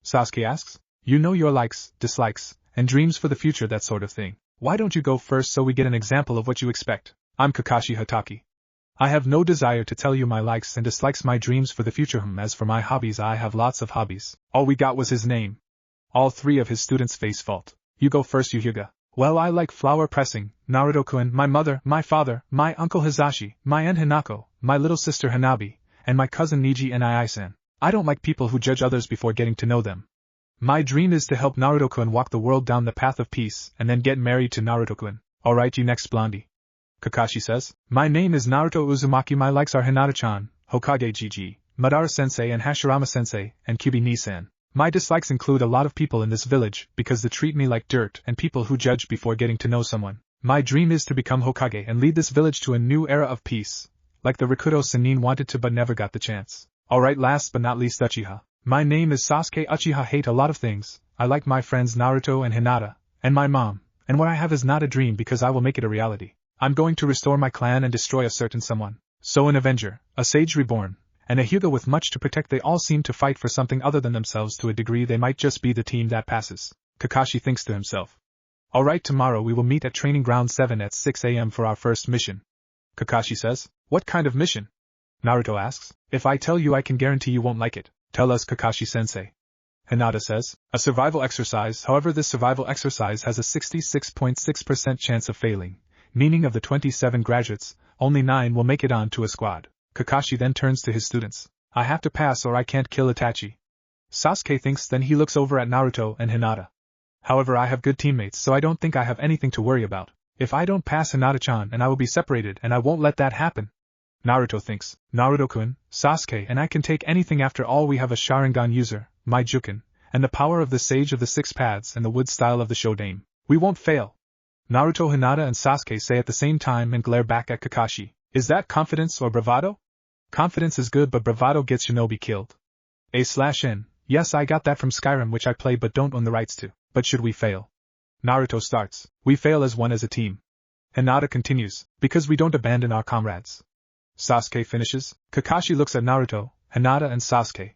Speaker 1: Sasuke asks. You know your likes, dislikes, and dreams for the future, that sort of thing. Why don't you go first so we get an example of what you expect? I'm Kakashi Hatake. I have no desire to tell you my likes and dislikes, my dreams for the future. As for my hobbies, I have lots of hobbies. All we got was his name. All 3 of his students face fault. You go first, you Hyuga. Well, I like flower pressing, Naruto-kun, my mother, my father, my uncle Hizashi, my aunt Hinako, my little sister Hanabi, and my cousin Niji and Ai-san. I don't like people who judge others before getting to know them. My dream is to help Naruto-kun walk the world down the path of peace and then get married to Naruto-kun. Alright, you next, Blondie. Kakashi says. My name is Naruto Uzumaki. My likes are Hinata-chan, Hokage Gigi, Madara-sensei and Hashirama-sensei, and Kyubi-ni-san. My dislikes include a lot of people in this village because they treat me like dirt and people who judge before getting to know someone. My dream is to become Hokage and lead this village to a new era of peace, like the Rikudo Sannin wanted to but never got the chance. Alright, last but not least, Uchiha. My name is Sasuke Uchiha. Hate a lot of things. I like my friends Naruto and Hinata, and my mom, and what I have is not a dream because I will make it a reality. I'm going to restore my clan and destroy a certain someone. So an Avenger, a Sage Reborn, and a Hyuga with much to protect, they all seem to fight for something other than themselves. To a degree they might just be the team that passes. Kakashi thinks to himself. Alright, tomorrow we will meet at Training Ground 7 at 6 a.m. for our first mission. Kakashi says. What kind of mission? Naruto asks. If I tell you, I can guarantee you won't like it. Tell us, Kakashi-sensei. Hinata says. A survival exercise. However, this survival exercise has a 66.6% chance of failing, meaning of the 27 graduates, only 9 will make it on to a squad. Kakashi then turns to his students. I have to pass or I can't kill Itachi. Sasuke thinks, then he looks over at Naruto and Hinata. However, I have good teammates, so I don't think I have anything to worry about. If I don't pass Hinata-chan, and I will be separated, and I won't let that happen. Naruto thinks. Naruto-kun, Sasuke and I can take anything. After all, we have a Sharingan user, my Juken, and the power of the Sage of the 6 Paths and the wood style of the Shodaime. We won't fail. Naruto, Hinata and Sasuke say at the same time and glare back at Kakashi. Is that confidence or bravado? Confidence is good, but bravado gets shinobi killed. A/N. Yes, I got that from Skyrim, which I play but don't own the rights to. But should we fail? Naruto starts. We fail as one, as a team. Hinata continues. Because we don't abandon our comrades. Sasuke finishes. Kakashi looks at Naruto, Hinata and Sasuke.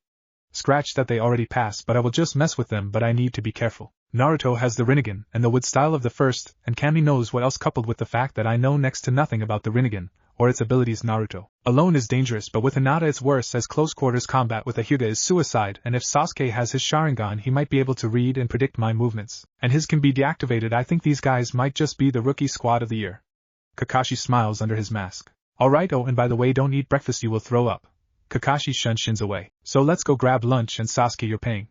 Speaker 1: Scratch that, they already passed, but I will just mess with them, but I need to be careful. Naruto has the rinnegan and the wood style of the first, and Kami knows what else, coupled with the fact that I know next to nothing about the rinnegan, or its abilities. Naruto alone is dangerous, but with Hinata it's worse, as close quarters combat with a Hyuga is suicide, and if Sasuke has his Sharingan he might be able to read and predict my movements, and his can be deactivated. I think these guys might just be the rookie squad of the year. Kakashi smiles under his mask. Alright, oh and by the way, don't eat breakfast, you will throw up. Kakashi shins away. So let's go grab lunch, and Sasuke, you're paying.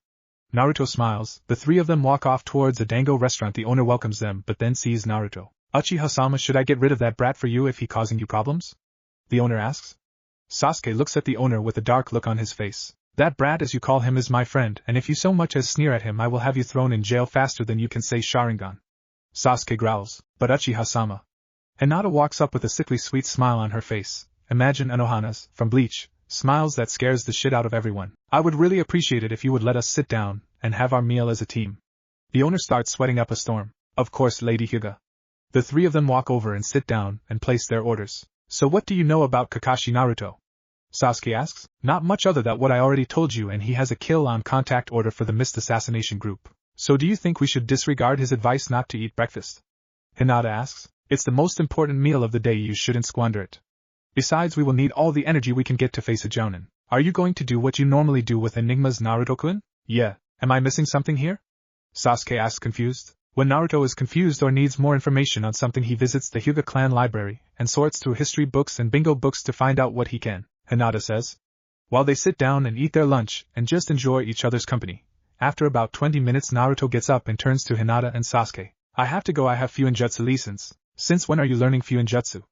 Speaker 1: Naruto smiles. The 3 of them walk off towards a dango restaurant. The owner welcomes them but then sees Naruto. Uchiha-sama, should I get rid of that brat for you if he causing you problems? The owner asks. Sasuke looks at the owner with a dark look on his face. That brat, as you call him, is my friend, and if you so much as sneer at him I will have you thrown in jail faster than you can say Sharingan. Sasuke growls. But Uchiha-sama. Hinata walks up with a sickly sweet smile on her face. Imagine Anohana's, from Bleach, smiles that scares the shit out of everyone. I would really appreciate it if you would let us sit down and have our meal as a team. The owner starts sweating up a storm. Of course, Lady Hyuga. The three of them walk over and sit down and place their orders. So what do you know about Kakashi Naruto? Sasuke asks. Not much other than what I already told you, and he has a kill on contact order for the missed assassination group. So do you think we should disregard his advice not to eat breakfast? Hinata asks. It's the most important meal of the day, you shouldn't squander it. Besides, we will need all the energy we can get to face a Jonin. Are you going to do what you normally do with Enigma's Naruto-kun? Yeah. Am I missing something here? Sasuke asks, confused. When Naruto is confused or needs more information on something, he visits the Hyuga clan library and sorts through history books and bingo books to find out what he can, Hinata says. While they sit down and eat their lunch and just enjoy each other's company, after about 20 minutes Naruto gets up and turns to Hinata and Sasuke. I have to go, I have Fuinjutsu lessons. Since when are you learning Fuinjutsu?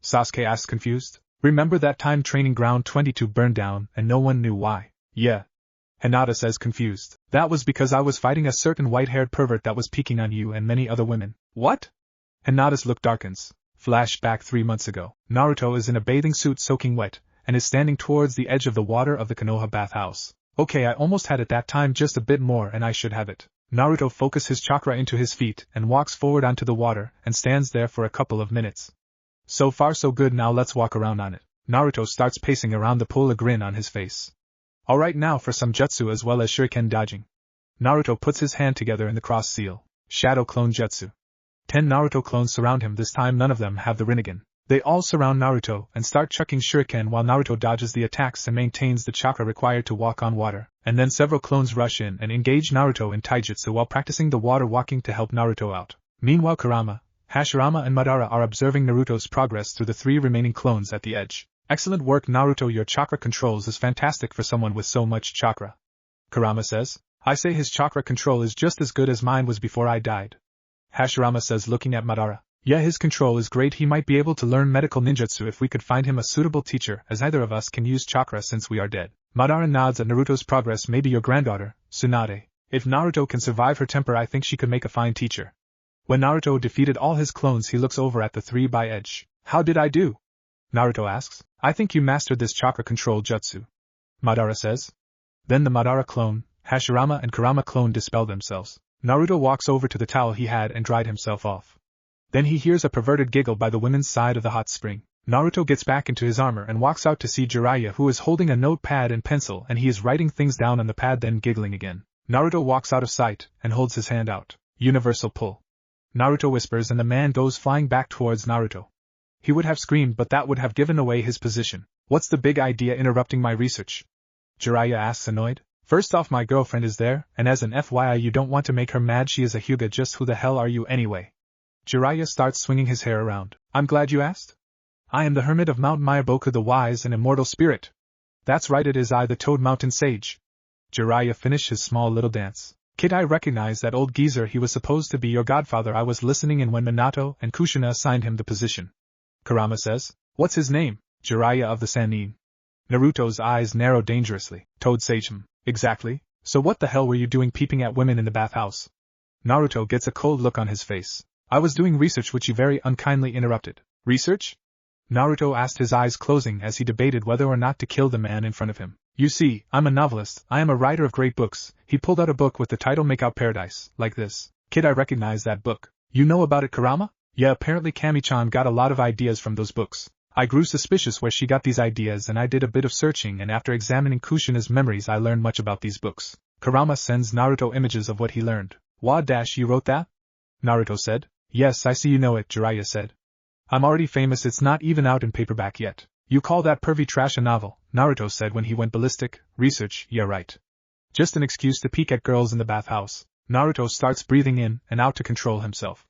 Speaker 1: Sasuke asks, confused. Remember that time training ground 22 burned down and no one knew why? Yeah. Hinata says, confused. That was because I was fighting a certain white-haired pervert that was peeking on you and many other women. What? Hinata's look darkens. Flashback 3 months ago. Naruto is in a bathing suit soaking wet, and is standing towards the edge of the water of the Konoha bathhouse. Okay, I almost had it that time, just a bit more and I should have it. Naruto focuses his chakra into his feet and walks forward onto the water and stands there for a couple of minutes. So far so good, now let's walk around on it. Naruto starts pacing around the pool, a grin on his face. Alright, now for some jutsu as well as shuriken dodging. Naruto puts his hand together in the cross seal. Shadow clone jutsu. 10 Naruto clones surround him, this time none of them have the rinnegan. They all surround Naruto and start chucking shuriken while Naruto dodges the attacks and maintains the chakra required to walk on water, and then several clones rush in and engage Naruto in taijutsu while practicing the water walking to help Naruto out. Meanwhile Kurama, Hashirama and Madara are observing Naruto's progress through the 3 remaining clones at the edge. Excellent work, Naruto, your chakra controls is fantastic for someone with so much chakra. Kurama says. I say his chakra control is just as good as mine was before I died. Hashirama says, looking at Madara. Yeah, his control is great, he might be able to learn medical ninjutsu if we could find him a suitable teacher, as neither of us can use chakra since we are dead. Madara nods at Naruto's progress. Maybe your granddaughter, Tsunade. If Naruto can survive her temper, I think she could make a fine teacher. When Naruto defeated all his clones, he looks over at the 3 by edge. How did I do? Naruto asks. I think you mastered this chakra control jutsu. Madara says. Then the Madara clone, Hashirama and Kurama clone dispel themselves. Naruto walks over to the towel he had and dried himself off. Then he hears a perverted giggle by the women's side of the hot spring. Naruto gets back into his armor and walks out to see Jiraiya, who is holding a notepad and pencil, and he is writing things down on the pad, then giggling again. Naruto walks out of sight and holds his hand out. Universal pull. Naruto whispers and the man goes flying back towards Naruto. He would have screamed, but that would have given away his position. What's the big idea interrupting my research? Jiraiya asks, annoyed. First off, my girlfriend is there, and as an FYI, you don't want to make her mad, she is a Hyuga. Just who the hell are you anyway? Jiraiya starts swinging his hair around. I'm glad you asked. I am the hermit of Mount Mayaboku, the wise and immortal spirit. That's right, it is I, the Toad Mountain Sage. Jiraiya finished his small little dance. Kid, I recognize that old geezer, he was supposed to be your godfather. I was listening in when Minato and Kushina assigned him the position. Kurama says. What's his name? Jiraiya of the Sannin. Naruto's eyes narrow dangerously. Toad Sage. Exactly. So what the hell were you doing peeping at women in the bathhouse? Naruto gets a cold look on his face. I was doing research, which you very unkindly interrupted. Research? Naruto asked, his eyes closing as he debated whether or not to kill the man in front of him. You see, I'm a novelist, I am a writer of great books. He pulled out a book with the title Make Out Paradise, like this. Kid, I recognize that book. You know about it, Kurama? Yeah, apparently Kami-chan got a lot of ideas from those books. I grew suspicious where she got these ideas, and I did a bit of searching, and after examining Kushina's memories I learned much about these books. Kurama sends Naruto images of what he learned. You wrote that? Naruto said. Yes, I see you know it, Jiraiya said. I'm already famous, it's not even out in paperback yet. You call that pervy trash a novel? Naruto said when he went ballistic. Research, yeah right. Just an excuse to peek at girls in the bathhouse. Naruto starts breathing in and out to control himself.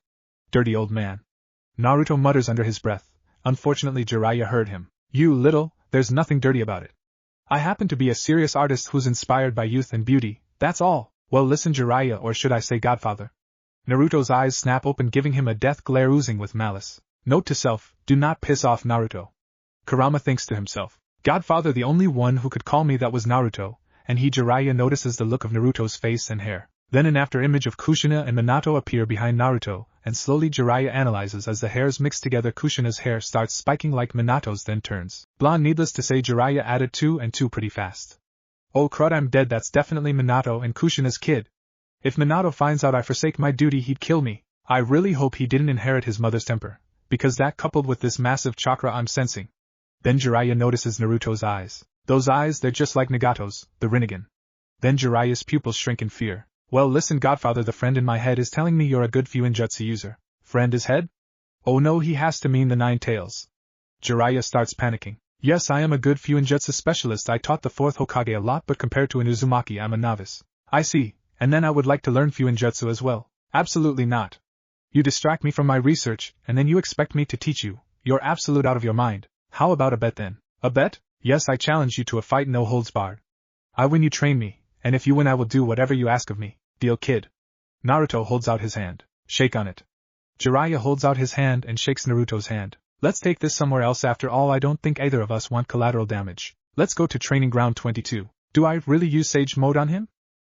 Speaker 1: Dirty old man. Naruto mutters under his breath. Unfortunately Jiraiya heard him. You little, there's nothing dirty about it. I happen to be a serious artist who's inspired by youth and beauty, that's all. Well, listen, Jiraiya, or should I say godfather. Naruto's eyes snap open, giving him a death glare oozing with malice. Note to self, do not piss off Naruto. Kurama thinks to himself. Godfather, the only one who could call me that was Naruto, and he. Jiraiya notices the look of Naruto's face and hair. Then an after image of Kushina and Minato appear behind Naruto, and slowly Jiraiya analyzes as the hairs mix together. Kushina's hair starts spiking like Minato's, then turns blonde. Needless to say, Jiraiya added 2 and 2 pretty fast. Oh crud, I'm dead, that's definitely Minato and Kushina's kid. If Minato finds out I forsake my duty, he'd kill me. I really hope he didn't inherit his mother's temper, because that coupled with this massive chakra I'm sensing. Then Jiraiya notices Naruto's eyes. Those eyes, they're just like Nagato's, the rinnegan. Then Jiraiya's pupils shrink in fear. Well, listen, Godfather, the friend in my head is telling me you're a good Fuinjutsu user. Friend is head? Oh no, he has to mean the 9 tails. Jiraiya starts panicking. Yes, I am a good Fuinjutsu specialist. I taught the 4th Hokage a lot, but compared to an Uzumaki, I'm a novice. I see, and then I would like to learn Fuinjutsu as well. Absolutely not. You distract me from my research, and then you expect me to teach you. You're absolute out of your mind. How about a bet then? A bet? Yes, I challenge you to a fight, no holds barred. I win, you train me, and if you win I will do whatever you ask of me. Deal, kid. Naruto holds out his hand. Shake on it. Jiraiya holds out his hand and shakes Naruto's hand. Let's take this somewhere else. After all, I don't think either of us want collateral damage. Let's go to training ground 22. Do I really use Sage Mode on him?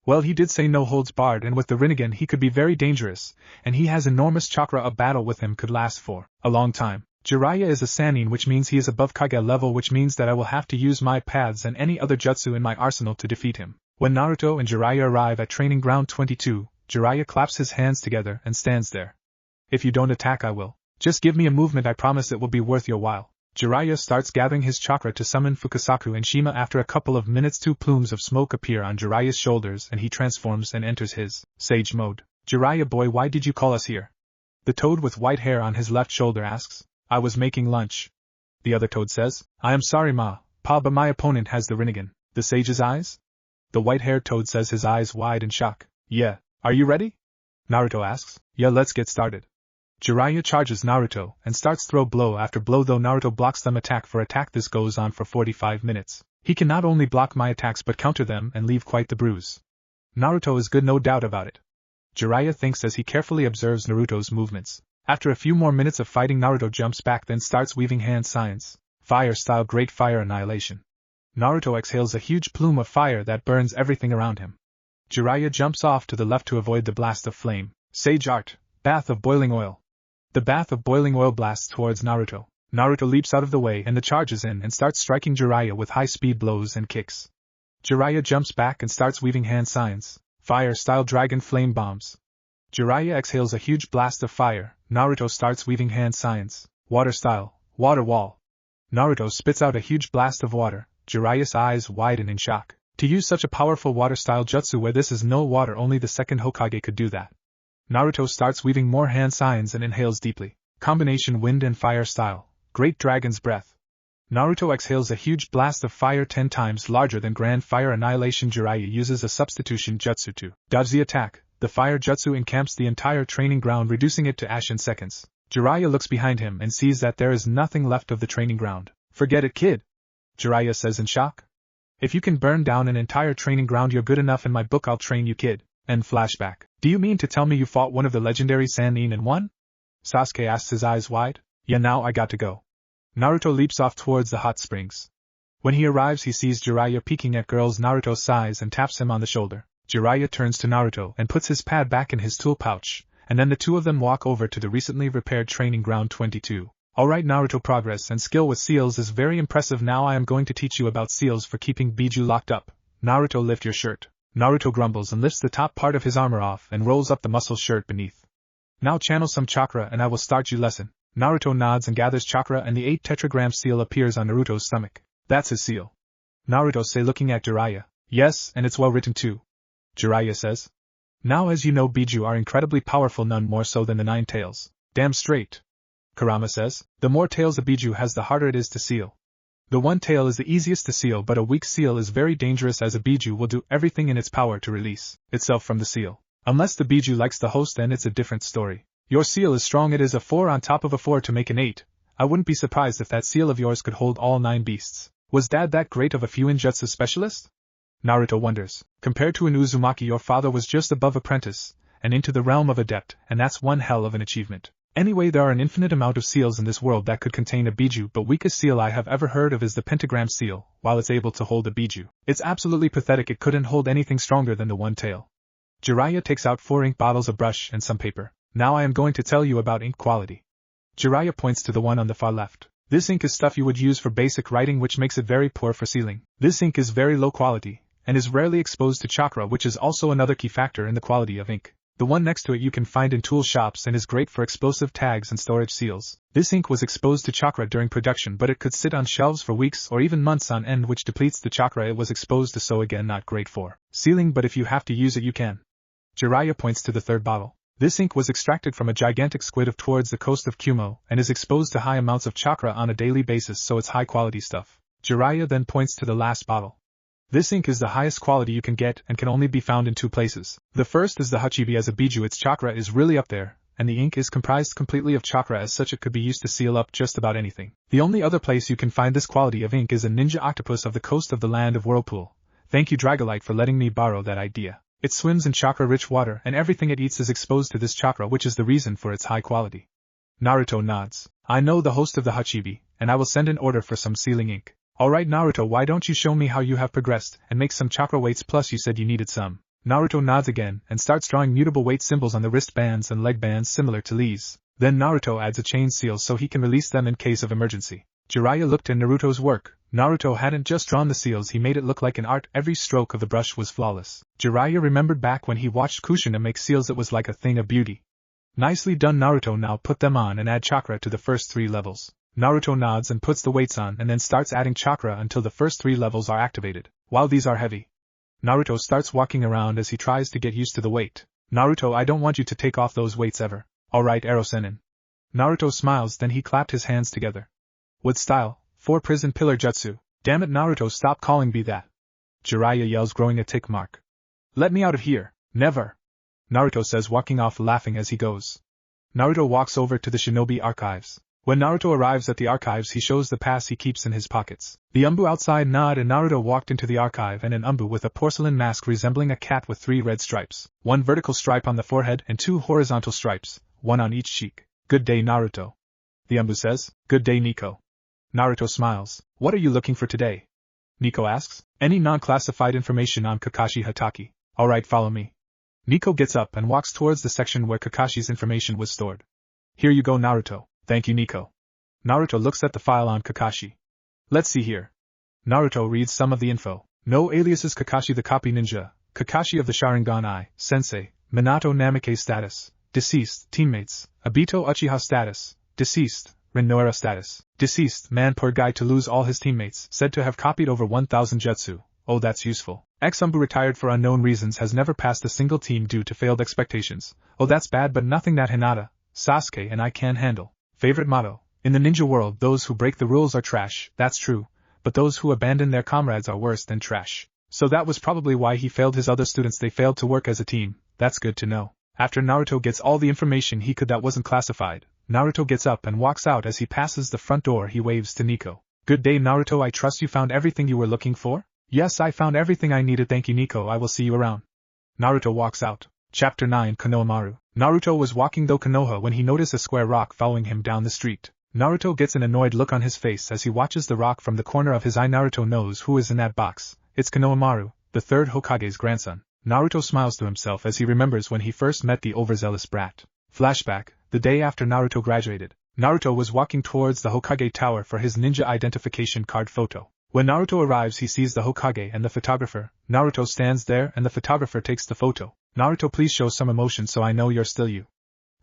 Speaker 1: Well, he did say no holds barred, and with the rinnegan he could be very dangerous, and he has enormous chakra. A battle with him could last for a long time. Jiraiya is a Sannin, which means he is above Kage level, which means that I will have to use my paths and any other jutsu in my arsenal to defeat him. When Naruto and Jiraiya arrive at training ground 22, Jiraiya claps his hands together and stands there. If you don't attack, I will. Just give me a movement, I promise it will be worth your while. Jiraiya starts gathering his chakra to summon Fukasaku and Shima. After a couple of minutes, 2 plumes of smoke appear on Jiraiya's shoulders and he transforms and enters his Sage Mode. Jiraiya boy, why did you call us here? The toad with white hair on his left shoulder asks. I was making lunch. The other toad says, I am sorry Pa, but my opponent has the rinnegan. The sage's eyes? The white-haired toad says, his eyes wide in shock. Yeah, are you ready? Naruto asks. Yeah, let's get started. Jiraiya charges Naruto and starts throw blow after blow, though Naruto blocks them attack for attack. This goes on for 45 minutes. He can not only block my attacks but counter them and leave quite the bruise. Naruto is good, no doubt about it. Jiraiya thinks as he carefully observes Naruto's movements. After a few more minutes of fighting, Naruto jumps back, then starts weaving hand signs. Fire style, great fire annihilation. Naruto exhales a huge plume of fire that burns everything around him. Jiraiya jumps off to the left to avoid the blast of flame. Sage art, bath of boiling oil. The bath of boiling oil blasts towards Naruto. Naruto leaps out of the way and the charges in and starts striking Jiraiya with high-speed blows and kicks. Jiraiya jumps back and starts weaving hand signs. Fire style dragon flame bombs. Jiraiya exhales a huge blast of fire. Naruto starts weaving hand signs. Water style, water wall. Naruto spits out a huge blast of water. Jiraiya's eyes widen in shock. To use such a powerful water style jutsu where this is no water, only the second Hokage could do that. Naruto starts weaving more hand signs and inhales deeply. Combination wind and fire style. Great dragon's breath. Naruto exhales a huge blast of fire 10 times larger than grand fire annihilation. Jiraiya uses a substitution jutsu to dodge the attack. The fire jutsu encamps the entire training ground, reducing it to ash in seconds. Jiraiya looks behind him and sees that there is nothing left of the training ground. Forget it, kid, Jiraiya says in shock. If you can burn down an entire training ground, you're good enough in my book. I'll train you, kid. And flashback. Do you mean to tell me you fought one of the legendary Sannin and won? Sasuke asks, his eyes wide. Yeah, now I got to go. Naruto leaps off towards the hot springs. When he arrives, he sees Jiraiya peeking at girls Naruto's size and taps him on the shoulder. Jiraiya turns to Naruto and puts his pad back in his tool pouch, and then the two of them walk over to the recently repaired training ground 22. Alright, Naruto, progress and skill with seals is very impressive. Now I am going to teach you about seals for keeping Biju locked up. Naruto, lift your shirt. Naruto grumbles and lifts the top part of his armor off and rolls up the muscle shirt beneath. Now channel some chakra and I will start you lesson. Naruto nods and gathers chakra and the 8 tetragram seal appears on Naruto's stomach. That's his seal. Naruto say, looking at Jiraiya. Yes, and it's well written too. Jiraiya says. Now as you know, Biju are incredibly powerful, none more so than the 9 tails. Damn straight. Kurama says. The more tails a Biju has, the harder it is to seal. The 1 tail is the easiest to seal, but a weak seal is very dangerous, as a Biju will do everything in its power to release itself from the seal. Unless the Biju likes the host, then it's a different story. Your seal is strong, it is a 4 on top of a 4 to make an 8. I wouldn't be surprised if that seal of yours could hold all 9 beasts. Was Dad that great of a Fuinjutsu specialist? Naruto wonders. Compared to an Uzumaki, your father was just above apprentice, and into the realm of adept, and that's one hell of an achievement. Anyway, there are an infinite amount of seals in this world that could contain a Biju, but weakest seal I have ever heard of is the pentagram seal. While it's able to hold a Biju, it's absolutely pathetic. It couldn't hold anything stronger than the 1 tail. Jiraiya takes out 4 ink bottles, a brush, and some paper. Now I am going to tell you about ink quality. Jiraiya points to the one on the far left. This ink is stuff you would use for basic writing, which makes it very poor for sealing. This ink is very low quality, and is rarely exposed to chakra, which is also another key factor in the quality of ink. The one next to it you can find in tool shops and is great for explosive tags and storage seals. This ink was exposed to chakra during production, but it could sit on shelves for weeks or even months on end, which depletes the chakra it was exposed to, so again not great for sealing, but if you have to use it you can. Jiraiya points to the third bottle. This ink was extracted from a gigantic squid towards the coast of Kumo and is exposed to high amounts of chakra on a daily basis, so it's high quality stuff. Jiraiya then points to the last bottle. This ink is the highest quality you can get and can only be found in two places. The first is the Hachibi. As a biju, its chakra is really up there, and the ink is comprised completely of chakra, as such it could be used to seal up just about anything. The only other place you can find this quality of ink is a ninja octopus of the coast of the land of Whirlpool. Thank you Dragolite for letting me borrow that idea. It swims in chakra-rich water and everything it eats is exposed to this chakra, which is the reason for its high quality. Naruto nods. I know the host of the Hachibi, and I will send an order for some sealing ink. Alright Naruto, why don't you show me how you have progressed and make some chakra weights, plus you said you needed some. Naruto nods again and starts drawing mutable weight symbols on the wristbands and leg bands similar to Lee's. Then Naruto adds a chain seal so he can release them in case of emergency. Jiraiya looked at Naruto's work. Naruto hadn't just drawn the seals, he made it look like an art. Every stroke of the brush was flawless. Jiraiya remembered back when he watched Kushina make seals, it was like a thing of beauty. Nicely done Naruto, now put them on and add chakra to the first 3 levels. Naruto nods and puts the weights on and then starts adding chakra until the first 3 levels are activated. While these are heavy, Naruto starts walking around as he tries to get used to the weight. Naruto, I don't want you to take off those weights ever. Alright Ero-senin. Naruto smiles, then he clapped his hands together. With style, 4 prison pillar jutsu. Damn it Naruto, stop calling me that. Jiraiya yells, growing a tick mark. Let me out of here. Never. Naruto says, walking off laughing as he goes. Naruto walks over to the shinobi archives. When Naruto arrives at the archives, he shows the pass he keeps in his pockets. The Umbu outside nod and Naruto walked into the archive, and an Umbu with a porcelain mask resembling a cat with 3 red stripes, 1 vertical stripe on the forehead and 2 horizontal stripes, 1 on each cheek. Good day Naruto. The Umbu says. Good day Nico. Naruto smiles. What are you looking for today? Nico asks. Any non-classified information on Kakashi Hatake. Alright, follow me. Nico gets up and walks towards the section where Kakashi's information was stored. Here you go Naruto. Thank you Nico. Naruto looks at the file on Kakashi. Let's see here. Naruto reads some of the info. No aliases: Kakashi the copy ninja, Kakashi of the Sharingan Eye, Sensei, Minato Namike status, deceased, teammates, Obito Uchiha status, deceased, Rinnegan status, deceased, man poor guy to lose all his teammates, said to have copied over 1000 jutsu, oh that's useful. Ex-Umbu retired for unknown reasons, has never passed a single team due to failed expectations, oh that's bad but nothing that Hinata, Sasuke and I can handle. Favorite motto: in the ninja world those who break the rules are trash. That's true, but those who abandon their comrades are worse than trash. So that was probably why he failed his other students, they failed to work as a team. That's good to know. After Naruto gets all the information he could that wasn't classified, Naruto gets up and walks out. As he passes the front door he waves to Nico. Good day Naruto, I trust you found everything you were looking for? Yes, I found everything I needed, thank you Nico, I will see you around. Naruto walks out. Chapter 9 Konohamaru. Naruto was walking through Konoha when he noticed a square rock following him down the street. Naruto gets an annoyed look on his face as he watches the rock from the corner of his eye. Naruto knows who is in that box. It's Konohamaru, the 3rd Hokage's grandson. Naruto smiles to himself as he remembers when he first met the overzealous brat. Flashback, the day after Naruto graduated. Naruto was walking towards the Hokage tower for his ninja identification card photo. When Naruto arrives he sees the Hokage and the photographer. Naruto stands there and the photographer takes the photo. Naruto, please show some emotion so I know you're still you.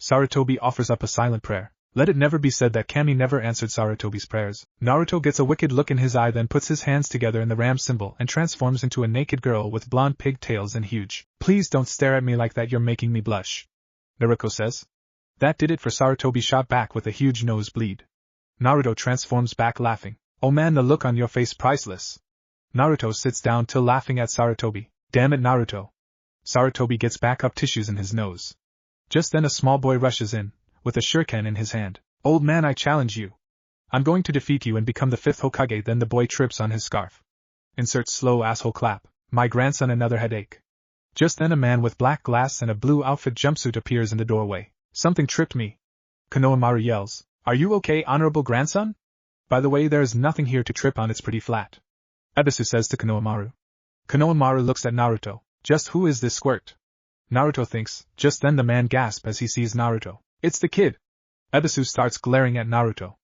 Speaker 1: Sarutobi offers up a silent prayer. Let it never be said that Kami never answered Sarutobi's prayers. Naruto gets a wicked look in his eye, then puts his hands together in the ram symbol and transforms into a naked girl with blonde pigtails and huge. Please don't stare at me like that, you're making me blush. Naruto says. That did it for Sarutobi, shot back with a huge nosebleed. Naruto transforms back laughing. Oh man, the look on your face priceless. Naruto sits down till laughing at Sarutobi. Damn it Naruto. Sarutobi gets back up, tissues in his nose. Just then a small boy rushes in, with a shuriken in his hand. Old man, I challenge you. I'm going to defeat you and become the 5th Hokage. Then the boy trips on his scarf. Insert slow asshole clap. My grandson, another headache. Just then a man with black glass and a blue outfit jumpsuit appears in the doorway. Something tripped me. Konohamaru yells. Are you okay, honorable grandson? By the way, there is nothing here to trip on, it's pretty flat. Ebisu says to Konohamaru. Konohamaru looks at Naruto. Just who is this squirt? Naruto thinks. Just then the man gasps as he sees Naruto. It's the kid. Ebisu starts glaring at Naruto.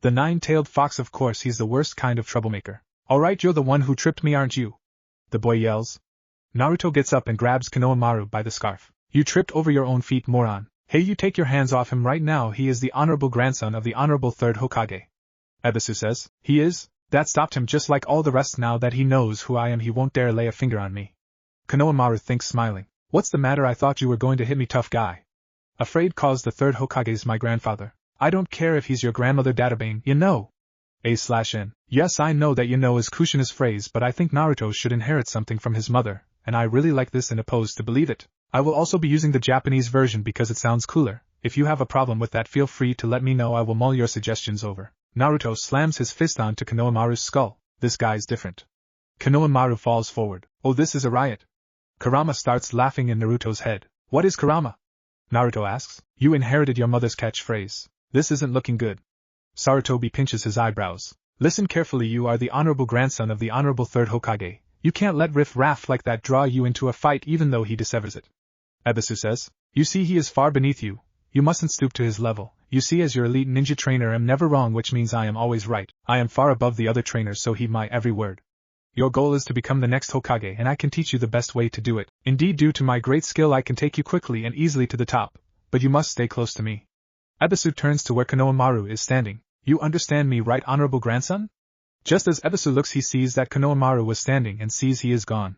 Speaker 1: The 9-tailed fox, of course, he's the worst kind of troublemaker. Alright, you're the one who tripped me, aren't you? The boy yells. Naruto gets up and grabs Konohamaru by the scarf. You tripped over your own feet, moron. Hey, you take your hands off him right now. He is the honorable grandson of the honorable third Hokage. Ebisu says. He is? That stopped him just like all the rest. Now that he knows who I am, he won't dare lay a finger on me. Konohamaru thinks, smiling. What's the matter? I thought you were going to hit me, tough guy. Afraid cause the third Hokage's my grandfather. I don't care if he's your grandmother, Databane, you know. A/N. Yes, I know that you know is Kushina's phrase, but I think Naruto should inherit something from his mother, and I really like this and oppose to believe it. I will also be using the Japanese version because it sounds cooler. If you have a problem with that, feel free to let me know. I will mull your suggestions over. Naruto slams his fist onto Konohamaru's skull. This guy's different. Konohamaru falls forward. Oh, this is a riot. Kurama starts laughing in Naruto's head. What is Kurama? Naruto asks. You inherited your mother's catchphrase. This isn't looking good. Sarutobi pinches his eyebrows. Listen carefully, you are the honorable grandson of the honorable third Hokage. You can't let riff-raff like that draw you into a fight even though he dissevers it. Ebisu says. You see, he is far beneath you. You mustn't stoop to his level. You see, as your elite ninja trainer, I am never wrong, which means I am always right. I am far above the other trainers, so heed my every word. Your goal is to become the next Hokage, and I can teach you the best way to do it. Indeed, due to my great skill, I can take you quickly and easily to the top, but you must stay close to me. Ebisu turns to where Konohamaru is standing. You understand me, right, honorable grandson? Just as Ebisu looks, he sees that Konohamaru was standing and sees he is gone.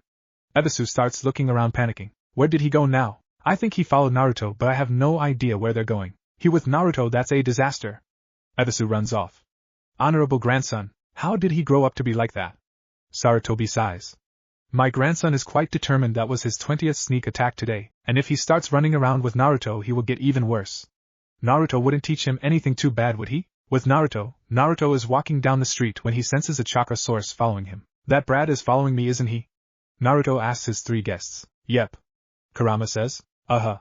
Speaker 1: Ebisu starts looking around, panicking. Where did he go now? I think he followed Naruto, but I have no idea where they're going. He with Naruto, that's a disaster. Ebisu runs off. Honorable grandson, how did he grow up to be like that? Sarutobi sighs. My grandson is quite determined. That was his 20th sneak attack today, and if he starts running around with Naruto, he will get even worse. Naruto wouldn't teach him anything too bad, would he? With Naruto is walking down the street when he senses a chakra source following him. That brat is following me, isn't he? Naruto asks his three guests. Yep. Kurama says. Uh-huh.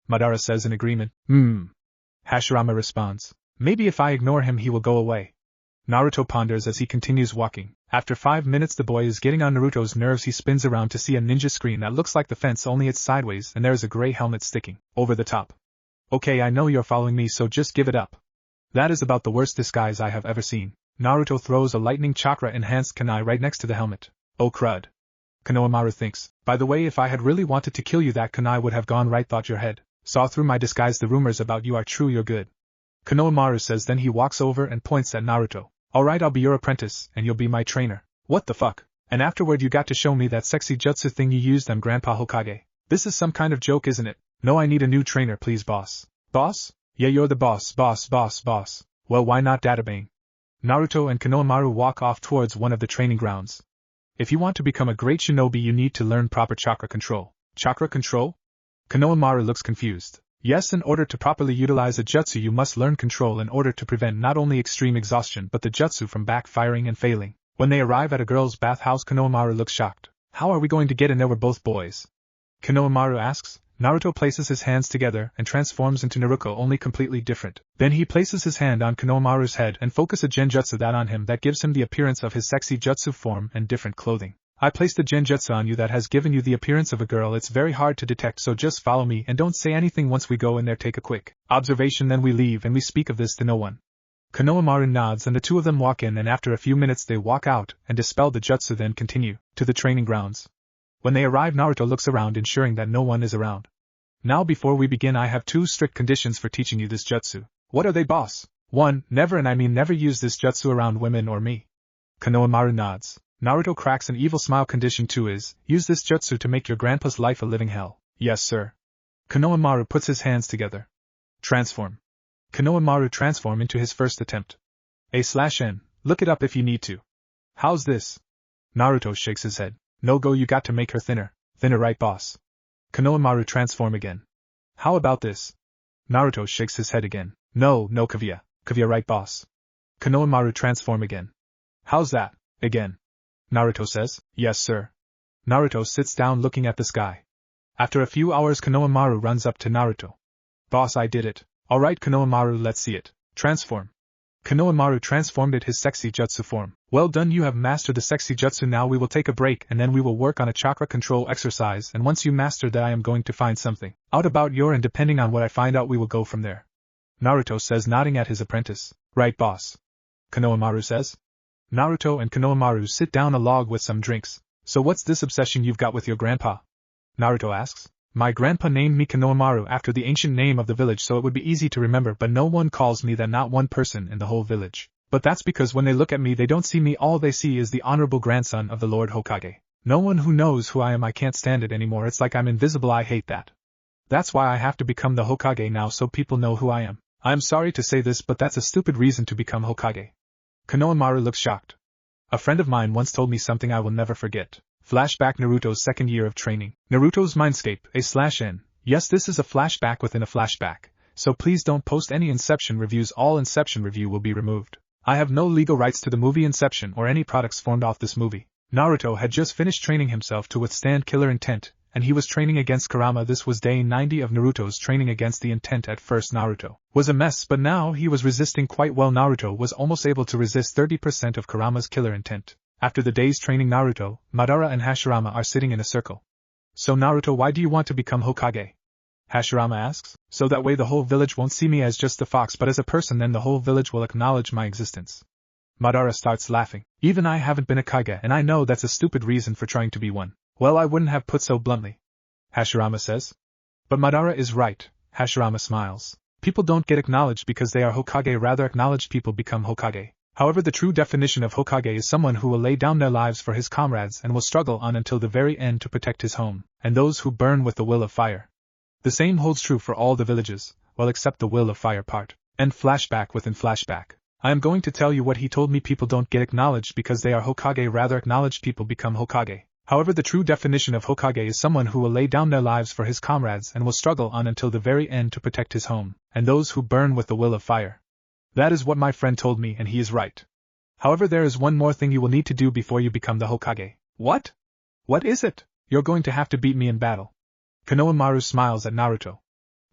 Speaker 1: Madara says in agreement. Hashirama responds. Maybe if I ignore him he will go away. Naruto ponders as he continues walking. After 5 minutes the boy is getting on Naruto's nerves. He spins around to see a ninja screen that looks like the fence, only it's sideways, and there is a gray helmet sticking over the top. Okay, I know you're following me, so just give it up. That is about the worst disguise I have ever seen. Naruto throws a lightning chakra-enhanced kunai right next to the helmet. Oh crud. Konohamaru thinks. By the way, if I had really wanted to kill you, that kunai would have gone right thought your head. Saw through my disguise. The rumors about you are true, you're good. Konohamaru says, then he walks over and points at Naruto. Alright, I'll be your apprentice, and you'll be my trainer. What the fuck? And afterward you got to show me that sexy jutsu thing you used on Grandpa Hokage. This is some kind of joke, isn't it? No, I need a new trainer, please, boss. Boss? Yeah, you're the boss. Well, why not, Databane? Naruto and Konohamaru walk off towards one of the training grounds. If you want to become a great shinobi, you need to learn proper chakra control. Chakra control? Konohamaru looks confused. Yes, in order to properly utilize a jutsu you must learn control in order to prevent not only extreme exhaustion but the jutsu from backfiring and failing. When they arrive at a girl's bathhouse, Konohamaru looks shocked. How are we going to get in there? We're both boys. Konohamaru asks. Naruto places his hands together and transforms into Naruto, only completely different. Then he places his hand on Konohamaru's head and focuses a genjutsu that on him that gives him the appearance of his sexy jutsu form and different clothing. I placed a genjutsu on you that has given you the appearance of a girl. It's very hard to detect, so just follow me and don't say anything. Once we go in there, take a quick observation, then we leave and we speak of this to no one. Konohamaru nods and the two of them walk in, and after a few minutes they walk out and dispel the jutsu, then continue to the training grounds. When they arrive, Naruto looks around, ensuring that no one is around. Now before we begin, I have 2 strict conditions for teaching you this jutsu. What are they, boss? 1. Never, and I mean never, use this jutsu around women or me. Konohamaru nods. Naruto cracks an evil smile. Condition 2 is, use this jutsu to make your grandpa's life a living hell. Yes, sir. Konohamaru puts his hands together. Transform. Konohamaru transform into his first attempt. A/N. Look it up if you need to. How's this? Naruto shakes his head. No go, you got to make her thinner. Thinner, right, boss? Konohamaru transform again. How about this? Naruto shakes his head again. No, Kaguya. Kaguya, right, boss? Konohamaru transform again. How's that? Again. Naruto says, yes, sir. Naruto sits down looking at the sky. After a few hours, Konohamaru runs up to Naruto. Boss, I did it. Alright, Konohamaru, let's see it. Transform. Konohamaru transformed it his sexy jutsu form. Well done, you have mastered the sexy jutsu. Now we will take a break and then we will work on a chakra control exercise, and once you master that I am going to find something out about your, and depending on what I find out we will go from there. Naruto says, nodding at his apprentice. Right, boss? Konohamaru says. Naruto and Konohamaru sit down a log with some drinks. So what's this obsession you've got with your grandpa? Naruto asks. My grandpa named me Konohamaru after the ancient name of the village so it would be easy to remember, but no one calls me that, not one person in the whole village. But that's because when they look at me they don't see me, all they see is the honorable grandson of the Lord Hokage. No one who knows who I am. I can't stand it anymore, it's like I'm invisible, I hate that. That's why I have to become the Hokage now, so people know who I am. I'm sorry to say this, but that's a stupid reason to become Hokage. Konohamaru looks shocked. A friend of mine once told me something I will never forget. Flashback: Naruto's second year of training. Naruto's Mindscape, A/N. Yes, this is a flashback within a flashback, so please don't post any Inception reviews. All Inception review will be removed. I have no legal rights to the movie Inception or any products formed off this movie. Naruto had just finished training himself to withstand killer intent, and he was training against Kurama. This was day 90 of Naruto's training against the intent. At first Naruto was a mess, but now he was resisting quite well. Naruto was almost able to resist 30% of Kurama's killer intent. After the day's training, Naruto, Madara and Hashirama are sitting in a circle. So Naruto, why do you want to become Hokage? Hashirama asks. So that way the whole village won't see me as just a fox but as a person, then the whole village will acknowledge my existence. Madara starts laughing. Even I haven't been a Kage and I know that's a stupid reason for trying to be one. Well, I wouldn't have put so bluntly. Hashirama says. But Madara is right. Hashirama smiles. People don't get acknowledged because they are Hokage, rather acknowledged people become Hokage. However, the true definition of Hokage is someone who will lay down their lives for his comrades and will struggle on until the very end to protect his home, and those who burn with the will of fire. The same holds true for all the villages, well except the will of fire part. And flashback within flashback. I am going to tell you what he told me. People don't get acknowledged because they are Hokage, rather acknowledged people become Hokage. However, the true definition of Hokage is someone who will lay down their lives for his comrades and will struggle on until the very end to protect his home, and those who burn with the will of fire. That is what my friend told me, and he is right. However, there is one more thing you will need to do before you become the Hokage. What? What is it? You're going to have to beat me in battle. Konohamaru smiles at Naruto.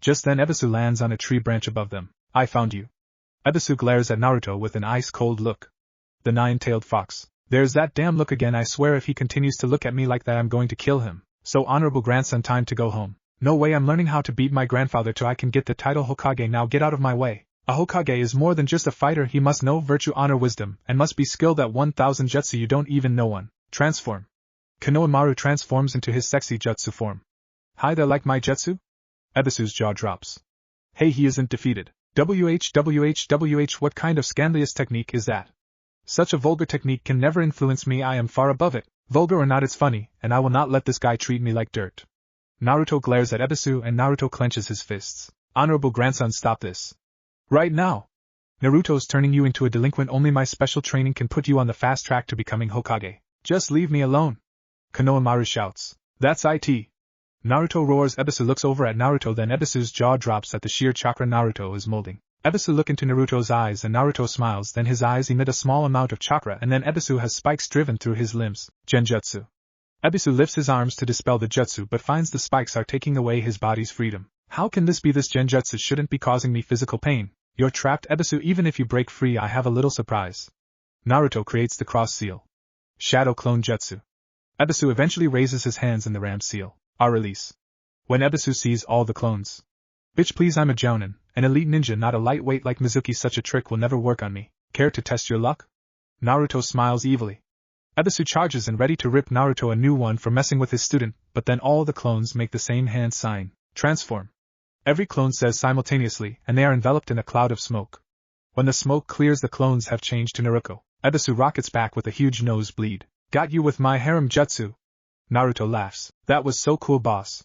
Speaker 1: Just then Ebisu lands on a tree branch above them. I found you. Ebisu glares at Naruto with an ice-cold look. The nine-tailed fox. There's that damn look again. I swear if he continues to look at me like that I'm going to kill him. So honorable grandson, time to go home. No way, I'm learning how to beat my grandfather till I can get the title Hokage. Now get out of my way. A Hokage is more than just a fighter. He must know virtue, honor, wisdom, and must be skilled at 1000 jutsu. You don't even know one. Transform. Konohamaru transforms into his sexy jutsu form. Hi there, like my jutsu? Ebisu's jaw drops. Hey, he isn't defeated. WH, what kind of scandalous technique is that? Such a vulgar technique can never influence me. I am far above it. Vulgar or not, it's funny, and I will not let this guy treat me like dirt. Naruto glares at Ebisu and Naruto clenches his fists. Honorable grandson, stop this. Right now. Naruto's turning you into a delinquent. Only my special training can put you on the fast track to becoming Hokage. Just leave me alone. Konohamaru shouts. That's it. Naruto roars. Ebisu looks over at Naruto, then Ebisu's jaw drops at the sheer chakra Naruto is molding. Ebisu looks into Naruto's eyes and Naruto smiles, then his eyes emit a small amount of chakra and then Ebisu has spikes driven through his limbs. Genjutsu. Ebisu lifts his arms to dispel the jutsu but finds the spikes are taking away his body's freedom. How can this be? This genjutsu shouldn't be causing me physical pain. You're trapped, Ebisu. Even if you break free, I have a little surprise. Naruto creates the cross seal. Shadow clone jutsu. Ebisu eventually raises his hands in the ram seal. Our release. When Ebisu sees all the clones. Bitch please, I'm a jounin, an elite ninja, not a lightweight like Mizuki. Such a trick will never work on me. Care to test your luck? Naruto smiles evilly. Ebisu charges and ready to rip Naruto a new one for messing with his student, but then all the clones make the same hand sign. Transform. Every clone says simultaneously, and they are enveloped in a cloud of smoke. When the smoke clears, the clones have changed to Naruto. Ebisu rockets back with a huge nosebleed. Got you with my harem jutsu. Naruto laughs. That was so cool, boss.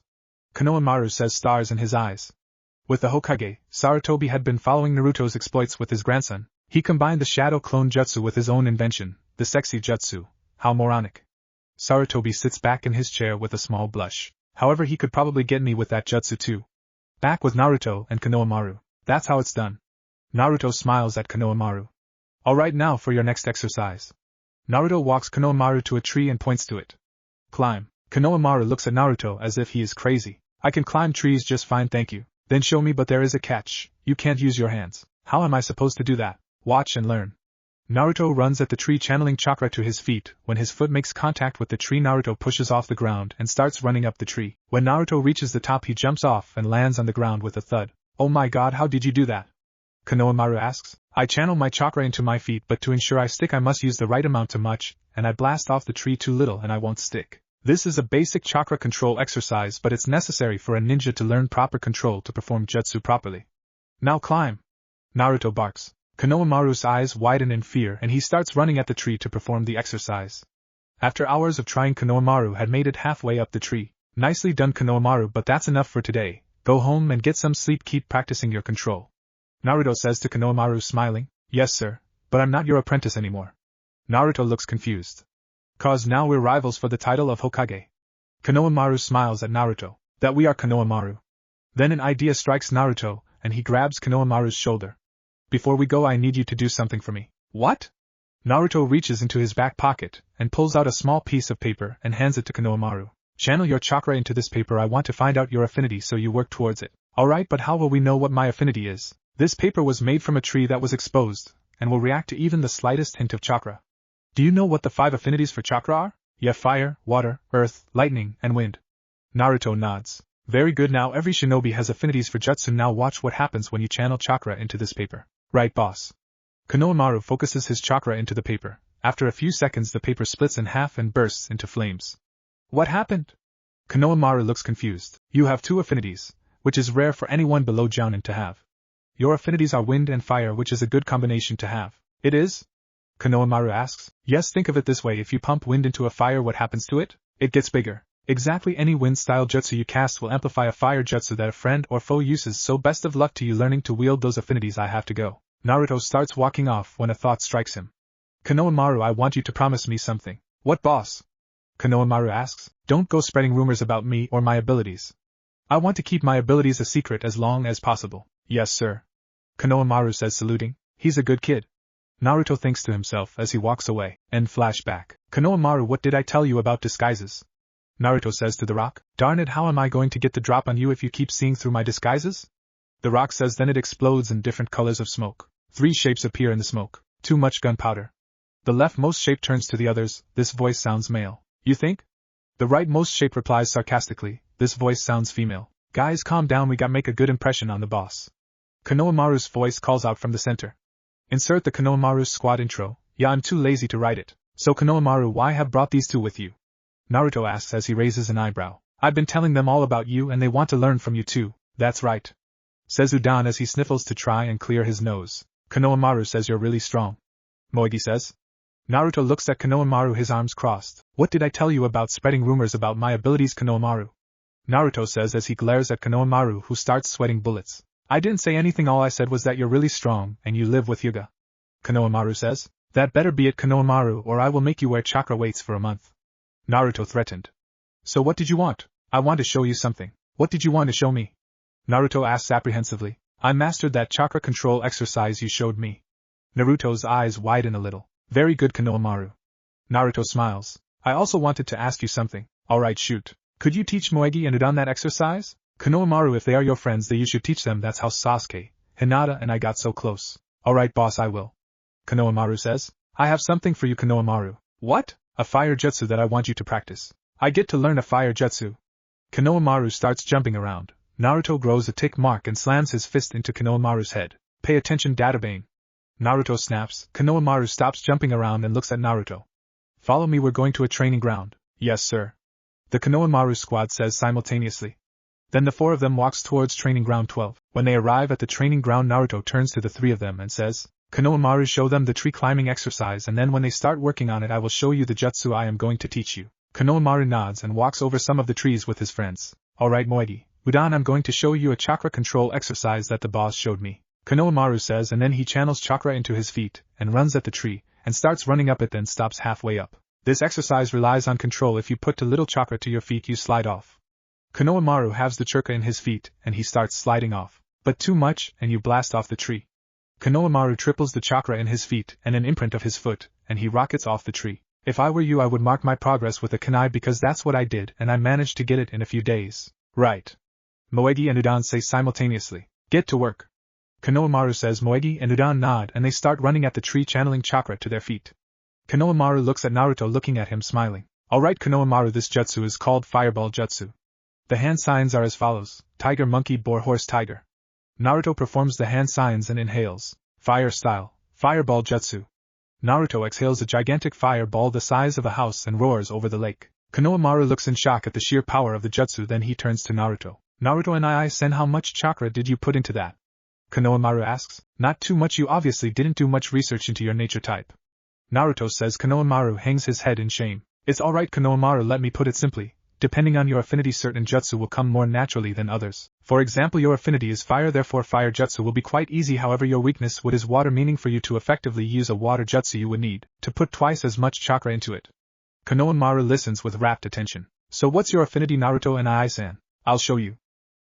Speaker 1: Konohamaru says, stars in his eyes. With the Hokage, Sarutobi had been following Naruto's exploits with his grandson. He combined the shadow clone jutsu with his own invention, the sexy jutsu. How moronic. Sarutobi sits back in his chair with a small blush. However, he could probably get me with that jutsu too. Back with Naruto and Konohamaru. That's how it's done. Naruto smiles at Konohamaru. Alright, now for your next exercise. Naruto walks Konohamaru to a tree and points to it. Climb. Konohamaru looks at Naruto as if he is crazy. I can climb trees just fine, thank you. Then show me, but there is a catch. You can't use your hands. How am I supposed to do that? Watch and learn. Naruto runs at the tree, channeling chakra to his feet. When his foot makes contact with the tree, Naruto pushes off the ground and starts running up the tree. When Naruto reaches the top, he jumps off and lands on the ground with a thud. Oh my god, how did you do that? Konohamaru asks. I channel my chakra into my feet, but to ensure I stick I must use the right amount. Too much, and I blast off the tree. Too little and I won't stick. This is a basic chakra control exercise, but it's necessary for a ninja to learn proper control to perform jutsu properly. Now climb! Naruto barks. Konohamaru's eyes widen in fear and he starts running at the tree to perform the exercise. After hours of trying, Konohamaru had made it halfway up the tree. Nicely done, Konohamaru, but that's enough for today. Go home and get some sleep, keep practicing your control. Naruto says to Konohamaru, smiling. Yes sir, but I'm not your apprentice anymore. Naruto looks confused. Cause now we're rivals for the title of Hokage. Konohamaru smiles at Naruto. That we are, Konohamaru. Then an idea strikes Naruto, and he grabs Konohamaru's shoulder. Before we go, I need you to do something for me. What? Naruto reaches into his back pocket, and pulls out a small piece of paper and hands it to Konohamaru. Channel your chakra into this paper. I want to find out your affinity so you work towards it. Alright, but how will we know what my affinity is? This paper was made from a tree that was exposed, and will react to even the slightest hint of chakra. Do you know what the 5 affinities for chakra are? Yeah, fire, water, earth, lightning, and wind. Naruto nods. Very good, now every shinobi has affinities for jutsu. Now watch what happens when you channel chakra into this paper. Right, boss. Konohamaru focuses his chakra into the paper. After a few seconds the paper splits in half and bursts into flames. What happened? Konohamaru looks confused. You have 2 affinities, which is rare for anyone below Jounin to have. Your affinities are wind and fire, which is a good combination to have. It is? Konohamaru asks. Yes, think of it this way, if you pump wind into a fire, what happens to it? It gets bigger. Exactly, any wind-style jutsu you cast will amplify a fire jutsu that a friend or foe uses, so best of luck to you learning to wield those affinities. I have to go. Naruto starts walking off when a thought strikes him. Konohamaru, I want you to promise me something. What, boss? Konohamaru asks. Don't go spreading rumors about me or my abilities. I want to keep my abilities a secret as long as possible. Yes, sir. Konohamaru says, saluting. He's a good kid. Naruto thinks to himself as he walks away. End flashback. Konohamaru, what did I tell you about disguises? Naruto says to the rock. Darn it, how am I going to get the drop on you if you keep seeing through my disguises? The rock says, then it explodes in different colors of smoke. 3 shapes appear in the smoke. Too much gunpowder. The leftmost shape turns to the others. This voice sounds male. You think? The rightmost shape replies sarcastically. This voice sounds female. Guys, calm down, we gotta make a good impression on the boss. Konohamaru's voice calls out from the center. Insert the Konohamaru's squad intro. Yeah, I'm too lazy to write it. So Konohamaru, why have brought these 2 with you? Naruto asks as he raises an eyebrow. I've been telling them all about you and they want to learn from you too. That's right. Says Udan as he sniffles to try and clear his nose. Konohamaru says, you're really strong. Moegi says. Naruto looks at Konohamaru, his arms crossed. What did I tell you about spreading rumors about my abilities, Konohamaru? Naruto says as he glares at Konohamaru, who starts sweating bullets. I didn't say anything, all I said was that you're really strong and you live with Hyuga. Konohamaru says. That better be it, Konohamaru, or I will make you wear chakra weights for a month. Naruto threatened. So what did you want? I want to show you something. What did you want to show me? Naruto asks apprehensively. I mastered that chakra control exercise you showed me. Naruto's eyes widen a little. Very good, Konohamaru. Naruto smiles. I also wanted to ask you something. Alright, shoot. Could you teach Moegi and Udan that exercise? Konohamaru, if they are your friends, then you should teach them. That's how Sasuke, Hinata, and I got so close. Alright, boss, I will. Konohamaru says. I have something for you, Konohamaru. What? A fire jutsu that I want you to practice. I get to learn a fire jutsu. Konohamaru starts jumping around. Naruto grows a tick mark and slams his fist into Konohamaru's head. Pay attention, Databane. Naruto snaps. Konohamaru stops jumping around and looks at Naruto. Follow me, we're going to a training ground. Yes, sir. The Konohamaru squad says simultaneously. Then the 4 of them walks towards training ground 12. When they arrive at the training ground, Naruto turns to the 3 of them and says, Konohamaru, show them the tree climbing exercise, and then when they start working on it I will show you the jutsu I am going to teach you. Konohamaru nods and walks over some of the trees with his friends. Alright, Moegi. Udan, I'm going to show you a chakra control exercise that the boss showed me. Konohamaru says, and then he channels chakra into his feet, and runs at the tree, and starts running up it, then stops halfway up. This exercise relies on control. If you put too little chakra to your feet you slide off. Konohamaru halves the chakra in his feet, and he starts sliding off. But too much, and you blast off the tree. Konohamaru triples the chakra in his feet, and an imprint of his foot, and he rockets off the tree. If I were you I would mark my progress with a kunai because that's what I did, and I managed to get it in a few days. Right. Moegi and Udan say simultaneously. Get to work. Konohamaru says. Moegi and Udan nod and they start running at the tree, channeling chakra to their feet. Konohamaru looks at Naruto, looking at him, smiling. Alright, Konohamaru, this jutsu is called Fireball Jutsu. The hand signs are as follows: tiger, monkey, boar, horse, tiger. Naruto performs the hand signs and inhales. Fire style, Fireball Jutsu. Naruto exhales a gigantic fireball the size of a house and roars over the lake. Konohamaru looks in shock at the sheer power of the jutsu, then he turns to Naruto. Naruto and I-sen, how much chakra did you put into that? Konohamaru asks. Not too much, you obviously didn't do much research into your nature type. Naruto says. Konohamaru hangs his head in shame. It's alright Konohamaru, let me put it simply. Depending on your affinity, certain jutsu will come more naturally than others. For example, your affinity is fire, therefore fire jutsu will be quite easy. However, your weakness is water, meaning for you to effectively use a water jutsu you would need to put twice as much chakra into it. Konohamaru listens with rapt attention. So what's your affinity, Naruto and I-san? I'll show you.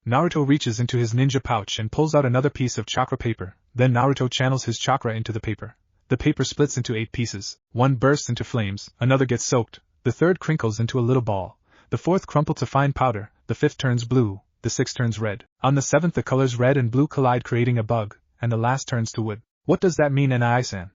Speaker 1: Naruto reaches into his ninja pouch and pulls out another piece of chakra paper. Then Naruto channels his chakra into the paper. The paper splits into 8 pieces. One bursts into flames, another gets soaked, the third crinkles into a little ball, the fourth crumpled to fine powder, the fifth turns blue, the sixth turns red. On the seventh the colors red and blue collide creating a bug, and the last turns to wood. What does that mean, Nai-san?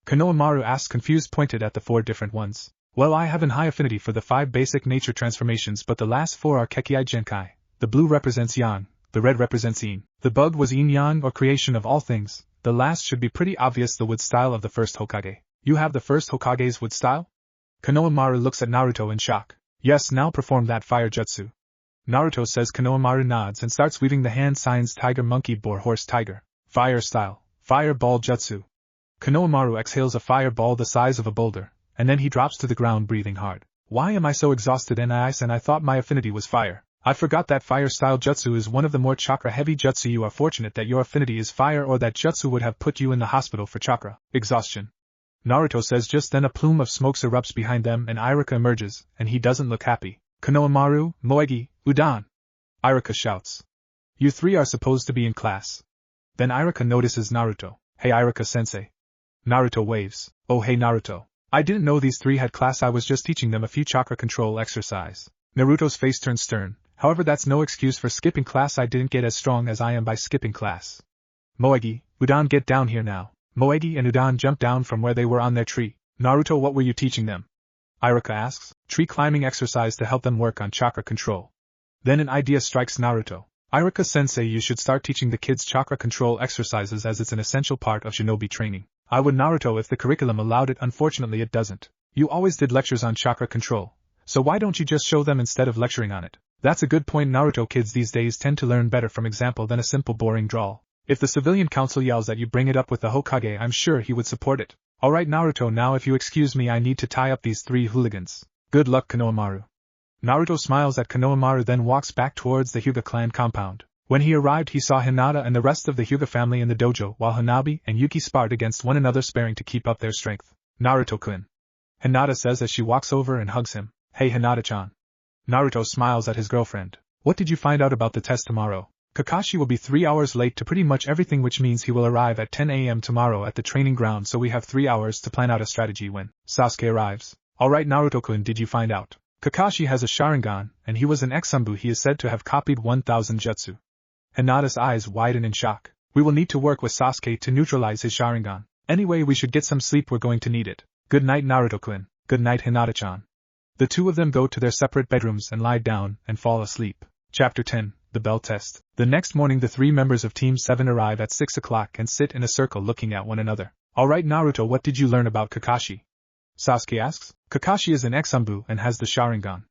Speaker 1: Konohamaru asks, confused, pointed at the 4 different ones. Well, I have an high affinity for the 5 basic nature transformations, but the last 4 are Kekkei Genkai. The blue represents yang, the red represents yin. The bug was yin-yang, or creation of all things. The last should be pretty obvious, the wood style of the first Hokage. You have the first Hokage's wood style? Konohamaru looks at Naruto in shock. Yes, now perform that fire jutsu. Naruto says. Konohamaru nods and starts weaving the hand signs tiger, monkey, boar, horse, tiger. Fire style. Fire ball jutsu. Konohamaru exhales a fireball the size of a boulder, and then he drops to the ground breathing hard. Why am I so exhausted, Nis? And I thought my affinity was fire. I forgot that fire style jutsu is one of the more chakra heavy jutsu. You are fortunate that your affinity is fire, or that jutsu would have put you in the hospital for chakra exhaustion. Naruto says. Just then a plume of smoke erupts behind them and Iruka emerges, and he doesn't look happy. Konohamaru, Moegi, Udan. Iruka shouts. You 3 are supposed to be in class. Then Iruka notices Naruto. Hey Iruka-sensei. Naruto waves. Oh hey Naruto. I didn't know these 3 had class, I was just teaching them a few chakra control exercise. Naruto's face turns stern. However, that's no excuse for skipping class. I didn't get as strong as I am by skipping class. Moegi, Udan, get down here now. Moegi and Udan jump down from where they were on their tree. Naruto, what were you teaching them? Iruka asks. Tree climbing exercise to help them work on chakra control. Then an idea strikes Naruto. Iruka-sensei, you should start teaching the kids chakra control exercises, as it's an essential part of shinobi training. I would, Naruto, if the curriculum allowed it. Unfortunately it doesn't. You always did lectures on chakra control. So why don't you just show them instead of lecturing on it? That's a good point, Naruto. Kids these days tend to learn better from example than a simple boring drawl. If the civilian council yells that you bring it up with the Hokage, I'm sure he would support it. Alright Naruto, now if you excuse me, I need to tie up these 3 hooligans. Good luck, Konohamaru. Naruto smiles at Konohamaru, then walks back towards the Hyuga clan compound. When he arrived, he saw Hinata and the rest of the Hyuga family in the dojo, while Hanabi and Yuki sparred against one another, sparing to keep up their strength. Naruto-kun. Hinata says as she walks over and hugs him. Hey Hinata-chan. Naruto smiles at his girlfriend. What did you find out about the test tomorrow? Kakashi will be 3 hours late to pretty much everything, which means he will arrive at 10 a.m. tomorrow at the training ground, so we have 3 hours to plan out a strategy when Sasuke arrives. Alright Naruto-kun, did you find out? Kakashi has a Sharingan, and he was an ex-Sanbu. He is said to have copied 1000 jutsu. Hinata's eyes widen in shock. We will need to work with Sasuke to neutralize his Sharingan. Anyway, we should get some sleep, we're going to need it. Good night Naruto-kun. Good night Hinata-chan. The 2 of them go to their separate bedrooms and lie down and fall asleep. Chapter 10. The Bell Test. The next morning the 3 members of Team 7 arrive at 6 o'clock and sit in a circle looking at one another. Alright Naruto, what did you learn about Kakashi? Sasuke asks. Kakashi is an ex-Sanbu and has the Sharingan.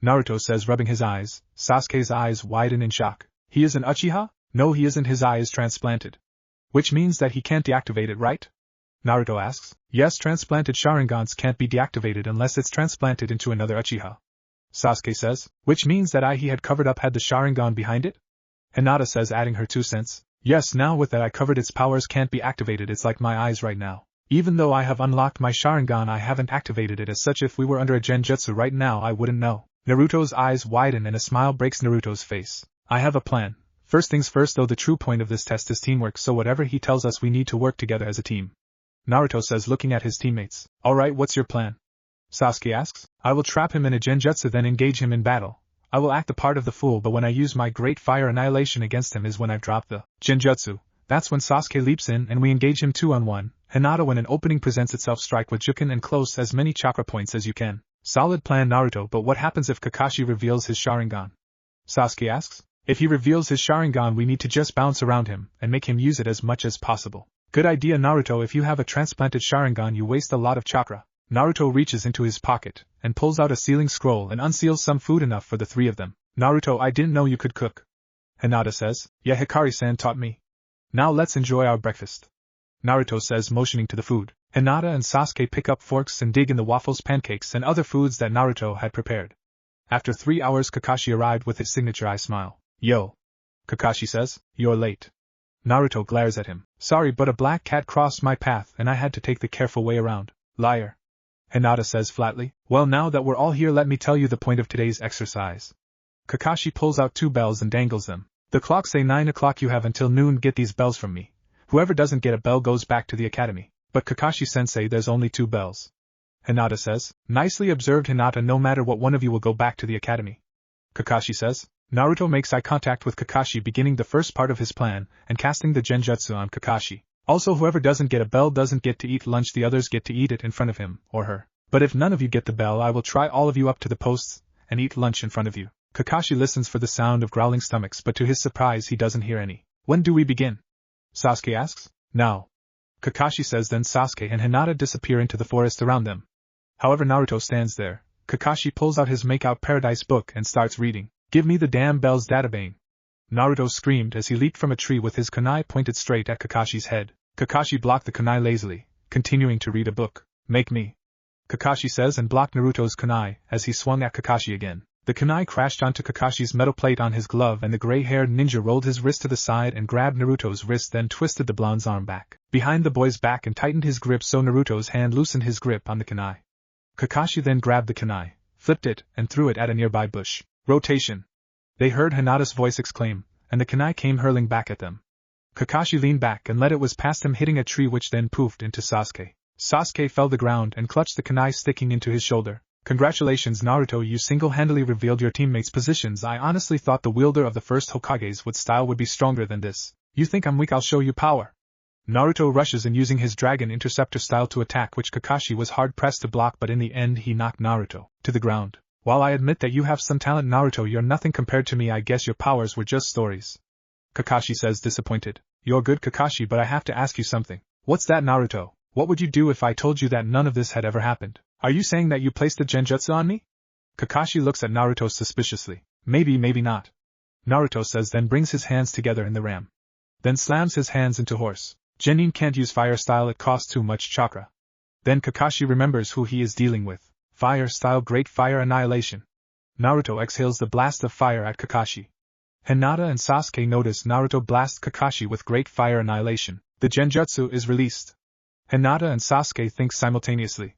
Speaker 1: Naruto says, rubbing his eyes. Sasuke's eyes widen in shock. He is an Uchiha? No, he isn't, his eye is transplanted. Which means that he can't deactivate it, right? Naruto asks. Yes, transplanted Sharingans can't be deactivated unless it's transplanted into another Uchiha. Sasuke says, which means that he had covered up had the Sharingan behind it? Hinata says, adding her 2 cents. Yes, now with that I covered, its powers can't be activated. It's like my eyes right now. Even though I have unlocked my Sharingan, I haven't activated it as such. If we were under a genjutsu right now, I wouldn't know. Naruto's eyes widen and a smile breaks Naruto's face. I have a plan. First things first though, the true point of this test is teamwork, so whatever he tells us we need to work together as a team. Naruto says, looking at his teammates. Alright, what's your plan? Sasuke asks. I will trap him in a genjutsu, then engage him in battle. I will act the part of the fool, but when I use my great fire annihilation against him is when I drop the genjutsu. That's when Sasuke leaps in and we engage him 2-on-1. Hinata, when an opening presents itself, strike with Juken and close as many chakra points as you can. Solid plan Naruto, but what happens if Kakashi reveals his Sharingan? Sasuke asks. If he reveals his Sharingan, we need to just bounce around him and make him use it as much as possible. Good idea Naruto, if you have a transplanted Sharingan you waste a lot of chakra. Naruto reaches into his pocket and pulls out a sealing scroll and unseals some food enough for the three of them. Naruto, I didn't know you could cook. Hinata says, yeah, Hikari-san taught me. Now let's enjoy our breakfast. Naruto says, motioning to the food. Hinata and Sasuke pick up forks and dig in the waffles, pancakes, and other foods that Naruto had prepared. After 3 hours, Kakashi arrived with his signature eye smile. Yo. Kakashi says, you're late. Naruto glares at him. Sorry, but a black cat crossed my path and I had to take the careful way around. Liar. Hinata says flatly. Well, now that we're all here, let me tell you the point of today's exercise. Kakashi pulls out 2 bells and dangles them. The clocks say 9 o'clock, you have until noon, get these bells from me. Whoever doesn't get a bell goes back to the academy. But Kakashi-sensei, there's only 2 bells. Hinata says. Nicely observed, Hinata, no matter what, one of you will go back to the academy. Kakashi says. Naruto makes eye contact with Kakashi, beginning the first part of his plan, and casting the genjutsu on Kakashi. Also, whoever doesn't get a bell doesn't get to eat lunch, the others get to eat it in front of him, or her. But if none of you get the bell, I will try all of you up to the posts, and eat lunch in front of you. Kakashi listens for the sound of growling stomachs, but to his surprise he doesn't hear any. When do we begin? Sasuke asks. Now. Kakashi says. Then Sasuke and Hinata disappear into the forest around them. However, Naruto stands there. Kakashi pulls out his Make-out Paradise book and starts reading. Give me the damn bells, databane. Naruto screamed as he leaped from a tree with his kunai pointed straight at Kakashi's head. Kakashi blocked the kunai lazily, continuing to read a book. Make me. Kakashi says, and blocked Naruto's kunai as he swung at Kakashi again. The kunai crashed onto Kakashi's metal plate on his glove, and the gray-haired ninja rolled his wrist to the side and grabbed Naruto's wrist, then twisted the blonde's arm back behind the boy's back and tightened his grip so Naruto's hand loosened his grip on the kunai. Kakashi then grabbed the kunai, flipped it, and threw it at a nearby bush. Rotation. They heard Hinata's voice exclaim, and the kunai came hurling back at them. Kakashi leaned back and let it whiz past him, hitting a tree which then poofed into Sasuke. Sasuke fell to the ground and clutched the kunai sticking into his shoulder. Congratulations, Naruto, you single-handedly revealed your teammates' positions. I honestly thought the wielder of the first Hokage's style would be stronger than this. You think I'm weak? I'll show you power. Naruto rushes in, using his Dragon Interceptor style to attack, which Kakashi was hard-pressed to block, but in the end he knocked Naruto to the ground. While I admit that you have some talent, Naruto, you're nothing compared to me. I guess your powers were just stories. Kakashi says, disappointed. You're good, Kakashi, but I have to ask you something. What's that, Naruto? What would you do if I told you that none of this had ever happened? Are you saying that you placed the genjutsu on me? Kakashi looks at Naruto suspiciously. Maybe, maybe not. Naruto says, then brings his hands together in the ram. Then slams his hands into horse. Genin can't use fire style, it costs too much chakra. Then Kakashi remembers who he is dealing with. Fire style, great fire annihilation. Naruto exhales the blast of fire at Kakashi. Hinata and Sasuke notice Naruto blast Kakashi with great fire annihilation. The genjutsu is released. Hinata and Sasuke think simultaneously.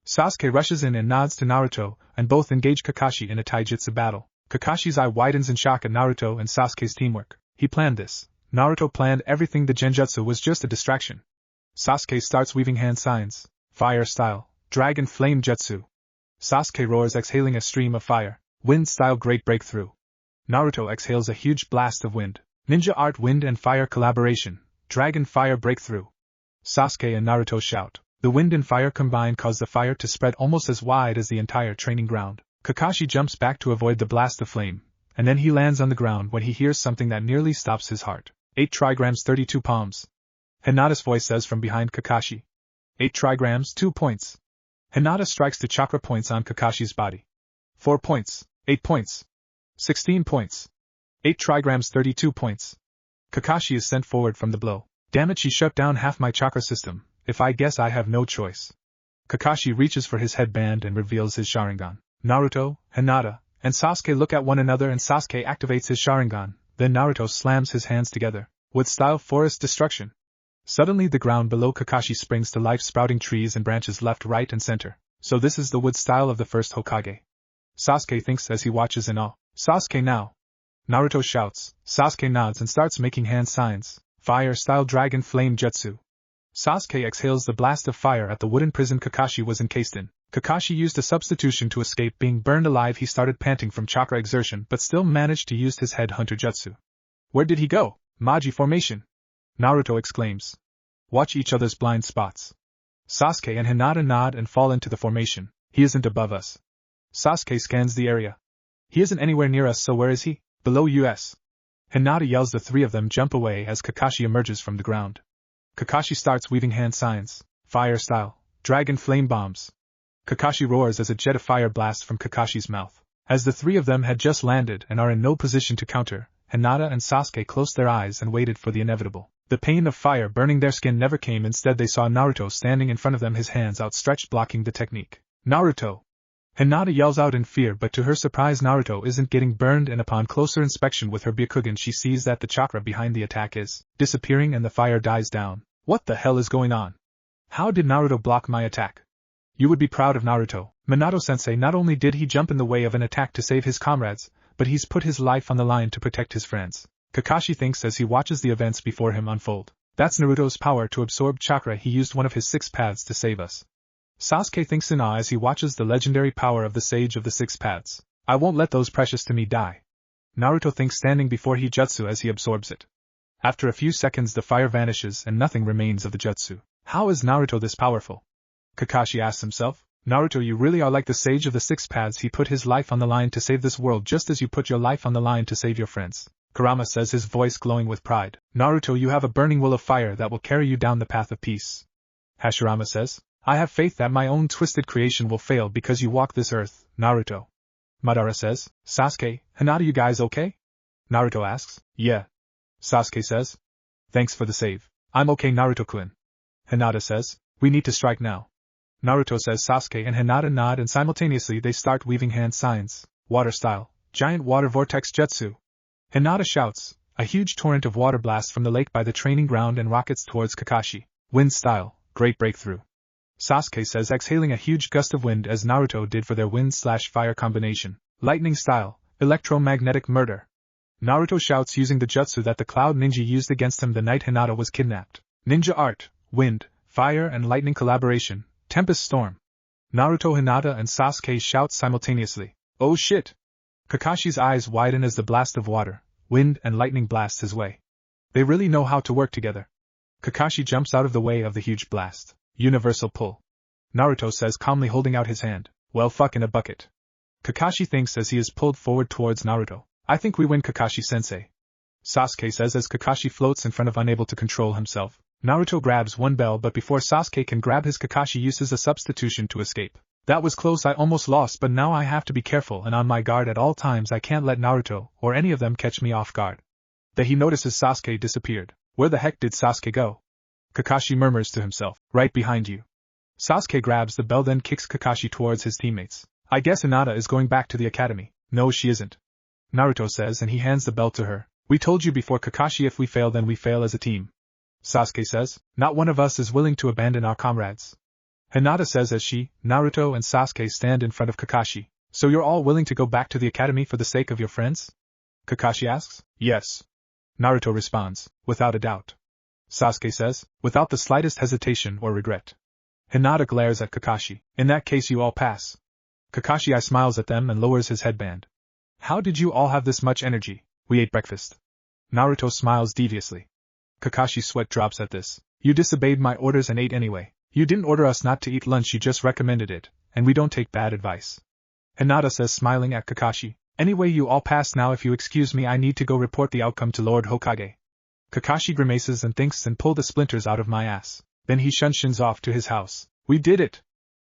Speaker 1: Sasuke rushes in and nods to Naruto, and both engage Kakashi in a taijutsu battle. Kakashi's eye widens in shock at Naruto and Sasuke's teamwork. He planned this. Naruto planned everything. The genjutsu was just a distraction. Sasuke starts weaving hand signs. Fire style, dragon flame jutsu. Sasuke roars, exhaling a stream of fire. Wind style, great breakthrough. Naruto exhales a huge blast of wind. Ninja art, wind and fire collaboration. Dragon fire breakthrough. Sasuke and Naruto shout. The wind and fire combined cause the fire to spread almost as wide as the entire training ground. Kakashi jumps back to avoid the blast of flame, and then he lands on the ground when he hears something that nearly stops his heart. 8 trigrams 32 palms. Hinata's voice says from behind Kakashi. 8 trigrams 2 points. Hinata strikes 2 chakra points on Kakashi's body. 4 points, 8 points, 16 points. 8 trigrams 32 points. Kakashi is sent forward from the blow. Damn it, she shut down half my chakra system. If I guess I have no choice. Kakashi reaches for his headband and reveals his Sharingan. Naruto, Hinata, and Sasuke look at one another and Sasuke activates his Sharingan, then Naruto slams his hands together. Wood style forest destruction. Suddenly the ground below Kakashi springs to life, sprouting trees and branches left, right and center. So this is the wood style of the first Hokage. Sasuke thinks as he watches in awe. Sasuke now. Naruto shouts. Sasuke nods and starts making hand signs. Fire style dragon flame jutsu. Sasuke exhales the blast of fire at the wooden prison Kakashi was encased in. Kakashi used a substitution to escape being burned alive. He started panting from chakra exertion but still managed to use his head hunter jutsu. Where did he go? Maji formation. Naruto exclaims. Watch each other's blind spots. Sasuke and Hinata nod and fall into the formation. He isn't above us. Sasuke scans the area. He isn't anywhere near us, so where is he? Below us. Hinata yells. The three of them jump away as Kakashi emerges from the ground. Kakashi starts weaving hand signs. Fire style. Dragon flame bombs. Kakashi roars as a jet of fire blasts from Kakashi's mouth. As the three of them had just landed and are in no position to counter, Hinata and Sasuke closed their eyes and waited for the inevitable. The pain of fire burning their skin never came. Instead they saw Naruto standing in front of them, his hands outstretched blocking the technique. Naruto! Hinata yells out in fear, but to her surprise Naruto isn't getting burned, and upon closer inspection with her Byakugan she sees that the chakra behind the attack is disappearing and the fire dies down. What the hell is going on? How did Naruto block my attack? You would be proud of Naruto. Minato-sensei, not only did he jump in the way of an attack to save his comrades, but he's put his life on the line to protect his friends. Kakashi thinks as he watches the events before him unfold. That's Naruto's power to absorb chakra. He used one of his 6 paths to save us. Sasuke thinks in awe as he watches the legendary power of the Sage of the 6 Paths. I won't let those precious to me die. Naruto thinks standing before Hijutsu as he absorbs it. After a few seconds the fire vanishes and nothing remains of the jutsu. How is Naruto this powerful? Kakashi asks himself. Naruto, you really are like the Sage of the 6 Paths. He put his life on the line to save this world just as you put your life on the line to save your friends. Kurama says, his voice glowing with pride. Naruto, you have a burning will of fire that will carry you down the path of peace. Hashirama says, I have faith that my own twisted creation will fail because you walk this earth, Naruto. Madara says, Sasuke, Hinata, you guys okay? Naruto asks, yeah. Sasuke says, thanks for the save. I'm okay, Naruto-kun. Hinata says, we need to strike now. Naruto says. Sasuke and Hinata nod and simultaneously they start weaving hand signs, water style, giant water vortex jutsu. Hinata shouts, a huge torrent of water blasts from the lake by the training ground and rockets towards Kakashi. Wind style, great breakthrough. Sasuke says, exhaling a huge gust of wind as Naruto did for their wind/fire combination. Lightning style, electromagnetic murder. Naruto shouts using the jutsu that the cloud ninja used against him the night Hinata was kidnapped. Ninja art, wind, fire and lightning collaboration, tempest storm. Naruto, Hinata and Sasuke shout simultaneously. Oh shit! Kakashi's eyes widen as the blast of water, wind and lightning blasts his way. They really know how to work together. Kakashi jumps out of the way of the huge blast. Universal pull. Naruto says calmly, holding out his hand. Well, fuck in a bucket. Kakashi thinks as he is pulled forward towards Naruto. I think we win, Kakashi-sensei. Sasuke says as Kakashi floats in front of, unable to control himself. Naruto grabs one bell, but before Sasuke can grab his, Kakashi uses a substitution to escape. That was close, I almost lost, but now I have to be careful and on my guard at all times. I can't let Naruto or any of them catch me off guard. Then he notices Sasuke disappeared. Where the heck did Sasuke go? Kakashi murmurs to himself, right behind you. Sasuke grabs the bell, then kicks Kakashi towards his teammates. I guess Hinata is going back to the academy. No, she isn't. Naruto says, and he hands the bell to her. We told you before, Kakashi, if we fail then we fail as a team. Sasuke says, not one of us is willing to abandon our comrades. Hinata says as she, Naruto and Sasuke stand in front of Kakashi. So you're all willing to go back to the academy for the sake of your friends? Kakashi asks. Yes. Naruto responds, without a doubt. Sasuke says, without the slightest hesitation or regret. Hinata glares at Kakashi. In that case you all pass. Kakashi smiles at them and lowers his headband. How did you all have this much energy? We ate breakfast. Naruto smiles deviously. Kakashi's sweat drops at this. You disobeyed my orders and ate anyway. You didn't order us not to eat lunch, you just recommended it, and we don't take bad advice. Hinata says, smiling at Kakashi. Anyway, you all pass now. If you excuse me, I need to go report the outcome to Lord Hokage. Kakashi grimaces and thinks, and pull the splinters out of my ass. Then he shuns off to his house. We did it!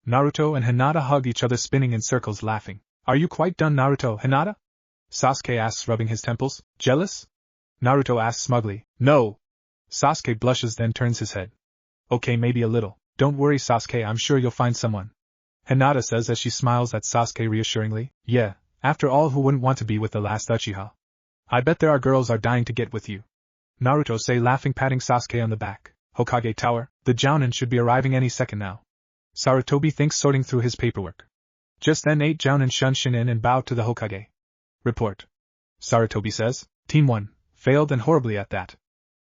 Speaker 1: Naruto and Hinata hug each other, spinning in circles, laughing. Are you quite done, Naruto, Hinata? Sasuke asks, rubbing his temples. Jealous? Naruto asks smugly. No. Sasuke blushes, then turns his head. Okay, maybe a little. Don't worry, Sasuke, I'm sure you'll find someone. Hinata says as she smiles at Sasuke reassuringly. Yeah, after all, who wouldn't want to be with the last Uchiha? I bet there are girls are dying to get with you. Naruto say, laughing, patting Sasuke on the back. Hokage Tower, the Jounin should be arriving any second now. Sarutobi thinks, sorting through his paperwork. Just then 8 Jounin shunshin in and bow to the Hokage. Report. Sarutobi says, Team 1, failed and horribly at that.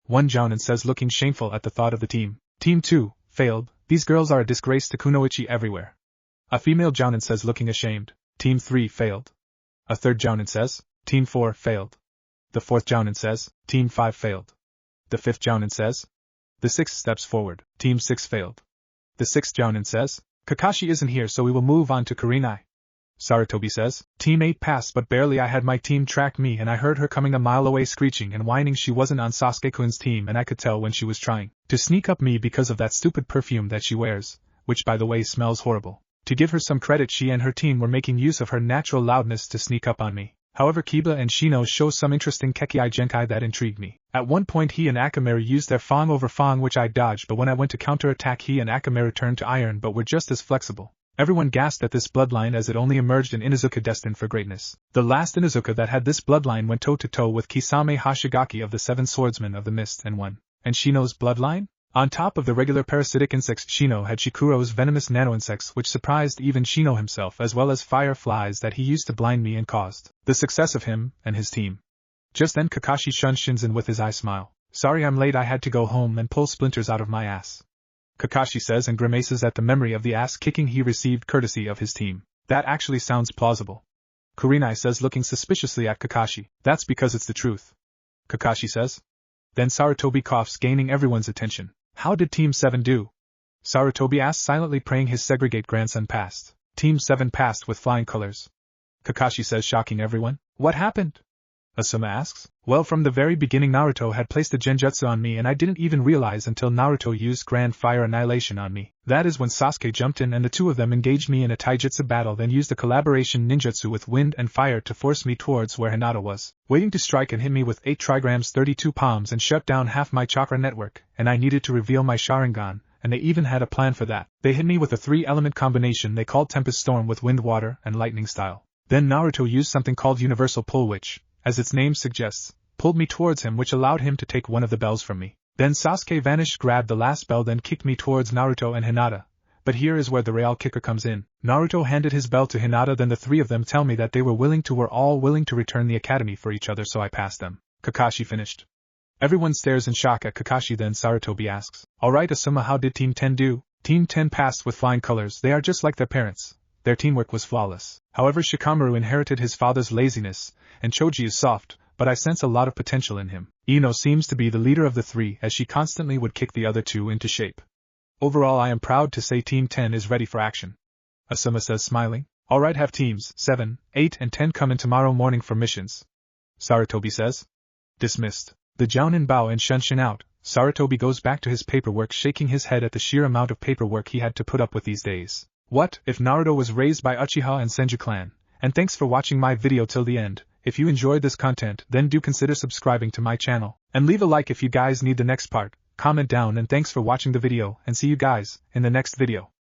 Speaker 1: 1 Jounin says, looking shameful at the thought of the team. Team 2, failed, these girls are a disgrace to Kunoichi everywhere. A female Jounin says, looking ashamed. Team 3 failed. A third Jounin says, Team 4 failed. The fourth Jounin says, Team 5 failed. The fifth Jounin says. The sixth steps forward, Team 6 failed. The sixth Jounin says, Kakashi isn't here, so we will move on to Kurenai. Sarutobi says, Team 8 passed but barely. I had my team track me and I heard her coming a mile away screeching and whining. She wasn't on Sasuke-kun's team and I could tell when she was trying to sneak up me because of that stupid perfume that she wears, which by the way smells horrible. To give her some credit, she and her team were making use of her natural loudness to sneak up on me. However, Kiba and Shino show some interesting Kekkai Genkai that intrigued me. At one point he and Akamaru used their Fang over Fang, which I dodged, but when I went to counterattack he and Akamaru turned to iron but were just as flexible. Everyone gasped at this bloodline as it only emerged in Inuzuka destined for greatness. The last Inuzuka that had this bloodline went toe-to-toe with Kisame Hashigaki of the Seven Swordsmen of the Mist and won. And Shino's bloodline? On top of the regular parasitic insects, Shino had Shikuro's venomous nanoinsects, which surprised even Shino himself, as well as fireflies that he used to blind me and caused the success of him and his team. Just then Kakashi shunned Shinzen with his eye smile. Sorry I'm late, I had to go home and pull splinters out of my ass. Kakashi says and grimaces at the memory of the ass kicking he received courtesy of his team. That actually sounds plausible. Kurenai says, looking suspiciously at Kakashi. That's because it's the truth. Kakashi says. Then Sarutobi coughs, gaining everyone's attention. How did Team 7 do? Sarutobi asks, silently praying his segregate grandson passed. Team 7 passed with flying colors. Kakashi says, shocking everyone. What happened? Asuma asks. Well, from the very beginning Naruto had placed a genjutsu on me and I didn't even realize until Naruto used Grand Fire Annihilation on me. That is when Sasuke jumped in and the two of them engaged me in a taijutsu battle, then used a collaboration ninjutsu with wind and fire to force me towards where Hinata was, waiting to strike, and hit me with 8 trigrams 32 palms and shut down half my chakra network, and I needed to reveal my Sharingan, and they even had a plan for that. They hit me with a 3-element combination they called Tempest Storm with wind, water, and lightning style. Then Naruto used something called Universal Pull, which, as its name suggests, pulled me towards him, which allowed him to take one of the bells from me. Then Sasuke vanished, grabbed the last bell, then kicked me towards Naruto and Hinata. But here is where the real kicker comes in. Naruto handed his bell to Hinata, then the three of them tell me that they were all willing to return the academy for each other, so I passed them. Kakashi finished. Everyone stares in shock at Kakashi, then Sarutobi asks, Alright Asuma, how did Team 10 do? Team 10 passed with flying colors. They are just like their parents. Their teamwork was flawless. However, Shikamaru inherited his father's laziness, and Choji is soft, but I sense a lot of potential in him. Ino seems to be the leader of the three, as she constantly would kick the other two into shape. Overall, I am proud to say Team 10 is ready for action. Asuma says, smiling. Alright, have Teams 7, 8 and 10 come in tomorrow morning for missions. Sarutobi says. Dismissed. The Jounin bow and Shunshin out. Sarutobi goes back to his paperwork, shaking his head at the sheer amount of paperwork he had to put up with these days. What if Naruto was raised by Uchiha and Senju clan? And thanks for watching my video till the end. If you enjoyed this content, then do consider subscribing to my channel, and leave a like if you guys need the next part. Comment down, and thanks for watching the video, and see you guys in the next video.